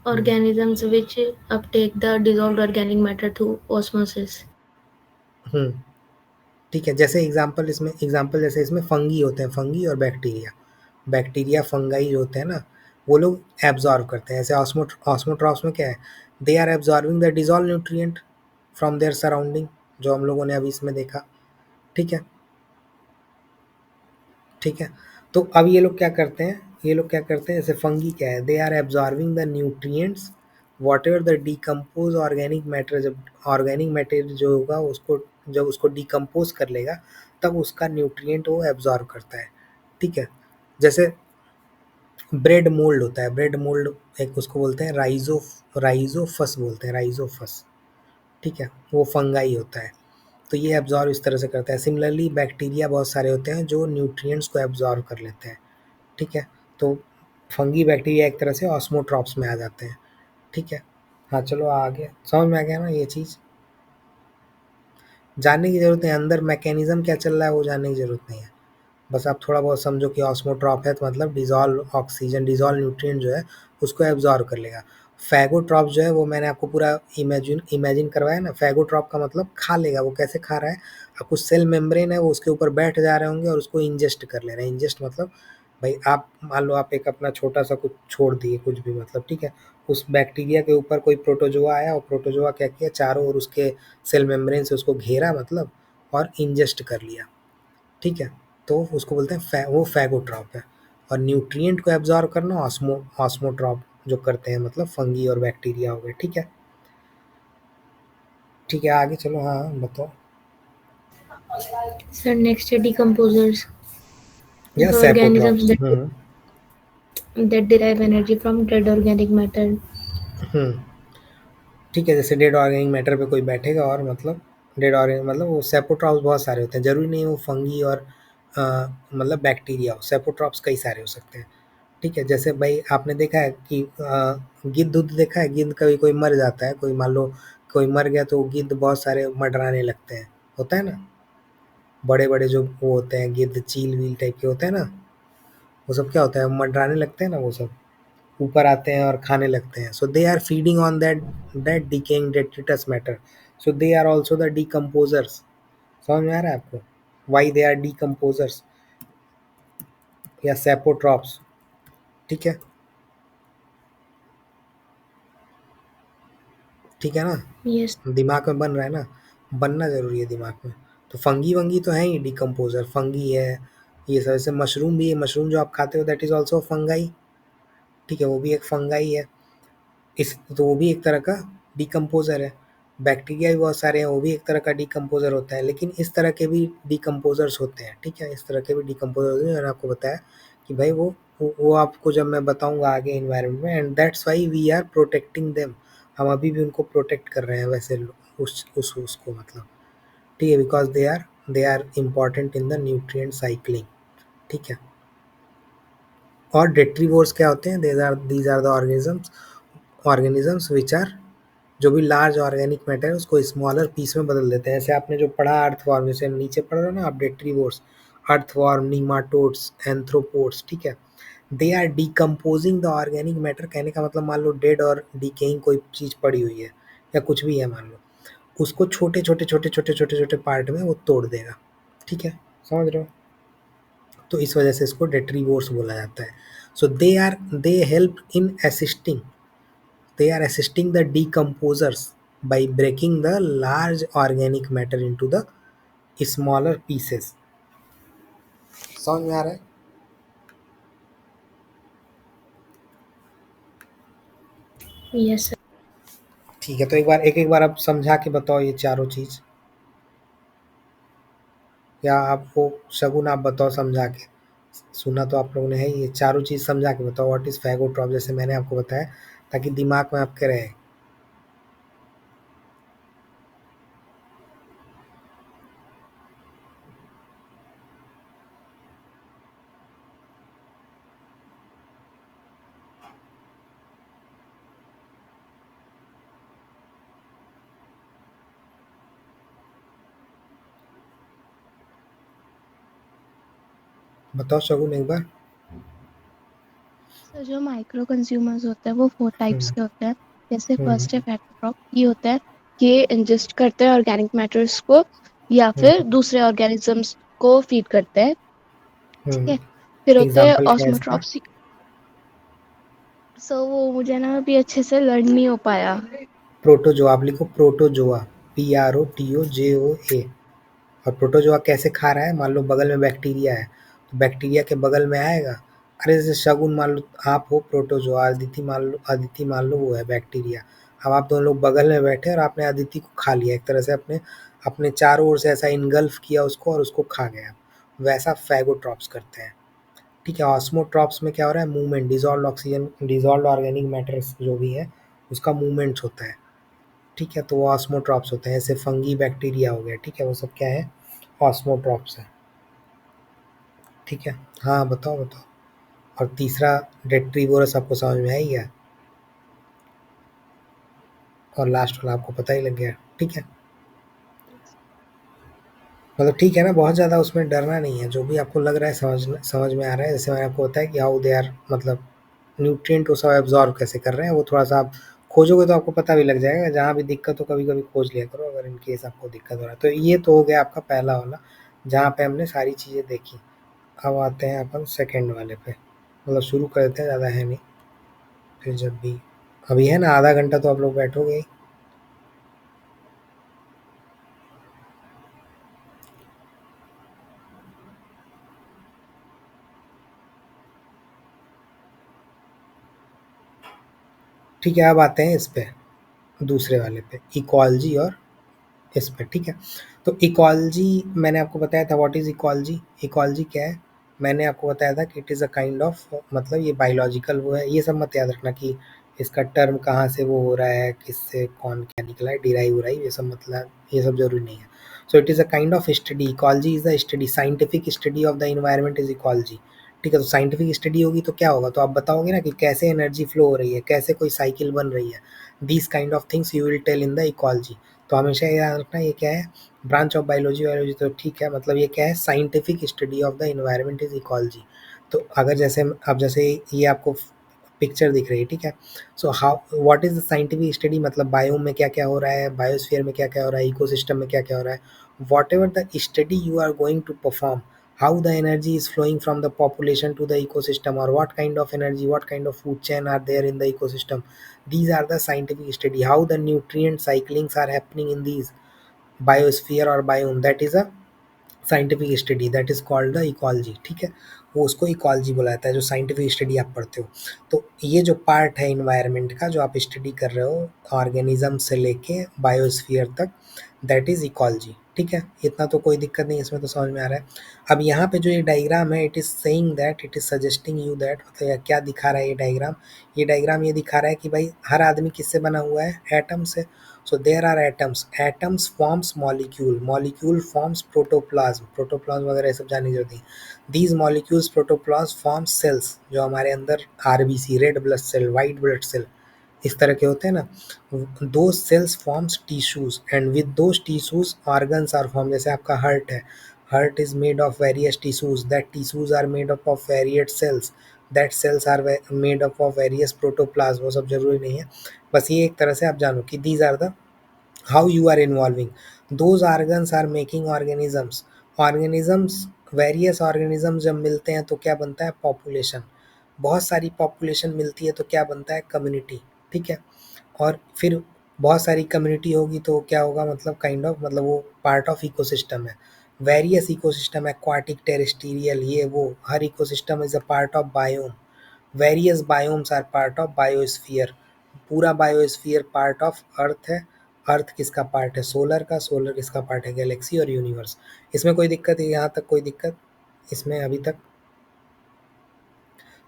organisms which uptake the dissolved organic matter through osmosis. हम्म, ठीक है। जैसे एग्जांपल इसमें, एग्जांपल जैसे इसमें फंगी होते हैं, फंगी और बैक्टीरिया, बैक्टीरिया फंगाई जो होते हैं ना, वो लोग एब्जॉर्व करते हैं। ऐसे ऑस्मोट्रॉप्स में क्या है, they are absorbing the dissolve nutrient from their surrounding, जो हम लोगों ने अभी इसमें देखा, ठीक है, ठीक है। तो अब ये लोग क्या करते हैं, ये लोग क्या करते हैं, जैसे फंगी क्या है, they are absorbing the nutrients whatever the decompose organic matter, जब ऑर्गेनिक मैटर जो होगा उसको, जब उसको डिकम्पोज कर लेगा, तब उसका न्यूट्रिएंट वो एब्जॉर्व करता है, ठीक है। जैसे ब्रेड मोल्ड होता है, ब्रेड मोल्ड एक उसको बोलते हैं राइजोफस बोलते हैं, राइजोफस, ठीक है, वो फंगाई होता है। तो ये एब्जॉर्व इस तरह से करता है। सिमिलरली बैक्टीरिया बहुत सारे होते हैं जो न्यूट्रिएंट्स को एब्जॉर्व कर लेते हैं, ठीक है। तो फंगी बैक्टीरिया एक तरह से ऑस्मोट्रॉप्स में आ जाते हैं, ठीक है। हाँ चलो आगे, समझ में आ गया ना ये चीज़। जानने की ज़रूरत नहीं, अंदर मैकेनिज्म क्या चल रहा है वो जानने की ज़रूरत नहीं है। बस आप थोड़ा बहुत समझो कि ऑस्मोट्रॉप है तो मतलब डिजॉल्व ऑक्सीजन, डिजॉल्व न्यूट्रिएंट जो है उसको एब्जॉर्व कर लेगा। फैगोट्रॉप जो है वो मैंने आपको पूरा इमेजिन इमेजिन करवाया ना, फैगोट्रॉप का मतलब खा लेगा। वो कैसे खा रहा है, अब कुछ सेल मेम्ब्रेन है वो उसके ऊपर बैठ जा रहे होंगे और उसको इंजेस्ट कर ले रहे हैं। इंजेस्ट मतलब भाई, आप मान लो आप एक अपना छोटा सा कुछ छोड़ दिए, कुछ भी मतलब, ठीक है, उस बैक्टीरिया के ऊपर कोई प्रोटोजोआ आया और प्रोटोजोआ क्या किया, चारों ओर उसके सेल मेम्ब्रेन से उसको घेरा, मतलब, और इंजेस्ट कर लिया, ठीक है। तो उसको बोलते हैं वो फैगोट्रॉप है। और न्यूट्रिएंट को एब्जॉर्व करना ऑस्मोट्रॉप जो करते हैं, मतलब फंगी और बैक्टीरिया हो गए। ठीक है, ठीक है, आगे चलो। हाँ बताओ। सर नेक्स्ट है डिकम्पोजर्स, या the organisms सेपोट्रॉप्स। that derive energy from dead organic matter. हम्म ठीक है, जैसे डेड ऑर्गेनिक मैटर पे कोई बैठेगा और मतलब डेड ऑर्गेनिक मतलब वो सेपोट्रॉप्स बहुत सारे होते हैं, जरूरी नहीं वो फंगी और मतलब बैक्टीरिया हो, सेपोट्रॉप्स कई सारे हो सकते हैं। ठीक है, जैसे भाई आपने देखा है कि गिद्ध उद्ध देखा है, गिद्ध कभी कोई मर जाता है, कोई मान लो कोई मर गया तो गिद्ध बहुत सारे मंडराने लगते हैं, होता है ना, बड़े बड़े जो वो होते हैं गिद्ध चील वील टाइप के होते हैं ना, वो सब क्या होता है, मंडराने लगते हैं ना, वो सब ऊपर आते हैं और खाने लगते हैं। So they are feeding on that decaying detritus matter, so they are also the decomposers. समझ में आ रहा है आपको वाई दे आर डिकम्पोजर्स या सेपोट्रॉप्स? ठीक है, ठीक है ना, Yes. दिमाग में बन रहा है ना, बनना ज़रूरी है दिमाग में। तो फंगी वंगी तो है ही डिकम्पोजर, फंगी है ये सब, जैसे मशरूम भी है, मशरूम जो आप खाते हो दैट इज़ ऑल्सो फंगाई। ठीक है, वो भी एक फंगाई है, इस तो वो भी एक तरह का डिकम्पोजर है। बैक्टीरिया भी बहुत सारे हैं, वो भी एक तरह का डिकम्पोजर होता है, लेकिन इस तरह के भी डिकम्पोजर्स होते हैं। ठीक है, इस तरह के भी डिकम्पोजर होते हैं, मैंने आपको बताया कि भाई वो आपको जब मैं बताऊंगा आगे इन्वायरमेंट में, and that's why we are protecting them. हम अभी भी उनको प्रोटेक्ट कर रहे हैं वैसे उसको मतलब। ठीक है, because they are important in the nutrient cycling. ठीक है, और डेट्रीवोर्स क्या होते हैं, these are the organisms which are, जो भी लार्ज ऑर्गेनिक मैटर है उसको स्मॉलर पीस में बदल देते हैं। ऐसे आपने जो पढ़ा अर्थवॉर्म, जैसे नीचे पढ़ रहे हो ना आप डेट्रीवोर्स, अर्थवॉर्म, नीमाटोड्स, एंथ्रोपोड्स। ठीक है, they are decomposing the organic matter, कहने का मतलब मान लो डेड और डिकेइंग कोई चीज़ पड़ी हुई है या कुछ भी है मान लो, उसको छोटे छोटे छोटे छोटे छोटे छोटे पार्ट में वो तोड़ देगा। ठीक है, समझ रहे हो, तो इस वजह से इसको डेट्रीवोर्स बोला जाता है। So they help in assisting, they are assisting the decomposers by breaking the large organic matter into the smaller pieces। समझ में आ रहा है? Yes, sir. ठीक है, तो एक एक बार आप समझा के बताओ ये चारों चीज, या आपको शगुन आप बताओ समझा के, सुना तो आप लोगों ने है, ये चारों चीज समझा के बताओ व्हाट इज फैगोट्रॉप, जैसे मैंने आपको बताया, ताकि दिमाग में आपके रहे। बताओ शगुन एक बार। सर जो माइक्रो कंज्यूमर्स होते हैं वो 4 टाइप्स हम्म के होते हैं। जैसे हम्म फर्स्ट है फैक्टोट्रॉप, ये होता है कि ये इंजेस्ट करते हैं ऑर्गेनिक मैटर्स को या फिर हम्म दूसरे ऑर्गेनिजम्स को फीड करते हैं। ठीक है, हम्म फिर होते हैं एग्जाम्पल क्या है इसका? ऑस्मोट्रॉप्स। सो वो मुझे ना अभी अच्छे से लर्न नहीं हो पाया। प्रोटोजोआ, आप लिखो प्रोटोजोआ, PROTOJOA। और प्रोटोजोआ कैसे खा रहा है, मान लो बगल में बैक्टीरिया है, तो बैक्टीरिया के बगल में आएगा। अरे जैसे शगुन मान लो आप हो प्रोटोजोआ, अदिति मान लो वो है बैक्टीरिया। अब आप दोनों लोग बगल में बैठे और आपने अदिति को खा लिया, एक तरह से अपने अपने चारों ओर से ऐसा इनगल्फ किया उसको और उसको खा गया। वैसा फैगोट्रॉप्स करते हैं। ठीक है, ऑस्मोट्रॉप्स में क्या हो रहा है, movement, dissolve oxygen, dissolve organic matter जो भी है उसका मूवमेंट होता है। ठीक है, तो वो ऑस्मोट्रॉप्स होते हैं, जैसे फंगी बैक्टीरिया हो गया। ठीक है, वो सब क्या है, ऑस्मोट्रॉप्स है। ठीक है, हाँ बताओ बताओ। और तीसरा डेट्रीवोरस आपको समझ में आई गया, और लास्ट वाला आपको पता ही लग गया। ठीक है, मतलब ठीक है ना, बहुत ज़्यादा उसमें डरना नहीं है, जो भी आपको लग रहा है समझ में आ रहा है। जैसे मैंने आपको बताया कि हाउ दे आर, मतलब न्यूट्रिएंट वो सब एब्जॉर्ब कैसे कर रहे हैं, वो थोड़ा सा आप खोजोगे तो आपको पता भी लग जाएगा। जहाँ भी दिक्कत हो कभी कभी खोज लिया करो, अगर इन केस आपको दिक्कत हो रहा है। तो ये तो हो गया आपका पहला वाला, जहाँ पे हमने सारी चीज़ें देखी। अब आते हैं अपन सेकंड वाले पे, मतलब शुरू कर देते हैं, ज़्यादा है नहीं। फिर जब भी अभी है ना आधा घंटा तो आप लोग बैठोगे ही। ठीक है, अब आते हैं इस पे, दूसरे वाले पे, इकोलॉजी और इस पे, ठीक है। तो इकोलॉजी मैंने आपको बताया था, व्हाट इज़ इकोलॉजी। इकोलॉजी क्या है, मैंने आपको बताया था कि it is a kind of, मतलब ये बायोलॉजिकल वो है, ये सब मत याद रखना कि इसका टर्म कहाँ से वो हो रहा है, किससे कौन क्या निकला है, डिराइव हो रहा है, ये सब मतलब ये सब जरूरी नहीं है। So it is a kind of study, ecology is the study, scientific study of the environment is ecology. ठीक है, तो साइंटिफिक स्टडी होगी तो क्या होगा, तो आप बताओगे ना कि कैसे एनर्जी फ्लो हो रही है, कैसे कोई साइकिल बन रही है, these kind of things you will tell in the ecology. तो हमेशा याद रखना ये क्या है, ब्रांच ऑफ बायोलॉजी। बायोलॉजी तो ठीक है, मतलब ये क्या है, scientific study of the environment is ecology. तो अगर जैसे अब जैसे ये आपको पिक्चर दिख रही है, ठीक है, so how what is the scientific study, मतलब बायोम में क्या क्या हो रहा है, बायोस्फीयर में क्या क्या हो रहा है, इकोसिस्टम में क्या क्या हो रहा है, whatever the study you are going to perform, how the energy is flowing from the population to the ecosystem, or what kind of energy, what kind of food chain are there in the ecosystem, these are the scientific study. How the nutrient cyclings are happening in these biosphere or biome, that is a scientific study, that is called the ecology. ठीक है, वो उसको ecology बोला जाता है, जो scientific study आप पढ़ते हो। तो ये जो पार्ट है इन्वायरमेंट का जो आप स्टडी कर रहे हो, ऑर्गेनिज्म से लेके बायोस्फीयर तक, दैट इज इकोलॉजी। ठीक है, इतना तो कोई दिक्कत नहीं, इसमें तो समझ में आ रहा है। अब यहाँ पे जो ये डायग्राम है, it is saying that, it is suggesting you that, मतलब क्या दिखा रहा है ये डायग्राम, ये डायग्राम ये दिखा रहा है कि भाई हर आदमी किससे बना हुआ है, एटम से। So there are atoms. Atoms forms molecule. Molecule forms protoplasm. Protoplasm वगैरह ये सब जानने की जरूरत नहीं। These molecules protoplasm forms cells, जो हमारे अंदर RBC, red blood cell, white blood cell, इस तरह के होते हैं ना। दो cells forms tissues, and with those tissues organs are form. जैसे आपका हार्ट है, heart is made of various tissues, that tissues are made up of various cells, that cells are made up of various protoplasm. वो सब जरूरी नहीं है, बस ये एक तरह से आप जानो कि these are the how you are involving, those organs are making organisms, organisms, various organisms जब मिलते हैं तो क्या बनता है, पॉपुलेशन। बहुत सारी पॉपुलेशन मिलती है तो क्या बनता है, कम्युनिटी। ठीक है, और फिर बहुत सारी कम्युनिटी होगी तो क्या होगा, मतलब काइंड ऑफ, मतलब वो पार्ट ऑफ इकोसिस्टम है। वेरियस इकोसिस्टम, एक्वाटिक, टेरेस्ट्रियल, ये वो, हर ecosystem is a part of biome. Various biomes are part of biosphere. पूरा बायोस्फीयर पार्ट ऑफ अर्थ है। अर्थ किसका पार्ट है, सोलर का। सोलर किसका पार्ट है, गैलेक्सी और यूनिवर्स। इसमें कोई दिक्कत है, यहाँ तक कोई दिक्कत इसमें अभी तक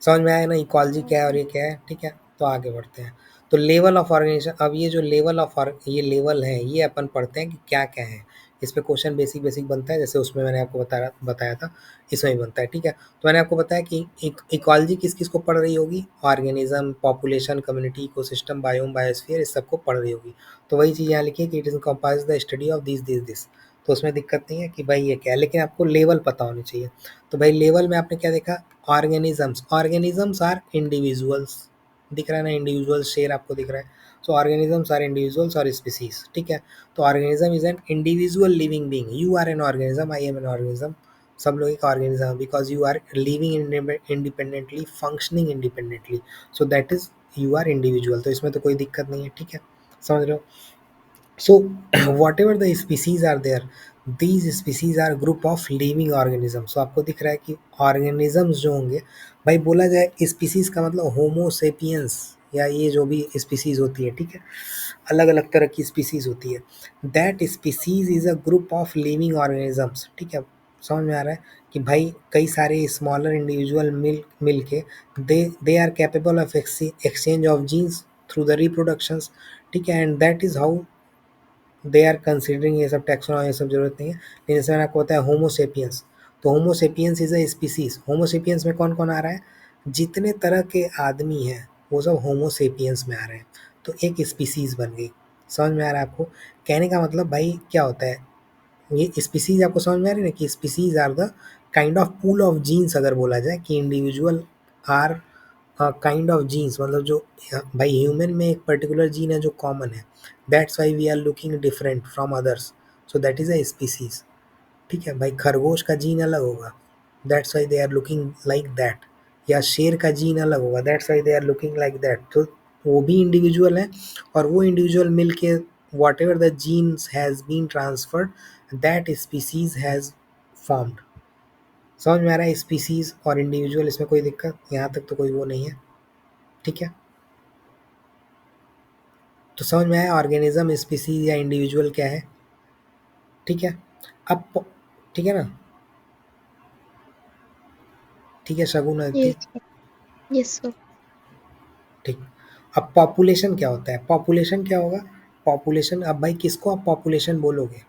समझ में आया ना, इकोलॉजी क्या है और ये क्या है। ठीक है, तो आगे बढ़ते हैं। तो लेवल ऑफ ऑर्गेनाइजेशन, अब ये जो लेवल ऑफ ये लेवल है, ये अपन पढ़ते हैं कि क्या क्या है। इस पे क्वेश्चन बेसिक बेसिक बनता है, जैसे उसमें मैंने आपको बताया था, इसमें भी बनता है। ठीक है, तो मैंने आपको बताया कि इकोलॉजी किस किस को पढ़ रही होगी, organism, population, community, ecosystem, biome, biosphere, इस सबको पढ़ रही होगी। तो वही चीज़ यहाँ लिखी है कि it is comprises the study of this. तो उसमें दिक्कत नहीं है कि भाई ये क्या है, लेकिन आपको लेवल पता होनी चाहिए। तो भाई लेवल में आपने क्या देखा, ऑर्गेनिजम्स, ऑर्गेनिजम्स आर इंडिविजुअल्स, दिख रहा है ना, इंडिविजुअल शेर आपको दिख रहा है। सो ऑर्गेनिजम्स आर इंडिविजुअल्स और स्पीसीज। ठीक है, तो organism is an individual living being, you are an organism, I am an organism, सब लोग एक organism, because you are living independently, functioning independently, so that is you are individual. तो इसमें तो कोई दिक्कत नहीं है। ठीक है, समझ रहे हो। So whatever the species are there, these species are group of living organisms। so आपको दिख रहा है कि organisms जो होंगे, भाई बोला जाए species का मतलब होमो सेपियंस, या ये जो भी species होती है, ठीक है, अलग अलग तरह की species होती है। that species is a group of living organisms। ठीक है, समझ में आ रहा है कि भाई कई सारे स्मॉलर इंडिविजुअल मिल के they are capable of exchange of genes through the reproductions. ठीक है, and that is how they are considering, ये सब टैक्सोनॉमी, ये सब जरूरत नहीं है। लेकिन जैसे मैंने आपको बताया होमोसेपियंस, तो Homo sapiens is a species. Homo sapiens में कौन कौन आ रहा है, जितने तरह के आदमी हैं वो सब होमोसेपियंस में आ रहे हैं, तो एक स्पीसीज बन गई। समझ में आ रहा है आपको, कहने का मतलब भाई क्या होता है, ये स्पीसीज आपको समझ में आ रही है ना, कि species are the kind of pool of genes. अगर बोला जाए कि individual are kind of genes, मतलब जो भाई ह्यूमन में एक पर्टिकुलर जीन है जो कॉमन है, that's why we are looking different from others, so that is a species. ठीक है भाई, खरगोश का जीन अलग होगा, that's why they are looking like that, या शेर का जीन अलग होगा, that's why they are looking like that. तो वो भी इंडिविजुअल है, और वो इंडिविजुअल मिल के whatever the genes has been transferred, that species has formed. समझ में आ रहा है, स्पीसीज और इंडिविजुअल, इसमें कोई दिक्कत यहाँ तक तो कोई वो नहीं है। ठीक है, तो समझ में आया ऑर्गेनिज्म, स्पीसीज या इंडिविजुअल क्या है, ठीक है। अब ठीक है ना, ठीक है शगुन अदिति, यस यस सर। ठीक। अब पॉपुलेशन क्या होता है, पॉपुलेशन क्या होगा, पॉपुलेशन, अब भाई किसको आप पॉपुलेशन बोलोगे,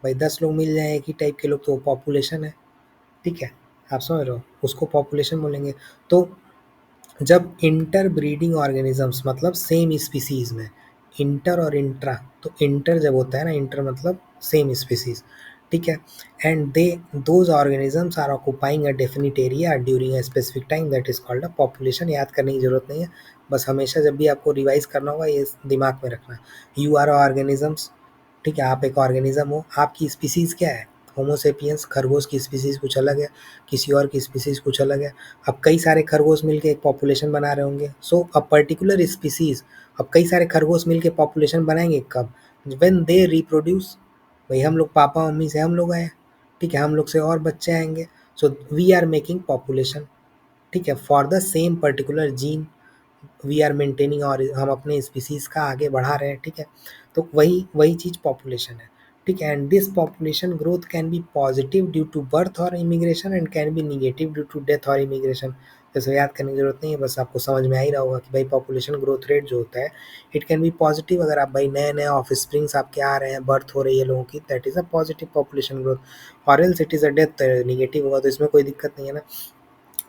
भाई 10 लोग मिल जाए एक ही टाइप के लोग तो पॉपुलेशन है, ठीक है, आप समझ रहे हो, उसको पॉपुलेशन बोलेंगे। तो जब इंटर ब्रीडिंग ऑर्गेनिजम्स मतलब सेम स्पीसीज में, इंटर और इंट्रा, तो इंटर जब होता है ना, इंटर मतलब सेम स्पीसीज, ठीक है, and they those organisms are occupying a definite area during a specific time, that is called a population. याद करने की जरूरत नहीं है, बस हमेशा जब भी आपको रिवाइज करना होगा ये दिमाग में रखना। यू आर ऑर्गेनिजम्स, ठीक है, आप एक ऑर्गेनिज्म हो, आपकी स्पीसीज क्या है, होमोसेपियंस, खरगोश की स्पीसीज कुछ अलग है, किसी और की स्पीसीज कुछ अलग है। अब कई सारे खरगोश मिलके एक पॉपुलेशन बना रहे होंगे, सो अ पर्टिकुलर स्पीसीज, अब कई सारे खरगोश मिलके पॉपुलेशन बनाएंगे कब, व्हेन दे रिप्रोड्यूस, भाई हम लोग पापा मम्मी से हम लोग आए, ठीक है, हम लोग से और बच्चे आएंगे, so we are making population, ठीक है, for the same particular gene we are maintaining, और हम अपने स्पीसीज का आगे बढ़ा रहे हैं, ठीक है। तो वही वही चीज़ पॉपुलेशन है, ठीक है। And this population growth can be positive due to birth और immigration and can be negative due to death और इमिग्रेशन। जैसे याद करने की जरूरत नहीं है, बस आपको समझ में आ ही रहा होगा कि भाई पॉपुलेशन ग्रोथ रेट जो होता है इट कैन बी पॉजिटिव, अगर आप भाई नए नए ऑफ स्प्रिंग्स आपके आ रहे हैं, बर्थ हो रही है लोगों की, that is a positive population growth, और else it is a death, negative होगा, तो इसमें कोई दिक्कत नहीं है ना।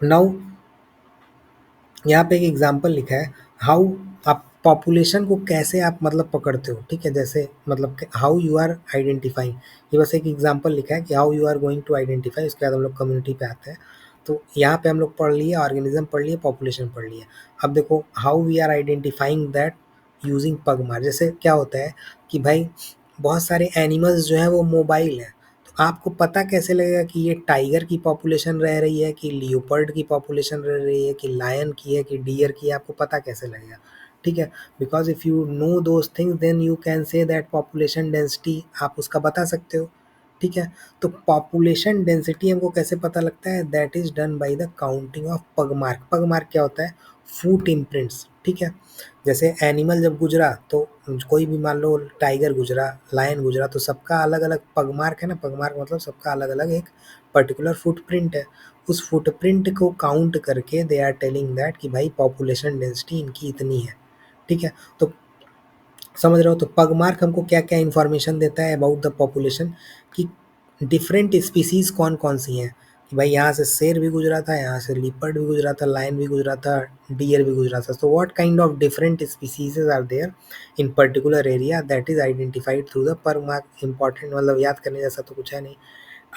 नाउ यहाँ पे एक एग्जाम्पल लिखा है, हाउ आप पॉपुलेशन को कैसे आप मतलब पकड़ते हो, ठीक है, जैसे मतलब हाउ यू आर आइडेंटिफाइंग, ये बस एक एग्जाम्पल लिखा है कि how you are going to identify, उसके बाद हम लोग कम्युनिटी पे आते हैं। तो यहाँ पे हम लोग पढ़ लिए ऑर्गेनिज्म, पढ़ लिए पॉपुलेशन, पढ़ लिए। अब देखो how we are identifying that using pugmark, जैसे क्या होता है कि भाई बहुत सारे एनिमल्स जो हैं वो मोबाइल हैं, तो आपको पता कैसे लगेगा कि ये टाइगर की पॉपुलेशन रह रही है, कि लियोपर्ड की पॉपुलेशन रह रही है, कि लायन की है, कि डियर की है, आपको पता कैसे लगेगा, ठीक है। Because if you know those things then you can say that population density, आप उसका बता सकते हो, ठीक है। तो पॉपुलेशन डेंसिटी हमको कैसे पता लगता है, that is done by the counting of pugmark. Pugmark क्या होता है, फूट इम्प्रिंट्स, ठीक है। जैसे एनिमल जब गुजरा तो कोई भी मान लो टाइगर गुजरा, लायन गुजरा, तो सबका अलग अलग पगमार्क है ना, पगमार्क मतलब सबका अलग अलग एक पर्टिकुलर फुटप्रिंट है, उस फुटप्रिंट को काउंट करके दे आर टेलिंग दैट कि भाई पॉपुलेशन डेंसिटी इनकी इतनी है, ठीक है। तो समझ रहे हो, तो पगमार्क हमको क्या क्या इन्फॉर्मेशन देता है अबाउट द पॉपुलेशन, कि डिफरेंट स्पीसीज कौन कौन सी हैं, कि भाई यहाँ से शेर भी गुजरा था, यहाँ से लिपर्ड भी गुजरा था, लायन भी गुजरा था, डियर भी गुजरा था, तो what kind of different species are there in particular area, that is identified through the pugmark. Important मतलब याद करने जैसा तो कुछ है नहीं।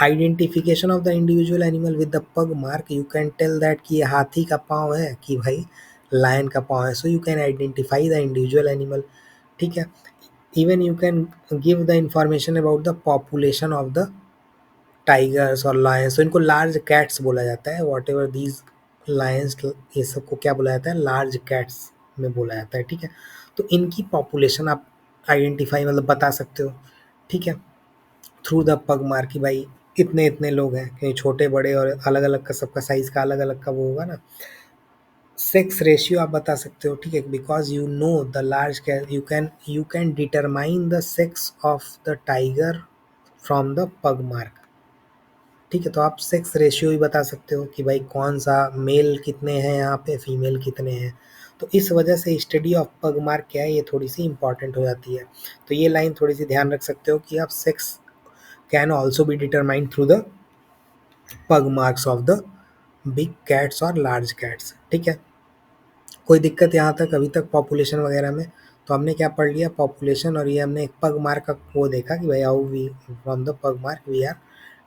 Identification of the individual animal with the pug mark, you can tell that कि ये हाथी का पाँव है कि भाई लायन का पाँव है, so you can identify the individual animal, ठीक है। Even you can give the information about the population of the tigers और लायंस, तो इनको लार्ज कैट्स बोला जाता है, वॉट एवर दीज लायंस, ये सबको क्या बोला जाता है, लार्ज कैट्स में बोला जाता है, ठीक है। तो इनकी पॉपुलेशन आप आइडेंटिफाई मतलब बता सकते हो, ठीक है, थ्रू द पग मार की भाई इतने इतने लोग हैं, कहीं छोटे बड़े और अलग अलग का, सबका साइज का अलग अलग का वो होगा ना। सेक्स रेशियो आप बता सकते हो, ठीक है, because you know the large, you can determine the sex of the tiger from the pug mark, ठीक है। तो आप सेक्स रेशियो भी बता सकते हो कि भाई कौन सा मेल कितने हैं यहाँ पे, फीमेल कितने हैं। तो इस वजह से स्टडी ऑफ पग मार्क क्या है, ये थोड़ी सी इंपॉर्टेंट हो जाती है। तो ये लाइन थोड़ी सी ध्यान रख सकते हो कि आप sex can also be determined through the पग marks of the big cats और लार्ज कैट्स, ठीक है। कोई दिक्कत यहाँ तक अभी तक पॉपुलेशन वगैरह में, तो हमने क्या पढ़ लिया, पॉपुलेशन, और ये हमने एक पग मार्क का वो देखा कि भाई how we from the pug mark we are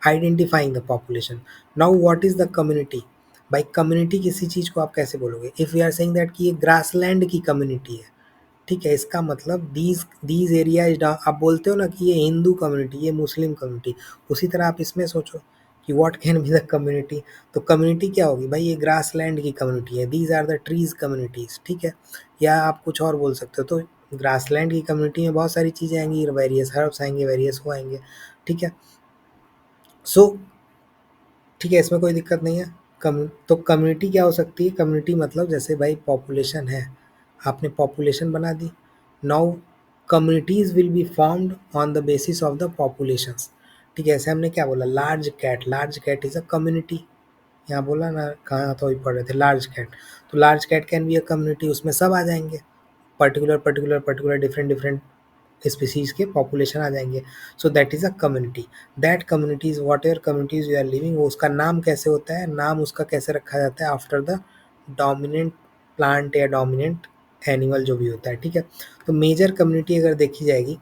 identifying the population. Now what is the community, भाई कम्युनिटी किसी चीज़ को आप कैसे बोलोगे, if we are saying that कि ये ग्रासलैंड की कम्युनिटी है, ठीक है, इसका मतलब दीज एरिया इज, आप बोलते हो ना कि ये हिंदू कम्युनिटी, ये मुस्लिम कम्युनिटी, उसी तरह आप इसमें सोचो कि what can be the community. तो कम्युनिटी क्या होगी भाई, ये ग्रास लैंड की कम्युनिटी है, these are the trees communities, ठीक है। या आप कुछ और बोल सकते हो, तो ग्रास लैंड की कम्युनिटी में बहुत सारी चीज़ें आएंगी, वेरियस हर्ब्स आएंगे, वेरियस वो आएंगे, ठीक है। सो ठीक है, इसमें कोई दिक्कत नहीं है। तो कम्युनिटी क्या हो सकती है, कम्युनिटी मतलब जैसे भाई पॉपुलेशन है, आपने पॉपुलेशन बना दी, now communities will be formed on the basis of the populations. ठीक है, ऐसे हमने क्या बोला, large cat is a community. यहाँ बोला ना, कहाँ तो ही पढ़ रहे थे, लार्ज कैट। तो large cat can be a community, उसमें सब आ जाएंगे, पर्टिकुलर डिफरेंट डिफरेंट स्पीसीज के पॉपुलेशन आ जाएंगे। So that is a community. That communities, whatever communities you are living, वो उसका नाम कैसे होता है, नाम उसका कैसे रखा जाता है, आफ्टर द डोमिनेंट प्लांट या डोमिनेंट एनिमल जो भी होता है। ठीक है, तो मेजर कम्युनिटी अगर देखी जाएगी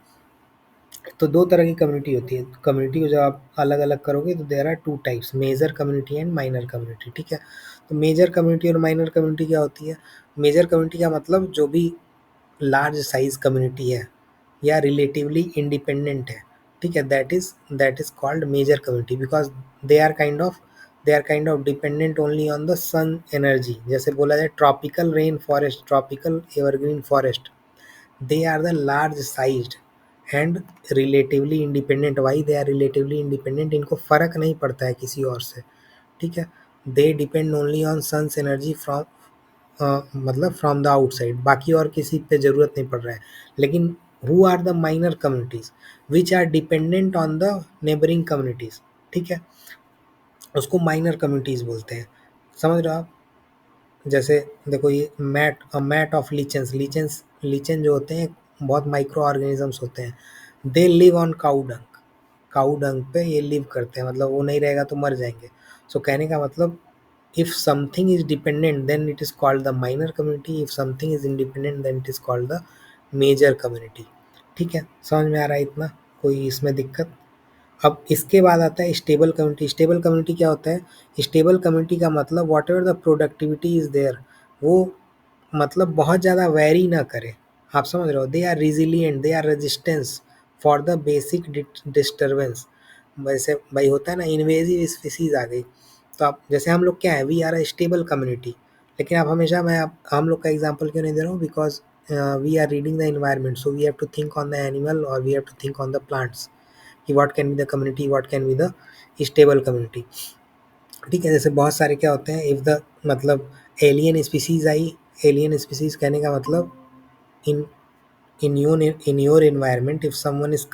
तो दो तरह की कम्युनिटी होती है। कम्युनिटी को जब आप अलग अलग करोगे तो there are two types, major community and minor community. ठीक है, तो मेजर कम्युनिटी और माइनर कम्युनिटी क्या होती है? मेजर कम्युनिटी का मतलब जो भी लार्ज साइज कम्युनिटी है या रिलेटिवली इंडिपेंडेंट है, ठीक है, that is called major community, because they are kind of dependent only on the sun energy. जैसे बोला जाए tropical rain forest, tropical evergreen forest, they are the large sized and relatively independent. Why they are relatively independent? इनको फर्क नहीं पड़ता है किसी और से। ठीक है, they depend only on sun's energy from मतलब फ्रॉम द आउटसाइड, बाकी और किसी पे ज़रूरत नहीं पड़ रहा है। लेकिन who are the minor communities which are dependent on the neighbouring communities. ठीक है, उसको माइनर कम्युनिटीज़ बोलते हैं। समझ रहे हो आप? जैसे देखो ये मैट ऑफ लीचेंस, लीचेन जो होते हैं बहुत माइक्रो ऑर्गेनिजम्स होते हैं। दे लिव ऑन काऊ डंग पे ये लिव करते हैं, मतलब वो नहीं रहेगा तो मर जाएंगे। सो कहने का मतलब, if something is dependent then it is called the minor community, if something is independent then it is called the major community. ठीक है, समझ में आ रहा है इतना? कोई इसमें दिक्कत? अब इसके बाद आता है स्टेबल कम्युनिटी। स्टेबल कम्युनिटी क्या होता है? स्टेबल कम्युनिटी का मतलब whatever the productivity is there, वो मतलब बहुत ज़्यादा वेरी ना करे। आप समझ रहे हो? They are resilient, they are resistance for the basic disturbance. वैसे भाई होता है ना, इन्वेजिव स्पीसीज आ गई, तो आप जैसे हम लोग क्या है, we are a stable community. लेकिन आप हमेशा, मैं आप हम लोग का एग्जांपल क्यों नहीं दे रहा हूँ? Because we are reading the environment, so we have to think on the animal और we have to think on the plants कि what can be the community, what can be the stable community. ठीक है, जैसे बहुत सारे क्या होते हैं, इफ़ द मतलब एलियन स्पीसीज आई, एलियन स्पीसीज कहने का मतलब इन in your environment, if someone is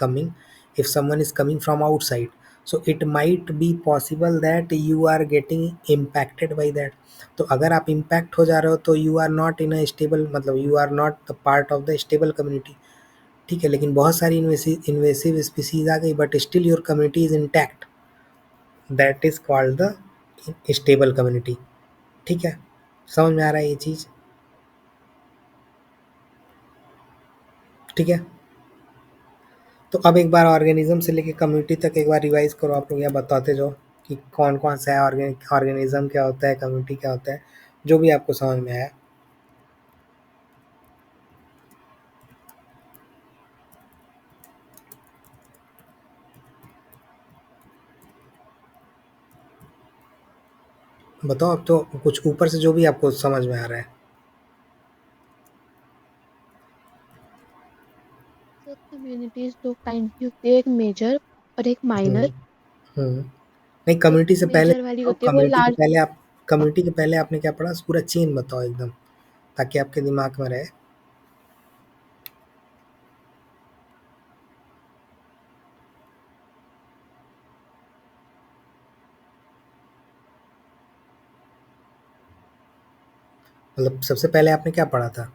coming from outside, so it might be possible that you are getting impacted by that। तो अगर आप impact हो जा रहे हो तो you are not in a stable, मतलब you are not the part of the stable community। ठीक है, लेकिन बहुत सारी इन्वेसिव स्पीसीज आ गई but still your community is intact, that is called the stable community. ठीक है, समझ में आ रहा है ये चीज़? ठीक है, तो अब एक बार ऑर्गेनिज्म से लेके कम्युनिटी तक एक बार रिवाइज करो आप लोग, या बताते जाओ कि कौन कौन सा है, ऑर्गेनिज्म क्या होता है, कम्युनिटी क्या होता है, जो भी आपको समझ में आया। बताओ अब तो, कुछ ऊपर से जो भी आपको समझ में आ रहा है। सर कम्युनिटीज दो काइंड की होती है, एक मेजर और एक माइनर। हम्म हम्म नहीं, एक कम्युनिटी से पहले मेजर वाली बताओ, होती है वो लार्ज। कम्युनिटी के पहले आपने क्या पढ़ा, पूरा चेन बताओ एकदम, ताकि आपके दिमाग में रहे। मतलब सबसे पहले आपने क्या पढ़ा था?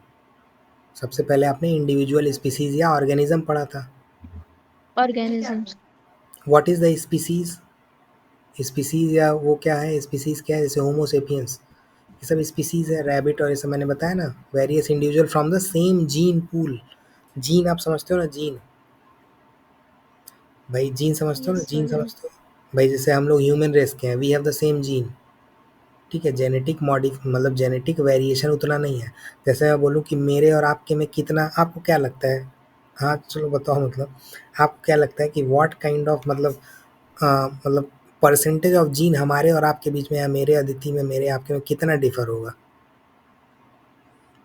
सबसे पहले आपने इंडिविजुअल स्पीसीज या ऑर्गेनिज्म पढ़ा था। Organisms. What is the species? Species या वो क्या है, स्पीसीज क्या है? जैसे होमोसेपियंस, ये सब स्पीसीज है, रैबिट और ये सब मैंने बताया ना, various individual from the same gene pool. Gene आप समझते हो ना, जीन, भाई जीन समझते हो ना, यस जीन सर। समझते हो भाई? जैसे हम लोग ह्यूमन रेस के हैं, we have the same gene. ठीक है, जेनेटिक मतलब जेनेटिक वेरिएशन उतना नहीं है। जैसे मैं बोलूँ कि मेरे और आपके में कितना, आपको क्या लगता है? हाँ चलो बताओ, मतलब आपको क्या लगता है कि व्हाट काइंड ऑफ मतलब परसेंटेज ऑफ जीन हमारे और आपके बीच में, या मेरे अदिति में, मेरे आपके में कितना डिफर होगा?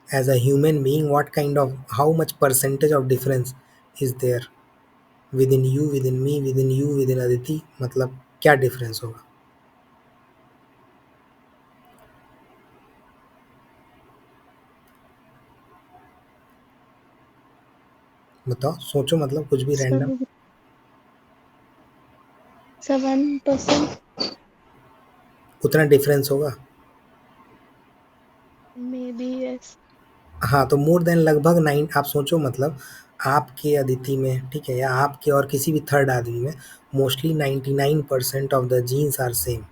as a human being, what kind of, how much percentage of difference is there within you, within me, within you, within Aditi? मतलब क्या डिफरेंस होगा? बताओ, सोचो, मतलब कुछ भी रैंडम। सर 7%। उतना डिफरेंस होगा। May be yes. हाँ, तो मोर देन लगभग 9, आप सोचो, मतलब आपके अदिति में, ठीक है, या आपके और किसी भी थर्ड आदमी में mostly 99% of the genes are same.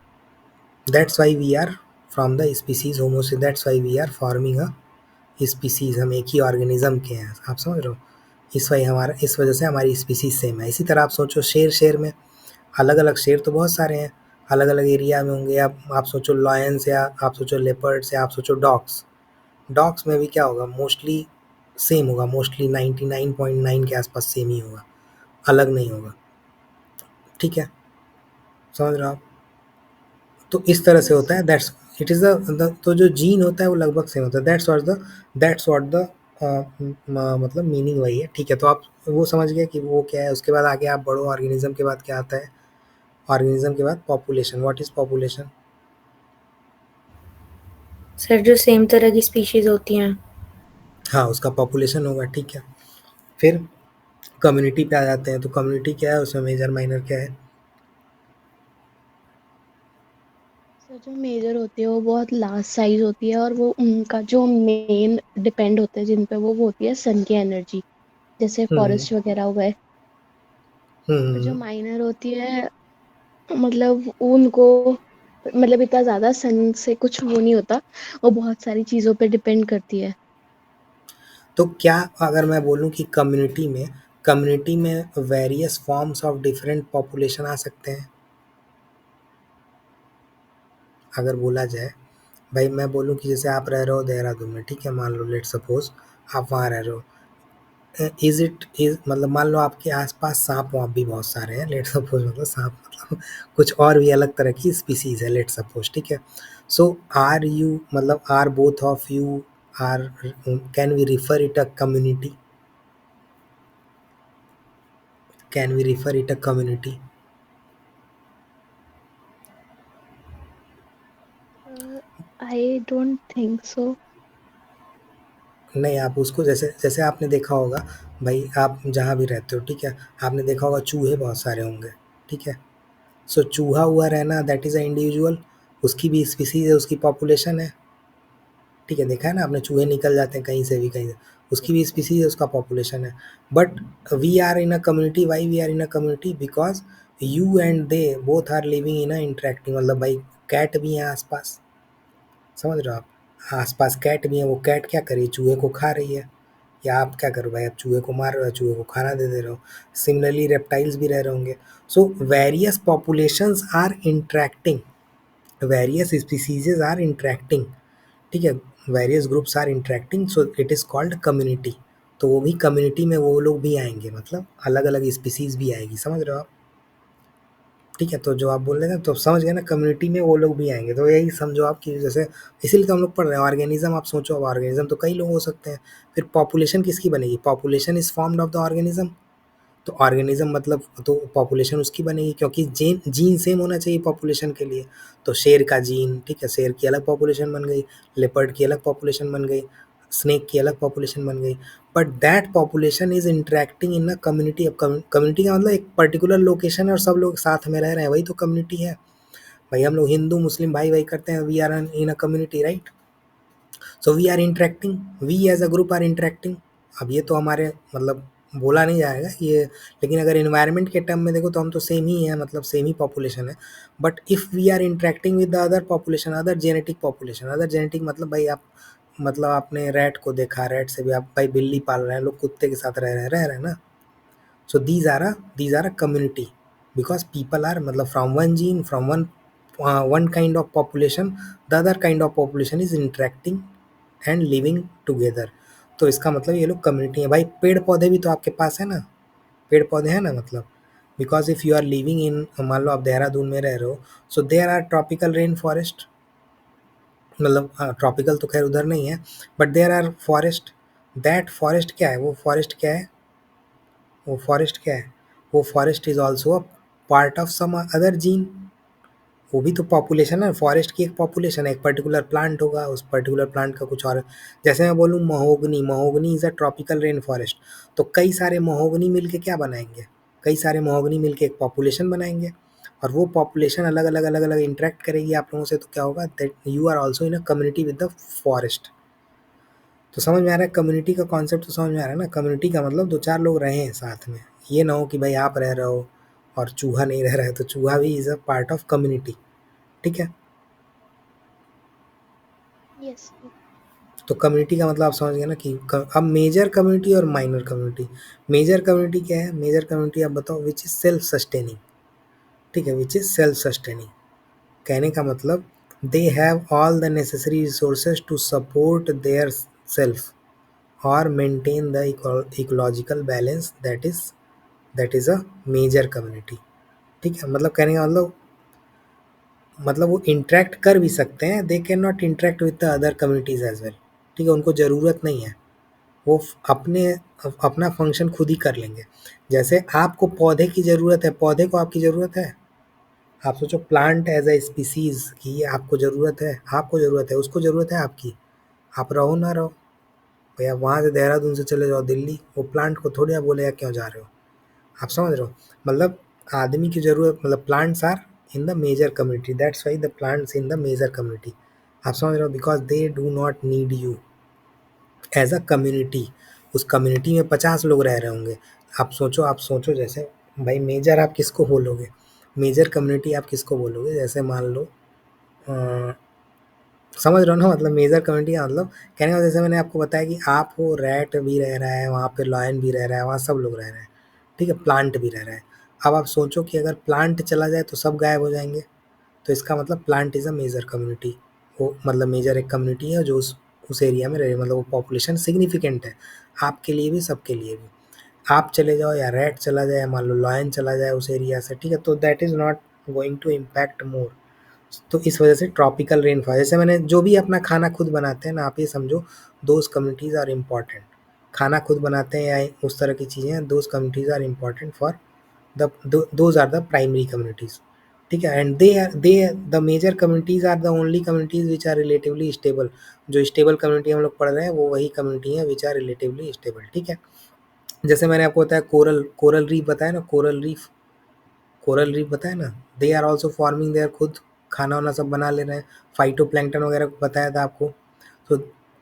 That's why we are from the species homo, that's why we are forming a species. हम एक ही ऑर्गेनिज्म के हैं, आप समझ रहे हो। इस वजह से हमारी स्पीसीज सेम है। इसी तरह आप सोचो, शेर शेर में अलग अलग शेर तो बहुत सारे हैं, अलग अलग एरिया में होंगे। आप सोचो लॉयंस, या आप सोचो लेपर्ड्स, या आप सोचो डॉग्स। डॉग्स में भी क्या होगा, मोस्टली सेम होगा, मोस्टली 99.9 के आसपास सेम ही होगा, अलग नहीं होगा। ठीक है, समझ रहे हो आप। तो इस तरह से यस होता सर। है। दैट्स इट इज़ द तो जो जीन होता है वो लगभग सेम होता है। दैट्स व्हाट द मतलब मीनिंग वही है। ठीक है, तो आप वो समझ गए कि वो क्या है। उसके बाद आगे आप बढ़ो, ऑर्गेनिज्म के बाद क्या आता है। ऑर्गेनिज्म के बाद population. What is population? Sir जो सेम तरह की स्पीशीज होती हैं। हाँ, उसका पॉपुलेशन होगा। ठीक है, फिर कम्युनिटी पे आ जाते हैं। तो कम्युनिटी क्या है, उसमें मेजर माइनर क्या है? सर जो मेजर होती है वो बहुत लार्ज साइज होती है, और वो उनका जो मेन डिपेंड होता है जिन पे वो होती है सन की एनर्जी, जैसे हम्म फॉरेस्ट वगैरह हो गए। और जो हम्म माइनर होती है, मतलब उनको मतलब इतना ज्यादा सन से कुछ वो नहीं होता, वो बहुत सारी चीजों पे डिपेंड करती है। तो क्या, अगर मैं बोलूँ कि कम्युनिटी में various forms of different population आ सकते हैं, अगर बोला जाए। भाई मैं बोलूँ कि जैसे आप रह रहे हो देहरादून में, ठीक है, मान लो, लेट सपोज आप वहाँ रह रहे हो। इज इट इज मतलब मान लो आपके आसपास सांप वाप भी बहुत सारे हैं, लेट सपोज, मतलब सांप मतलब कुछ और भी अलग तरह की स्पीसीज है, लेट सपोज। ठीक है, सो आर यू, मतलब are both of you are, can we refer it a community? Can we refer it a community? I don't think so. नहीं, आप उसको जैसे जैसे आपने देखा होगा, भाई आप जहाँ भी रहते हो, ठीक है, आपने देखा होगा चूहे बहुत सारे होंगे। ठीक है, सो चूहा हुआ रहना, दैट इज़ अ इंडिविजुअल, उसकी भी स्पीसीज है, उसकी पॉपुलेशन है। ठीक है, देखा है ना आपने, चूहे निकल जाते हैं कहीं से भी, कहीं से, उसकी भी स्पीसीज है, उसका पॉपुलेशन है। But we are in a community. Why we are in a community? Because you and they both are living in a interacting, मतलब भाई कैट भी है आसपास, समझ रहे हो आप। आसपास कैट भी है, वो कैट क्या कर रही है, चूहे को खा रही है। या आप क्या करो भाई, आप चूहे को मार रहे हो, चूहे को खाना दे दे रहे हो। सिमिलरली रेप्टाइल्स भी रह रहे होंगे। So various populations are interacting, various specieses are interacting. ठीक है, various groups are interacting, so it is called community. तो वो भी कम्युनिटी में वो लोग भी आएंगे, मतलब अलग अलग स्पीसीज भी आएगी, समझ रहे हो आप। ठीक है, तो जो आप बोल रहे थे, तो समझ गए ना, कम्युनिटी में वो लोग भी आएंगे। तो यही समझो आप कि जैसे, इसीलिए तो हम लोग पढ़ रहे हैं ऑर्गेनिज्म। आप सोचो, अब ऑर्गेनिज्म तो कई लोग हो सकते हैं। फिर पॉपुलेशन किसकी बनेगी? Population is formed of the organism. तो ऑर्गेनिज्म मतलब, तो पॉपुलेशन उसकी बनेगी, क्योंकि जीन जीन सेम होना चाहिए पॉपुलेशन के लिए। तो शेर का जीन, ठीक है, शेर की अलग पॉपुलेशन बन गई, लेपर्ड की अलग पॉपुलेशन बन गई, स्नेक की अलग पॉपुलेशन बन गई। But that population is interacting in a community. अब कम्युनिटी का मतलब एक पर्टिकुलर लोकेशन है और सब लोग साथ में रह रहे हैं, वही तो कम्युनिटी है। भाई हम लोग हिंदू मुस्लिम भाई भाई करते हैं, we are in a community, right. So we are interacting, we as a group are interacting. अब ये तो हमारे मतलब बोला नहीं जाएगा ये, लेकिन अगर इन्वायरमेंट के टर्म में देखो तो हम तो सेम ही हैं, मतलब सेम ही पॉपुलेशन है। But if we are interacting with the other population, other genetic population, other genetic मतलब भाई आप, मतलब आपने रैट को देखा, रैट से भी आप भाई बिल्ली पाल रहे हैं, लोग कुत्ते के साथ रह रहे हैं ना। So these are a community, because people are, मतलब from one gene, from one kind of population, the other kind of population is interacting and living together। तो इसका मतलब ये लोग कम्युनिटी है। भाई पेड़ पौधे भी तो आपके पास है ना, पेड़ पौधे हैं ना, मतलब because if you are living in, मान लो आप देहरादून में रह रहे हो, so there are tropical rain forest, मतलब ट्रॉपिकल तो खैर उधर नहीं है, but there are forest. That forest क्या है, वो फॉरेस्ट क्या है, वो फॉरेस्ट क्या है, वो forest is also a part of some other gene. वो भी तो पॉपुलेशन है, फॉरेस्ट की एक पॉपुलेशन है, एक पर्टिकुलर प्लांट होगा, उस पर्टिकुलर प्लांट का कुछ और। जैसे मैं बोलूँ mahogany, mahogany is a tropical rain forest, तो कई सारे महोगनी मिलके क्या बनाएंगे, कई सारे महोगनी मिलके एक पॉपुलेशन बनाएंगे, और वो पॉपुलेशन अलग अलग अलग अलग इंटरेक्ट करेगी आप लोगों से, तो क्या होगा, that you are also in a community with the forest. तो समझ में आ रहा है कम्युनिटी का कॉन्सेप्ट, तो समझ में आ रहा है ना, कम्युनिटी का मतलब दो चार लोग रहे हैं साथ में, ये ना हो कि भाई आप रह रहे हो और चूहा नहीं रह रहा है, तो चूहा भी is a part of community, ठीक है। यस। तो कम्युनिटी का मतलब आप समझ गए ना कि अब मेजर कम्युनिटी और माइनर कम्युनिटी। मेजर कम्युनिटी क्या है, मेजर कम्युनिटी आप बताओ, विच इज सेल्फ सस्टेनिंग, ठीक है, विच इज सेल्फ सस्टेनिंग। कहने का मतलब they have all the necessary resources to support their self और maintain the ecological balance, that is a major community, ठीक है। मतलब कहने का मतलब वो इंटरेक्ट कर भी सकते हैं, they can not interact with the other communities as well, ठीक है, उनको ज़रूरत नहीं है, वो अपने अपना फंक्शन खुद ही कर लेंगे। जैसे आपको पौधे की ज़रूरत है, पौधे को आपकी ज़रूरत है, आप सोचो प्लांट एज अ स्पीसीज़ की आपको ज़रूरत है, आपको ज़रूरत है, उसको ज़रूरत है आपकी, आप रहो ना रहो, भैया वहाँ से देहरादून से चले जाओ दिल्ली, वो प्लांट को थोड़ी आप बोलेगा क्यों जा रहे हो, आप समझ रहे हो। मतलब आदमी की ज़रूरत, मतलब plants are in the major community, that's why the plants in the major community, आप समझ रहे हो, because they do not need you as a community. उस कम्युनिटी में 50 लोग रह रहे होंगे, आप सोचो जैसे भाई मेजर आप किसको बोलोगे, मेजर कम्युनिटी आप किसको बोलोगे, जैसे मान लो समझ रहे हो ना, मतलब मेजर कम्युनिटी का मतलब कहने का, जैसे मैंने आपको बताया कि आप हो, रैट भी रह रहा है वहाँ पे, लॉयन भी रह रहा है वहाँ, सब लोग रह रहे हैं, ठीक है, प्लांट भी रह रहा है। अब आप सोचो कि अगर प्लांट चला जाए तो सब गायब हो जाएंगे, तो इसका मतलब plant is a major community, वो मतलब मेजर एक कम्युनिटी है जो उस एरिया में रहे, मतलब वो पॉपुलेशन सिग्निफिकेंट है आपके लिए भी, सबके लिए भी। आप चले जाओ या रैट चला जाए, मान लो लॉयन चला जाए उस एरिया से, ठीक है, तो that is not going to impact more. तो इस वजह से ट्रॉपिकल रेन फॉरेस्ट, जैसे मैंने जो भी अपना खाना खुद बनाते हैं ना, आप ये समझो दोज कम्युनिटीज़ आर इम्पॉर्टेंट, खाना खुद बनाते हैं या उस तरह की चीज़ें, those communities are important for the those are the primary communities, ठीक है। And they the major communities are the only communities which are relatively stable. जो स्टेबल कम्युनिटी हम लोग पढ़ रहे हैं वो वही कम्युनिटी है विच आर रिलेटिवली स्टेबल, ठीक है। जैसे मैंने आपको बताया कोरल कोरल रीफ बताया ना, कोरल रीफ बताया ना, they are also forming there, खुद खाना वाना सब बना ले रहे हैं, फाइटो प्लैंकटन वगैरह बताया था आपको। तो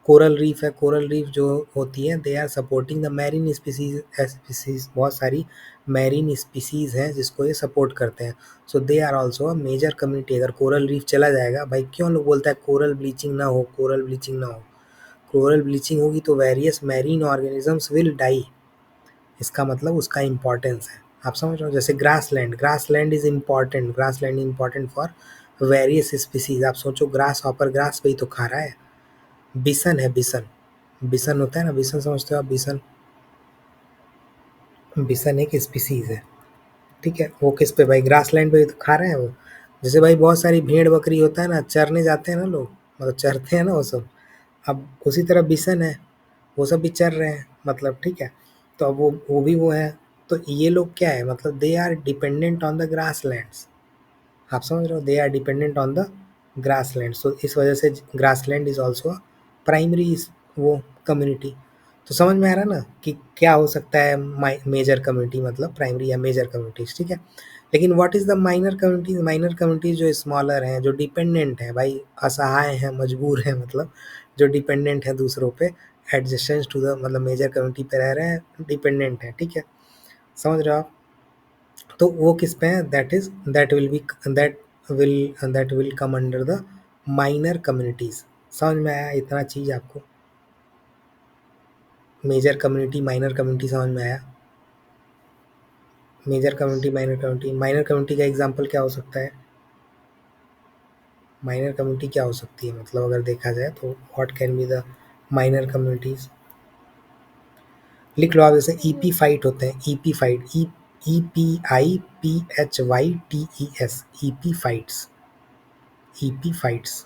कोरल रीफ है, कोरल रीफ जो होती है, they are supporting the marine species, बहुत सारी मैरीन स्पीसीज हैं जिसको ये सपोर्ट करते हैं। So they are also a major community. अगर कोरल रीफ चला जाएगा, भाई क्यों लोग बोलता है कोरल ब्लीचिंग ना हो, कोरल ब्लीचिंग ना हो, कोरल ब्लीचिंग होगी तो various marine organisms will die, इसका मतलब उसका इम्पोर्टेंस है, आप समझ रहे हो। जैसे grass land is important, grass land important for various species. आप सोचो ग्रास हॉपर ग्रास पे ही तो खा रहा है, बिसन है, बिसन, बिसन होता है ना, बिसन समझते हो आप, बिसन, बिसन एक स्पीसीज है, ठीक है, वो किस पे भाई, ग्रास लैंड पे ही तो खा रहे हैं वो। जैसे भाई बहुत सारी भेड़ बकरी होता है ना, चरने जाते हैं ना लोग, मतलब चरते हैं ना वो सब, अब उसी तरह बिसन है, वो सब भी चर रहे हैं, मतलब ठीक है। तो अब वो भी वो है, तो ये लोग क्या है, मतलब they are dependent on the grass lands, आप समझ रहे हो, they are dependent on the grass land. So इस वजह से grass land is also primary वो कम्युनिटी। तो समझ में आ रहा है ना कि क्या हो सकता है मेजर कम्युनिटी, मतलब प्राइमरी या मेजर कम्युनिटीज, ठीक है। लेकिन what is the minor communities, minor communities जो स्मॉलर हैं, जो डिपेंडेंट हैं, भाई असहाय हैं, मजबूर हैं, मतलब जो डिपेंडेंट हैं दूसरों पे, एडजस्टेंस टू द, मतलब मेजर कम्युनिटी पे रह रहे हैं, डिपेंडेंट हैं, ठीक है, समझ रहे हो आप। तो वो किस पे है, that will come under the minor communities. समझ में आया इतना चीज़ आपको, मेजर कम्युनिटी माइनर कम्युनिटी समझ में आया। Major community minor community, minor community का एग्जांपल क्या हो सकता है, माइनर कम्युनिटी क्या हो सकती है, मतलब अगर देखा जाए तो what can be the minor communities. लिख लो आप, जैसे ईपी फाइट होते हैं, EP fight, EPIPHYTES, EP fights, EP fights,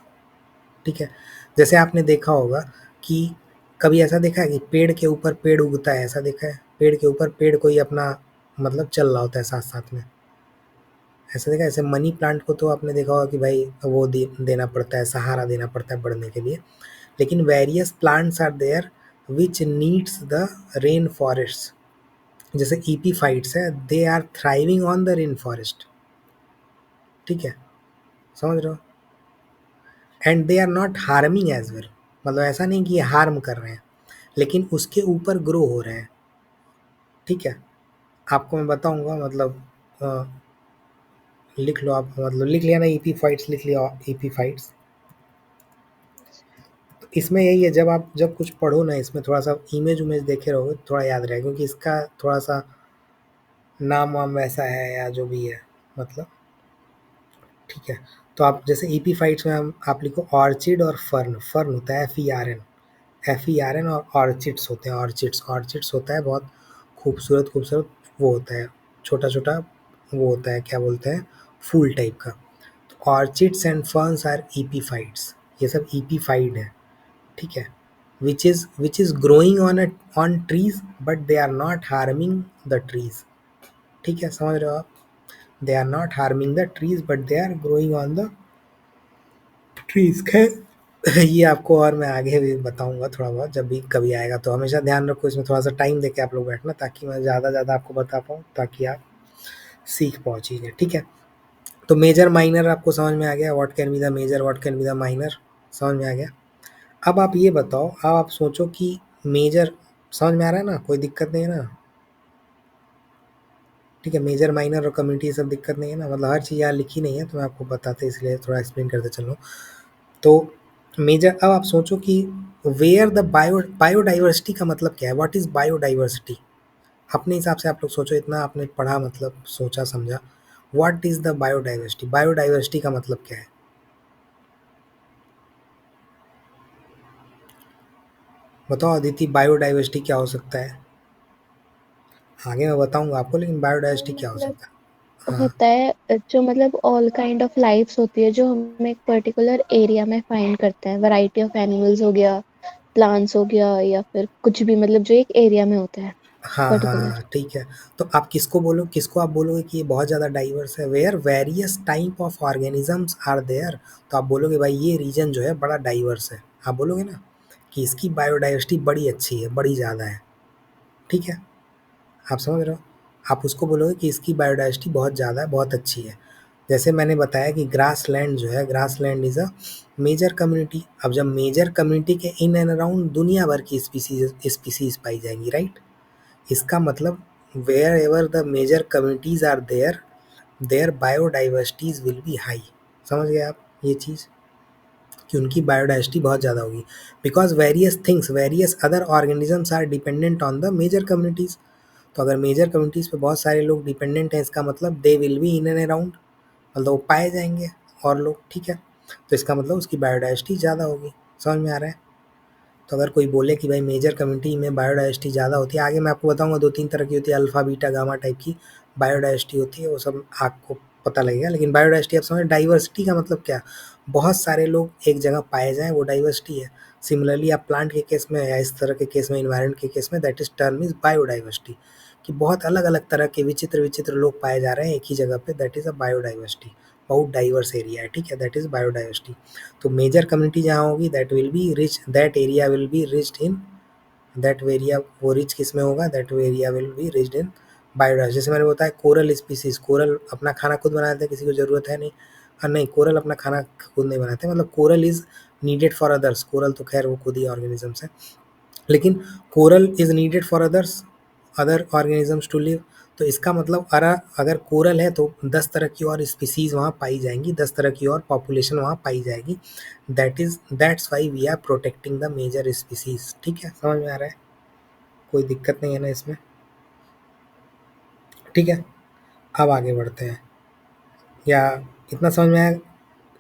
ठीक है। जैसे आपने देखा होगा कि कभी ऐसा देखा है कि पेड़ के ऊपर पेड़ उगता है, ऐसा देखा है, पेड़ के ऊपर पेड़ कोई अपना मतलब चल रहा होता है साथ साथ में, ऐसे देखा, ऐसे मनी प्लांट को तो आपने देखा होगा कि भाई वो देना पड़ता है, सहारा देना पड़ता है बढ़ने के लिए, लेकिन various plants are there which needs the rain forest, जैसे ईपीफाइट्स है, they are thriving on the rain forest, ठीक है, समझ रहे हो, and they are not harming as well, मतलब ऐसा नहीं कि ये हार्म कर रहे हैं, लेकिन उसके ऊपर ग्रो हो रहे हैं, ठीक है। आपको मैं बताऊंगा, मतलब लिख लो आप, मतलब लिख लिया ना, ईपीफाइट्स लिख लिया, ईपीफाइट्स। तो इसमें यही है, जब कुछ पढ़ो ना, इसमें थोड़ा सा इमेज उमेज देखे रहोगे थोड़ा याद रहेगा, क्योंकि इसका थोड़ा सा नाम वाम वैसा है या जो भी है, मतलब, ठीक है। तो आप जैसे ईपीफाइट्स में आप लिखो ऑर्चिड और फर्न, फर्न होता है FERN, FERN, और ऑर्चिड्स होते हैं, ऑर्चिड्स, ऑर्चिड्स होता है बहुत खूबसूरत खूबसूरत, वो होता है छोटा छोटा, वो होता है क्या बोलते हैं, फूल टाइप का। तो ऑर्चिड्स एंड फर्न्स आर ईपीफाइट्स, ये सब ईपीफाइड है, ठीक है, which is growing on trees but they are not harming the trees, ठीक है, समझ रहे हो आप, they are not harming the trees but they are growing on the trees। खैर ये आपको और मैं आगे भी बताऊंगा थोड़ा बहुत, जब भी कभी आएगा, तो हमेशा ध्यान रखो इसमें थोड़ा सा टाइम देके आप लोग बैठना, ताकि मैं ज़्यादा आपको बता पाऊँ, ताकि आप सीख पाओ चीज़ें, ठीक है। तो मेजर माइनर आपको समझ में आ गया, what can be the major, what can be the minor, समझ में आ गया। अब आप ये बताओ, अब आप सोचो कि मेजर समझ में आ रहा है ना, कोई दिक्कत नहीं है ना, ठीक है, मेजर माइनर और कम्युनिटी ये सब दिक्कत नहीं है ना, मतलब हर चीज़ यहाँ लिखी नहीं है, तो मैं आपको बताते इसलिए थोड़ा एक्सप्लेन करते चलो। तो मेजर, अब आप सोचो कि वेयर द बायोडाइवर्सिटी का मतलब क्या है, व्हाट इज़ बायोडाइवर्सिटी, अपने हिसाब से आप लोग सोचो, इतना आपने पढ़ा, मतलब सोचा समझा, what is the biodiversity, biodiversity का मतलब क्या है, बताओ अदिति, बायोडाइवर्सिटी क्या हो सकता है, आगे मैं बताऊंगा आपको, लेकिन बायोडाइवर्सिटी क्या हो मतलब सकता है। हाँ होता है जो मतलब ऑल काइंड ऑफ लाइफ्स होती है जो हम एक पर्टिकुलर एरिया में फाइंड करते हैं, वैरायटी ऑफ एनिमल्स हो गया, प्लांट्स हो गया, या फिर कुछ भी, मतलब जो एक एरिया में होता है हाँ हाँ पर्टिकुलर। हाँ, ठीक है। तो आप किसको आप बोलोगे कि ये बहुत ज़्यादा डाइवर्स है, where various type of organisms are there, तो आप बोलोगे भाई ये रीजन जो है बड़ा डाइवर्स है, आप बोलोगे ना कि इसकी बायोडाइवर्सिटी बड़ी अच्छी है, बड़ी ज़्यादा है, ठीक है, आप समझ रहे हो, आप उसको बोलोगे कि इसकी बायोडाइवर्सिटी बहुत ज़्यादा है, बहुत अच्छी है। जैसे मैंने बताया कि ग्रास लैंड जो है, grassland is a major community, अब जब मेजर कम्युनिटी के इन एंड अराउंड दुनिया भर की स्पीसीज पाई जाएंगी, राइट, इसका मतलब wherever the major communities are there, there biodiversities will be high, समझ गए आप ये चीज़, कि उनकी बायोडाइवर्सिटी बहुत ज़्यादा होगी, because various other organisms are dependent on the major communities. तो अगर मेजर कम्युनिटीज़ पे बहुत सारे लोग डिपेंडेंट हैं, इसका मतलब they will be in and around, मतलब वो पाए जाएंगे और लोग, ठीक है, तो इसका मतलब उसकी बायोडाइवर्सिटी ज़्यादा होगी, समझ में आ रहा है। तो अगर कोई बोले कि भाई मेजर कम्युनिटी में बायोडाइवर्सिटी ज़्यादा होती है, आगे मैं आपको बताऊंगा 2-3 तरह की होती है, अल्फ़ा बीटा गामा टाइप की बायोडाइवर्सिटी होती है, वो सब आपको पता लगेगा, लेकिन बायोडाइवर्सिटी आप समझ, डाइवर्सिटी का मतलब क्या, बहुत सारे लोग एक जगह पाए जाएँ, वो डाइवर्सिटी है। सिमिलरली आप प्लांट के केस में या इस तरह के केस में, इन्वायरमेंट के केस में, that is term is biodiversity, कि बहुत अलग अलग तरह के विचित्र विचित्र लोग पाए जा रहे हैं एक ही जगह पे, दैट इज़ अ बायोडाइवर्सिटी, बहुत डाइवर्स एरिया है, ठीक है, दैट इज़ बायोडाइवर्सिटी। तो मेजर कम्युनिटी जहाँ होगी, that will be rich, that area will be riched in, that area, वो रिच किस में होगा, that area will be riched in biodiversity. जैसे मैंने बताया कोरल स्पीसीज, कोरल अपना खाना खुद बनाते हैं, किसी को ज़रूरत है नहीं, हाँ नहीं, कोरल अपना खाना खुद नहीं बनाते, मतलब coral is needed for others, coral तो खैर वो खुद ही ऑर्गेनिजम्स है, लेकिन coral is needed for others, other organisms to live. तो इसका मतलब अगर कोरल है तो 10 तरह की और स्पीसीज वहाँ पाई जाएंगी, 10 तरह की और पॉपुलेशन वहाँ पाई जाएगी, that's why we are protecting the major species, ठीक है, समझ में आ रहा है, कोई दिक्कत नहीं है ना इसमें, ठीक है। अब आगे बढ़ते हैं, या इतना समझ में आया,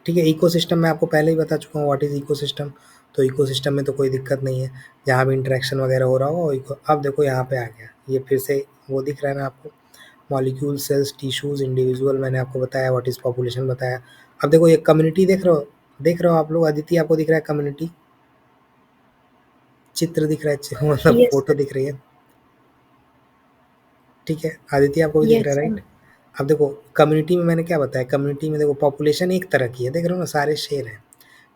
ठीक है। इकोसिस्टम मैं आपको पहले ही बता चुका हूँ व्हाट इज़ इकोसिस्टम, तो इकोसिस्टम में तो कोई दिक्कत नहीं है, जहाँ भी इंटरेक्शन वगैरह हो रहा होगा वो अब देखो यहाँ पे आ गया, ये फिर से वो दिख रहा है ना आपको, मॉलिक्यूल, सेल्स, टिश्यूज, इंडिविजुअल मैंने आपको बताया, व्हाट इज़ पॉपुलेशन बताया। अब देखो ये कम्युनिटी देख रहे हो आप लोग, अदिति आपको दिख रहा है कम्युनिटी, चित्र दिख रहा है, मतलब यस फोटो सर। दिख रही है, ठीक है, आदित्य आपको भी दिख रहा यस है, सर। राइट। अब देखो कम्युनिटी में मैंने क्या बताया, कम्युनिटी में देखो पॉपुलेशन एक तरह की है, देख रहे हो ना, सारे शेर हैं,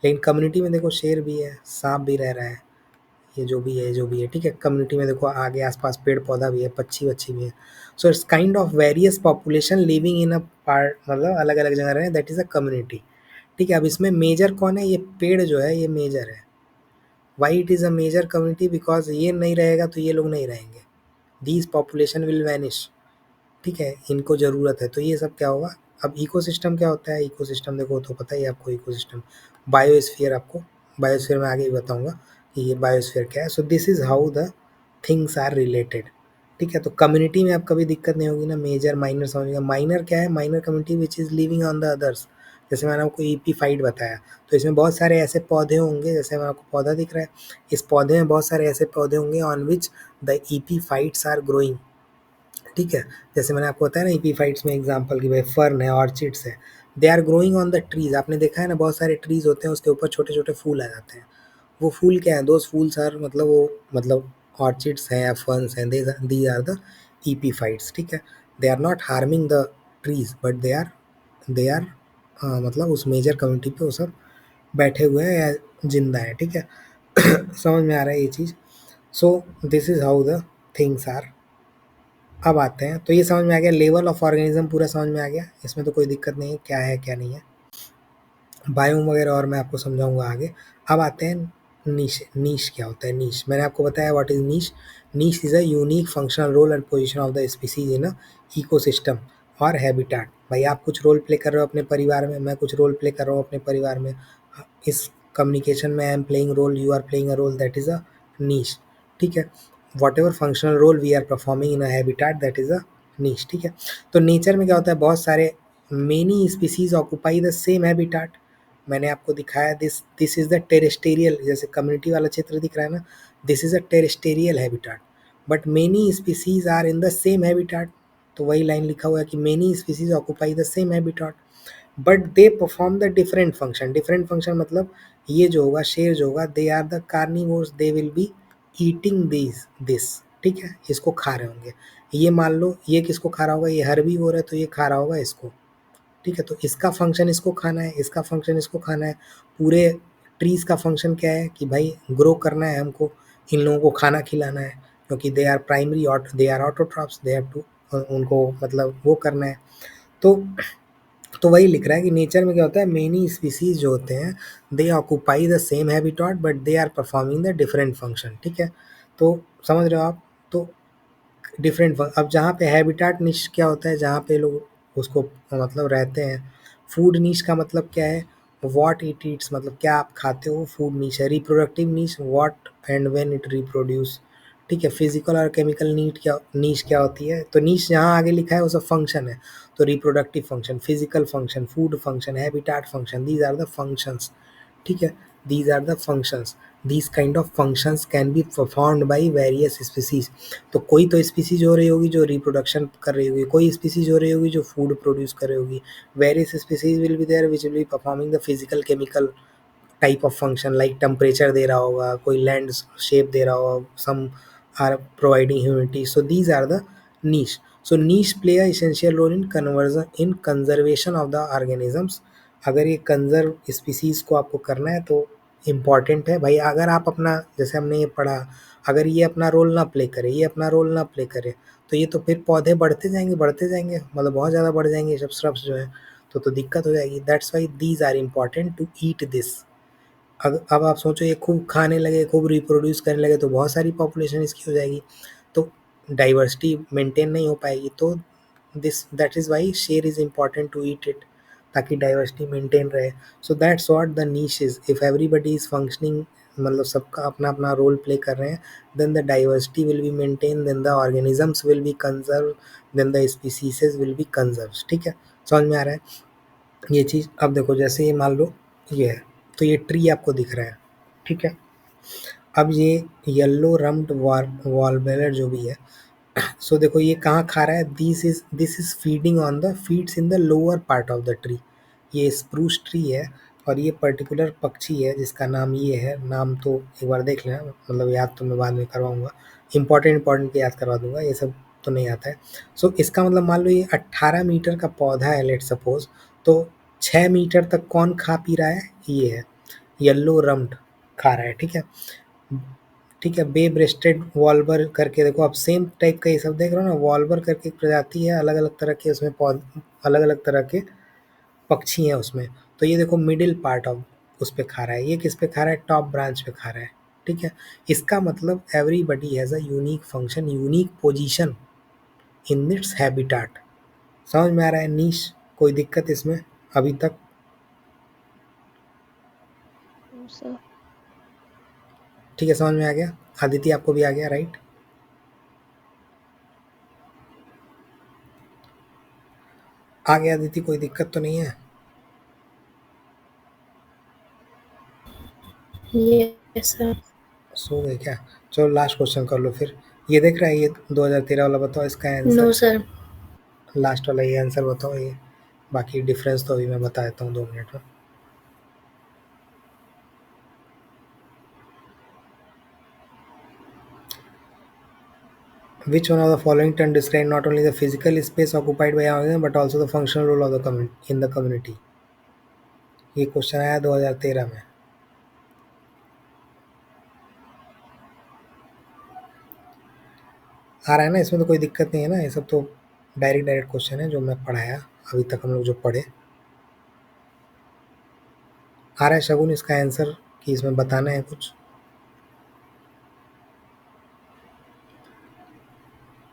लेकिन कम्युनिटी में देखो शेर भी है, सांप भी रह रहा है, ये जो भी है जो भी है, ठीक है। कम्युनिटी में देखो आगे आसपास पेड़ पौधा भी है, पक्षी वच्छी भी है। So it's kind of various population living in a part, मतलब अलग अलग जगह रहे, दैट इज अ कम्युनिटी, ठीक है। अब इसमें मेजर कौन है, ये पेड़ जो है ये मेजर है। Why it is a major community, because ये नहीं रहेगा तो ये लोग नहीं रहेंगे, दीज पॉपुलेशन विल वैनिश, ठीक है, इनको ज़रूरत है, तो ये सब क्या होगा। अब इकोसिस्टम क्या होता है, इकोसिस्टम देखो तो पता ही है आपको, इकोसिस्टम बायोस्फीयर, आपको बायोस्फीयर में आगे ही बताऊंगा कि ये बायोस्फीयर क्या है। So this is how the things are related, ठीक है। तो कम्युनिटी में आप कभी दिक्कत नहीं होगी ना, मेजर माइनर समझिएगा। माइनर क्या है, minor community which is living on the others, जैसे मैंने आपको ईपीफाइट बताया, तो इसमें बहुत सारे ऐसे पौधे होंगे, जैसे मैं आपको पौधा दिख रहा है, इस पौधे में बहुत सारे ऐसे पौधे होंगे on which the epiphytes are growing, ठीक है। जैसे मैंने आपको बताया ना ईपीफाइट्स में एग्जांपल कि भाई फर्न है, ऑर्चिड्स है, they are growing on the trees. आपने देखा है ना, बहुत सारे ट्रीज होते हैं, उसके ऊपर छोटे छोटे फूल आ जाते हैं, वो फूल क्या है, दोज फूल्स आर, मतलब वो, मतलब ऑर्चिड्स हैं या फर्न्स हैं, दीज आर द ईपीफाइट्स, ठीक है। They are not harming the trees, but they are मतलब उस मेजर कम्युनिटी पे वो सब बैठे हुए हैं या जिंदा है, ठीक है। समझ में आ रहा है ये चीज़। So this is how the things are. अब आते हैं, तो ये समझ में आ गया, लेवल ऑफ ऑर्गेनिज्म पूरा समझ में आ गया, इसमें तो कोई दिक्कत नहीं है, क्या है क्या नहीं है, बायोम वगैरह और मैं आपको समझाऊंगा आगे। अब आते हैं नीश। नीश क्या होता है, नीश मैंने आपको बताया what is niche. Niche is a unique functional role and position of the species in a ecosystem और हैबिटेट। भाई आप कुछ रोल प्ले कर रहे हो अपने परिवार में, मैं कुछ रोल प्ले कर रहा हूँ अपने परिवार में, इस कम्युनिकेशन में I am playing role, you are playing a role, that is a niche, ठीक है। Whatever functional role we are performing in a habitat, that is a niche, ठीक है। तो नेचर में क्या होता है, बहुत सारे many species occupy the same habitat. मैंने आपको दिखाया, this this is the terrestrial, जैसे कम्युनिटी वाला चित्र दिख रहा है ना, this is a terrestrial habitat, but many species are in the same habitat. तो वही लाइन लिखा हुआ है कि many species occupy the same habitat, but they perform the different function. Different function मतलब ये जो होगा, शेर जो होगा, they are the carnivores, they will be eating this, ठीक है, इसको खा रहे होंगे। ये मान लो ये किसको खा रहा होगा, ये हर्बीवोर है तो ये खा रहा होगा इसको, ठीक है। तो इसका फंक्शन इसको खाना है, इसका फंक्शन इसको खाना है। पूरे ट्रीज का फंक्शन क्या है कि भाई ग्रो करना है हमको, इन लोगों को खाना खिलाना है, क्योंकि they are primary, they are autotrophs, they have to, उनको मतलब वो करना है। तो वही लिख रहा है कि नेचर में क्या होता है, मेनी स्पीसीज जो होते हैं, they occupy the same habitat but they are performing the different function, ठीक है। तो समझ रहे हो आप। तो डिफरेंट, अब जहाँ पे हैबिटेट निश क्या होता है, जहाँ पे लोग उसको मतलब रहते हैं। फूड नीश का मतलब क्या है, व्हाट इट ईट्स, मतलब क्या आप खाते हो, फूड नीश है। Reproductive niche, what and when it reproduce, ठीक है। फिजिकल और केमिकल नीड क्या, नीश क्या होती है, तो नीश जहाँ आगे लिखा है वो सब फंक्शन है। तो reproductive function, physical function, food function, habitat function, these are the functions, ठीक है। These are the functions, these kind of functions can be performed by various species। तो कोई तो स्पीसीज हो रही होगी जो रिप्रोडक्शन कर रही होगी, कोई स्पीसीज हो रही होगी जो फूड प्रोड्यूस कर रही होगी, various species will be there which will be performing the physical chemical type of function, like temperature दे रहा होगा, कोई लैंड शेप दे रहा होगा, some are providing humidity. So these are the niche। So niche play a essential role in conversion in conservation of the organisms। अगर ये conserve species को आपको करना है तो इम्पॉर्टेंट है भाई। अगर आप अपना, जैसे हमने ये पढ़ा, अगर ये अपना रोल ना प्ले करे, ये अपना रोल ना प्ले करे, तो ये तो फिर पौधे बढ़ते जाएंगे बढ़ते जाएंगे, मतलब बहुत ज़्यादा बढ़ जाएंगे सब श्रब्स जो है, तो दिक्कत हो जाएगी। That's why these are important to eat this. अब आप सोचो ये खूब खाने लगे, खूब रिप्रोड्यूस करने लगे, तो बहुत सारी पॉपुलेशन इसकी हो जाएगी, तो डाइवर्सिटी मेंटेन नहीं हो पाएगी। तो दिस दैट इज़ वाई शेर is important to eat it, ताकि डाइवर्सिटी मेंटेन रहे। So that's what the niche is. If everybody is functioning, मतलब सबका अपना अपना रोल प्ले कर रहे हैं, then the diversity will be maintain, then the organisms will be conserve, then the species will be conserve, ठीक है। समझ में आ रहा है ये चीज़। अब देखो जैसे ये मान लो ये है, तो ये ट्री आपको दिख रहा है, ठीक है। अब ये येलो रम्ड वॉलबेलर जो भी है, सो देखो ये कहाँ खा रहा है, this is feeding on the feeds in the lower part of the tree. ये स्प्रूस ट्री है, और ये पर्टिकुलर पक्षी है जिसका नाम ये है, नाम तो एक बार देख लेना, मतलब याद तो मैं बाद में करवाऊंगा, इंपॉर्टेंट याद करवा दूंगा, ये सब तो नहीं आता है। सो इसका मतलब मान लो ये 18 मीटर का पौधा है लेट सपोज, तो 6 मीटर तक कौन खा पी रहा है, ये है येलो रम्ड खा रहा है, ठीक है। ठीक है, बे ब्रेस्टेड वॉल्वर करके देखो, आप सेम टाइप का ये सब देख रहे हो ना, वॉल्वर करके एक प्रजाति है, अलग अलग तरह के उसमें अलग अलग तरह के पक्षी हैं उसमें। तो ये देखो मिडिल पार्ट ऑफ उस पे खा रहा है, ये किस पे खा रहा है, टॉप ब्रांच पे खा रहा है, ठीक है। इसका मतलब everybody has a unique function, unique position in its habitat. समझ में आ रहा है नीश, कोई दिक्कत इसमें अभी तक? No sir. ठीक है, समझ में आ गया। आदित्य आपको भी आ गया, राइट? आ गया आदित्य, कोई दिक्कत तो नहीं है? Yes sir. सो गए क्या? चलो लास्ट क्वेश्चन कर लो फिर। ये देख रहा है, ये 2013 वाला बताओ इसका आंसर। No sir. लास्ट वाला ये आंसर बताओ, ये बाकी डिफरेंस तो अभी मैं बता देता हूँ 2 मिनट में। Which one of the following terms describe not only the physical space occupied by organism but also the functional role of the in the community? ये क्वेश्चन आया 2013 में। आ रहा है ना, इसमें तो कोई दिक्कत नहीं है ना, ये सब तो डायरेक्ट डायरेक्ट क्वेश्चन है जो मैं पढ़ाया अभी तक, हम लोग जो पढ़े। आ रहा है शगुन इसका आंसर कि इसमें बताना है कुछ?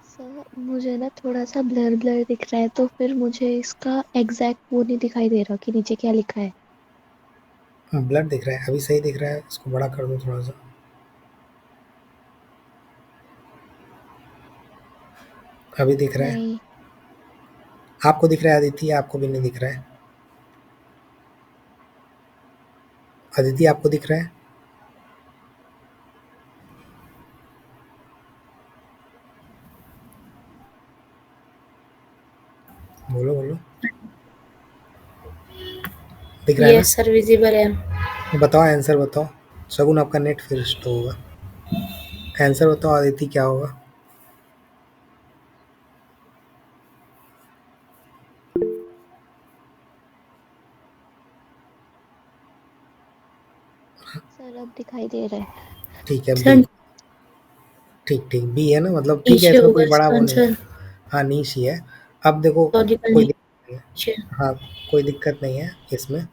सर मुझे ना थोड़ा सा ब्लर ब्लर दिख रहा है, तो फिर मुझे इसका एग्जैक्ट वो नहीं दिखाई दे रहा कि नीचे क्या लिखा है। ब्लड दिख रहा है, अभी सही दिख रहा है, इसको बड़ा कर दो थोड़ा सा। अभी दिख रहा है? नहीं। आपको दिख रहा है आदित्य, आपको भी नहीं दिख रहा है? अदिति आपको दिख रहा है? बोलो बोलो, दिख रहा है ना? यस सर, विजिबल है। बताओ आंसर बताओ। शगुन आपका नेट फिर स्लो होगा। आंसर बताओ आदित्य, क्या होगा? सर अब दिखाई दे रहा है। ठीक है, बी। सर ठीक ठीक, बी है ना, मतलब ठीक है, नीचे इसमें होगा कोई बड़ा इसका वो नहीं है। आंसर। हाँ नीश ही है। अब देखो, लॉजिकल कोई दिक्कत नहीं नीचे। है। हाँ, कोई दिक्कत नहीं है इसमें।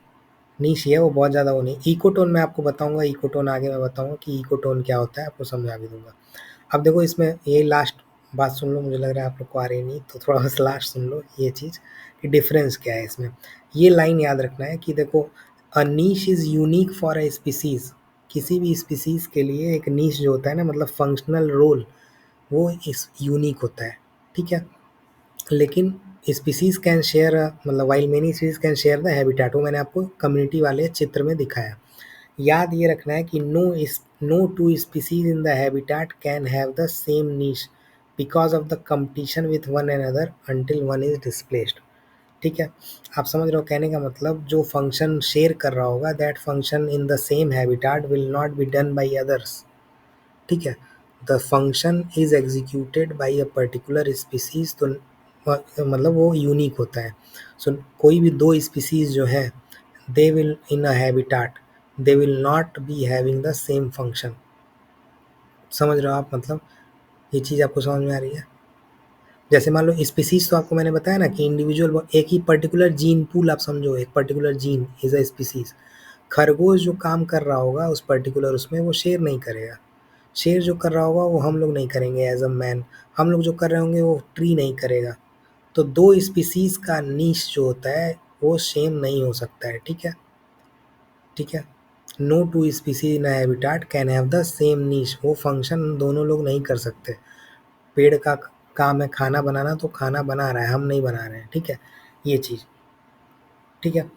नीश ही है, वो बहुत ज़्यादा वो नहीं। इकोटोन मैं आपको बताऊंगा, इकोटोन आगे मैं बताऊंगा कि इकोटोन क्या होता है, आपको समझा भी दूंगा। अब देखो इसमें ये लास्ट बात सुन लो, मुझे लग रहा है आप लोग को आ रही नहीं, तो थोड़ा बस लास्ट सुन लो ये चीज़ कि डिफरेंस क्या है इसमें। ये लाइन याद रखना है कि देखो, a niche is unique for a species. किसी भी स्पीसीज़ के लिए एक नीश जो होता है ना, मतलब फंक्शनल रोल, वो इस यूनिक होता है, ठीक है। लेकिन स्पीसीज़ कैन शेयर, मतलब while many species can share the habitat, वो मैंने आपको कम्युनिटी वाले चित्र में दिखाया। याद ये रखना है कि no two species in the habitat can have the same niche because of the competition with one another until one is displaced, ठीक है। आप समझ रहे हो कहने का मतलब, जो फंक्शन शेयर कर रहा होगा that function in the same habitat will not be done by others, ठीक है। The function is executed by a particular species, तो मतलब वो यूनिक होता है। सो कोई भी दो स्पीसीज जो है, they will in a habitat, they will not be having the same function। समझ रहे हो आप, मतलब ये चीज़ आपको समझ में आ रही है? जैसे मान लो स्पीसीज, तो आपको मैंने बताया ना कि इंडिविजुअल एक ही पर्टिकुलर जीन पूल, आप समझो एक particular gene is a species. खरगोश जो काम कर रहा होगा उस पर्टिकुलर उसमें, वो शेर नहीं करेगा। शेर जो कर रहा होगा वो हम लोग नहीं करेंगे एज अ मैन। हम लोग जो कर रहे होंगे वो ट्री नहीं करेगा। तो दो स्पीसीज का नीश जो होता है वो सेम नहीं हो सकता है, ठीक है। ठीक है, no two species in habitat can have the same niche, वो फंक्शन दोनों लोग नहीं कर सकते। पेड़ का काम है खाना बनाना, तो खाना बना रहा है, हम नहीं बना रहे हैं, ठीक है। ये चीज़ ठीक है,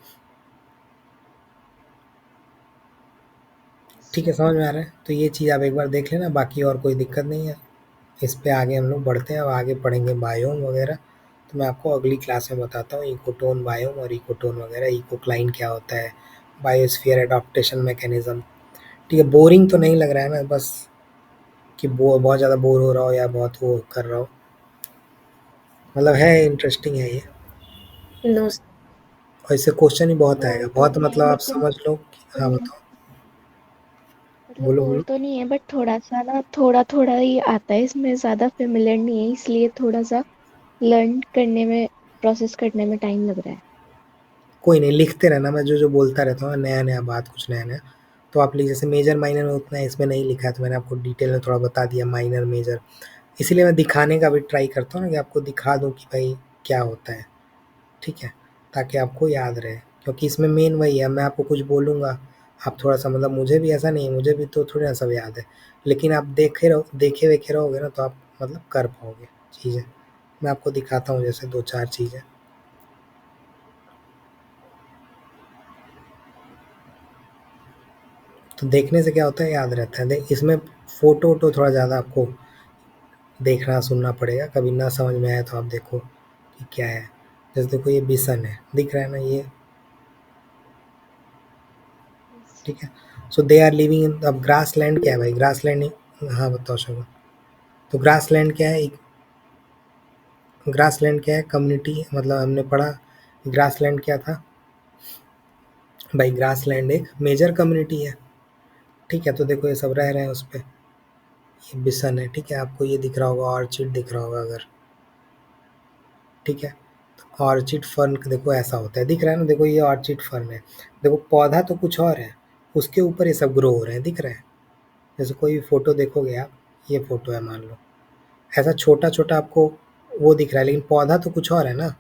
ठीक है, समझ में आ रहा है? तो ये चीज़ आप एक बार देख लेना, बाकी और कोई दिक्कत नहीं है। इस पे आगे हम लोग बढ़ते हैं, और आगे पढ़ेंगे बायोम वगैरह। तो मैं आपको अगली क्लास में बताता हूँ इकोटोन बायोम और इकोटोन वगैरह, इकोक्लाइन क्या होता है, बायोस्फीयर एडाप्टेशन मैकेनिज्म। ठीक है, बोरिंग तो नहीं लग रहा है ना, बस कि बहुत ज़्यादा बोर हो रहा हो या बहुत वो कर रहा हो? मतलब है इंटरेस्टिंग है ये, नो और इससे क्वेश्चन ही बहुत आएगा, बोर तो बहुत नहीं है मतलब आप लेकिन समझ लो हाँ बताओ, मतलब बोलो बोर बोलो। तो नहीं है बट थोड़ा सा ना थोड़ा थोड़ा ही आता है, इसमें ज्यादा फेमिलियर नहीं है, इसलिए थोड़ा सा लर्न करने में, प्रोसेस करने में टाइम लग रहा है। कोई नहीं, लिखते रहना, मैं जो जो बोलता रहता हूँ नया नया बात, कुछ नया नया, तो आप लिख, जैसे मेजर माइनर में उतना इसमें नहीं लिखा है तो मैंने आपको डिटेल में थोड़ा बता दिया माइनर मेजर, इसीलिए मैं दिखाने का भी ट्राई करता हूँ ना, कि आपको दिखा दूँ कि भाई क्या होता है, ठीक है, ताकि आपको याद रहे, क्योंकि इसमें मेन वही है, मैं आपको कुछ बोलूँगा, आप थोड़ा-सा मतलब, मुझे भी ऐसा नहीं है, मुझे भी तो थोड़ी ना सब याद है, लेकिन आप देखे-वेखे रहोगे ना तो आप मतलब कर पाओगे चीज़ें। मैं आपको दिखाता हूँ जैसे 2-4 चीज़ें। तो देखने से क्या होता है, याद रहता है। इसमें फ़ोटो-वोटो थोड़ा ज़्यादा आपको देखना सुनना पड़ेगा, कभी ना समझ में आए तो आप देखो कि क्या है। जैसे देखो ये बिसन है, दिख रहा है ना ये, ठीक है। सो दे आर लिविंग इन, अब ग्रासलैंड क्या है भाई, ग्रासलैंड, हाँ बताओ शगुन। तो ग्रासलैंड क्या है, ग्रासलैंड क्या है, कम्युनिटी, मतलब हमने पढ़ा ग्रासलैंड क्या था भाई, ग्रासलैंड एक मेजर कम्युनिटी है, ठीक है। तो देखो ये सब रह रहे हैं उस पे, ये बिसन है, ठीक है, आपको ये दिख रहा होगा, ऑर्चिड दिख रहा होगा अगर, ठीक है। तो ऑर्चिड फर्न देखो ऐसा होता है, दिख रहा है ना, देखो ये ऑर्चिड फर्न है, देखो पौधा तो कुछ और है, उसके ऊपर ये सब ग्रो हो रहे हैं, दिख रहा है। जैसे कोई भी फोटो देखोगे आप, ये फोटो है मान लो, ऐसा छोटा छोटा आपको वो दिख रहा है, लेकिन पौधा तो कुछ और है ना,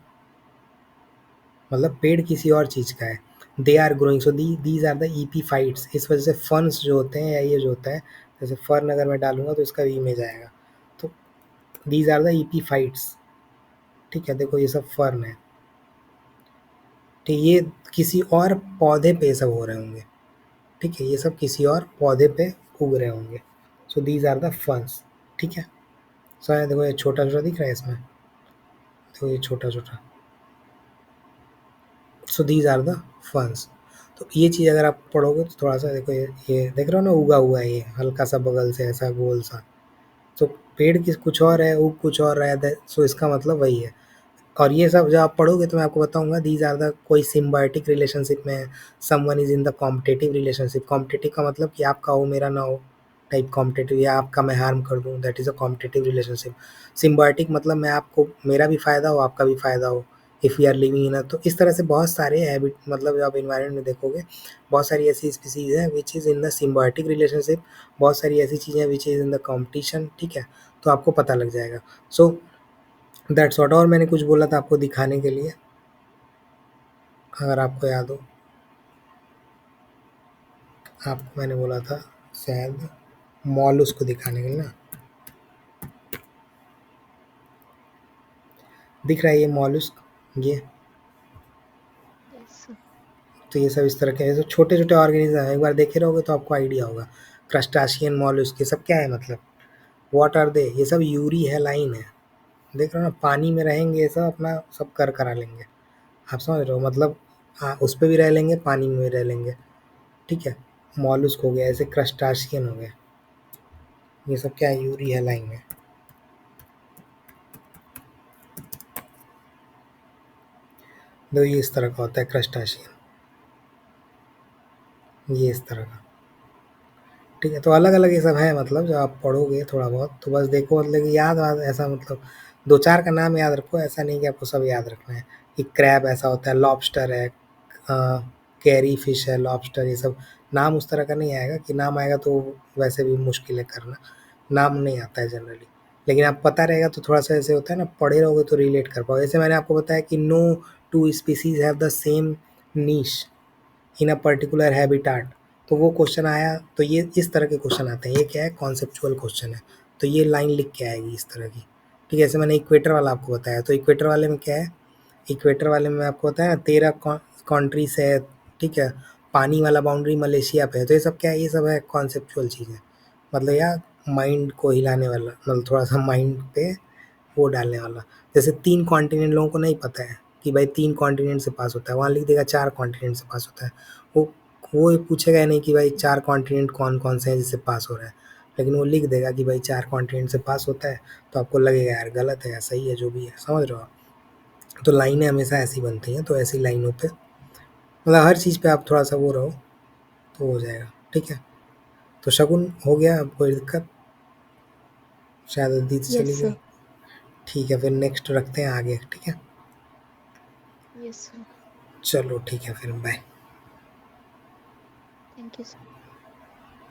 मतलब पेड़ किसी और चीज़ का है। They are growing, so these are the epiphytes, इस वजह से फर्न्स जो होते हैं, या ये जो होता है, जैसे फर्न अगर मैं डालूंगा तो इसका भी इमेज आएगा, तो दीज आर द ईपीफाइट्स, ठीक है। देखो ये सब फर्न है, ठीक, ये किसी और पौधे पे सब हो रहे होंगे, ठीक है, ये सब किसी और पौधे पे उग रहे होंगे, so these are the ferns, ठीक है। सो देखो ये छोटा छोटा दिख रहा है इसमें, देखो ये छोटा छोटा, सो दीज आर द फंस। तो ये चीज़ अगर आप पढ़ोगे तो थोड़ा सा देखो, ये देख रहे हो ना, उगा हुआ है ये हल्का सा बगल से ऐसा गोल सा, तो पेड़ किस कुछ और है, उग कुछ और रहा है, सो इसका मतलब वही है। और ये सब जब आप पढ़ोगे तो मैं आपको बताऊंगा, दीज आर द कोई सिम्बायोटिक रिलेशनशिप में है, someone is in the competitive relationship, competitive का मतलब कि आपका हो मेरा ना हो टाइप कॉम्पिटेटिव, या आपका मैं हार्म कर दूं, that is a competitive relationship. Symbiotic मतलब मैं आपको, मेरा भी फ़ायदा हो आपका भी फ़ायदा हो, if we are living in a, तो इस तरह से बहुत सारे हैबिट, मतलब जब आप इन्वायरमेंट में देखोगे बहुत सारी ऐसी स्पीसीज हैं which is in the symbiotic relationship, बहुत सारी ऐसी चीज़ें which is in the competition, ठीक है। तो आपको पता लग जाएगा। सो दैट्स व्हाट, और मैंने कुछ बोला था आपको दिखाने के लिए, अगर आपको याद हो, आपको मैंने बोला था शायद मॉलस्क को दिखाने के लिए ना, दिख रहा है ये मॉलस्क, ये, यस। तो ये सब इस तरह के ऐसे छोटे छोटे ऑर्गेनिज्म हैं, एक बार देखे रहोगे तो आपको आइडिया होगा। क्रस्टाशियन मॉलस्क, ये सब क्या है मतलब, व्हाट आर दे, ये सब यूरी है, लाइन है, देख रहे हो ना, पानी में रहेंगे ये सब, अपना सब कर करा लेंगे, आप समझ रहे हो मतलब, हाँ उस पर भी रह लेंगे, पानी में भी रह लेंगे, ठीक है। मॉलस्क हो गया, ऐसे क्रस्टाशियन हो गया, ये सब क्या है, यूरी है, लाइन है। दो ये इस तरह का होता है क्रस्टाशियन, ये इस तरह का, ठीक है। तो अलग अलग ये सब है, मतलब जब आप पढ़ोगे थोड़ा बहुत तो बस देखो, मतलब कि याद वाद ऐसा, मतलब दो चार का नाम याद रखो, ऐसा नहीं कि आपको सब याद रखना है। कि क्रैब ऐसा होता है, लॉबस्टर है, कैरी फिश है, लॉबस्टर, ये सब नाम उस तरह का नहीं आएगा, कि नाम आएगा तो वैसे भी मुश्किल है करना, नाम नहीं आता है जनरली, लेकिन आप पता रहेगा तो थोड़ा सा ऐसे होता है ना, पढ़े रहोगे तो रिलेट कर पाओगे। जैसे मैंने आपको बताया कि no two species have the same niche in a particular habitat, तो वो क्वेश्चन आया, तो ये इस तरह के क्वेश्चन आते हैं, ये क्या है, कॉन्सेप्चुअल क्वेश्चन है, तो ये लाइन लिख के आएगी इस तरह की, ठीक है। जैसे मैंने इक्वेटर वाला आपको बताया, तो इक्वेटर वाले में क्या है, इक्वेटर वाले में आपको बताया ना 13 कंट्रीज है, ठीक है, पानी वाला बाउंड्री मलेशिया पे है, तो ये सब क्या है, ये सब है कॉन्सेप्चुअल चीज़ें, मतलब यार माइंड को हिलाने वाला, मतलब थोड़ा सा माइंड पे वो डालने वाला। जैसे 3 कॉन्टिनेंट लोगों को नहीं पता है कि भाई 3 कॉन्टिनेंट से पास होता है, वहाँ लिख देगा 4 कॉन्टिनेंट से पास होता है। वो वो ये पूछेगा ही नहीं कि भाई 4 कॉन्टिनेंट कौन-कौन से हैं जिससे पास हो रहा है। लेकिन वो लिख देगा कि भाई 4 कॉन्टिनेंट से पास होता है, तो आपको लगेगा यार गलत है या सही है, जो भी है, समझ रहे हो आप? तो लाइनें हमेशा ऐसी बनती हैं, तो ऐसी लाइनों पे मतलब हर चीज़ पे आप थोड़ा सा वो रहो तो हो जाएगा, ठीक है? तो शगुन हो गया, अब कोई दिक्कत? शायद दीदी चली यस गई। सर। ठीक है, फिर नेक्स्ट रखते हैं आगे, ठीक है? Yes sir. चलो ठीक है, फिर बाय। Thank you sir.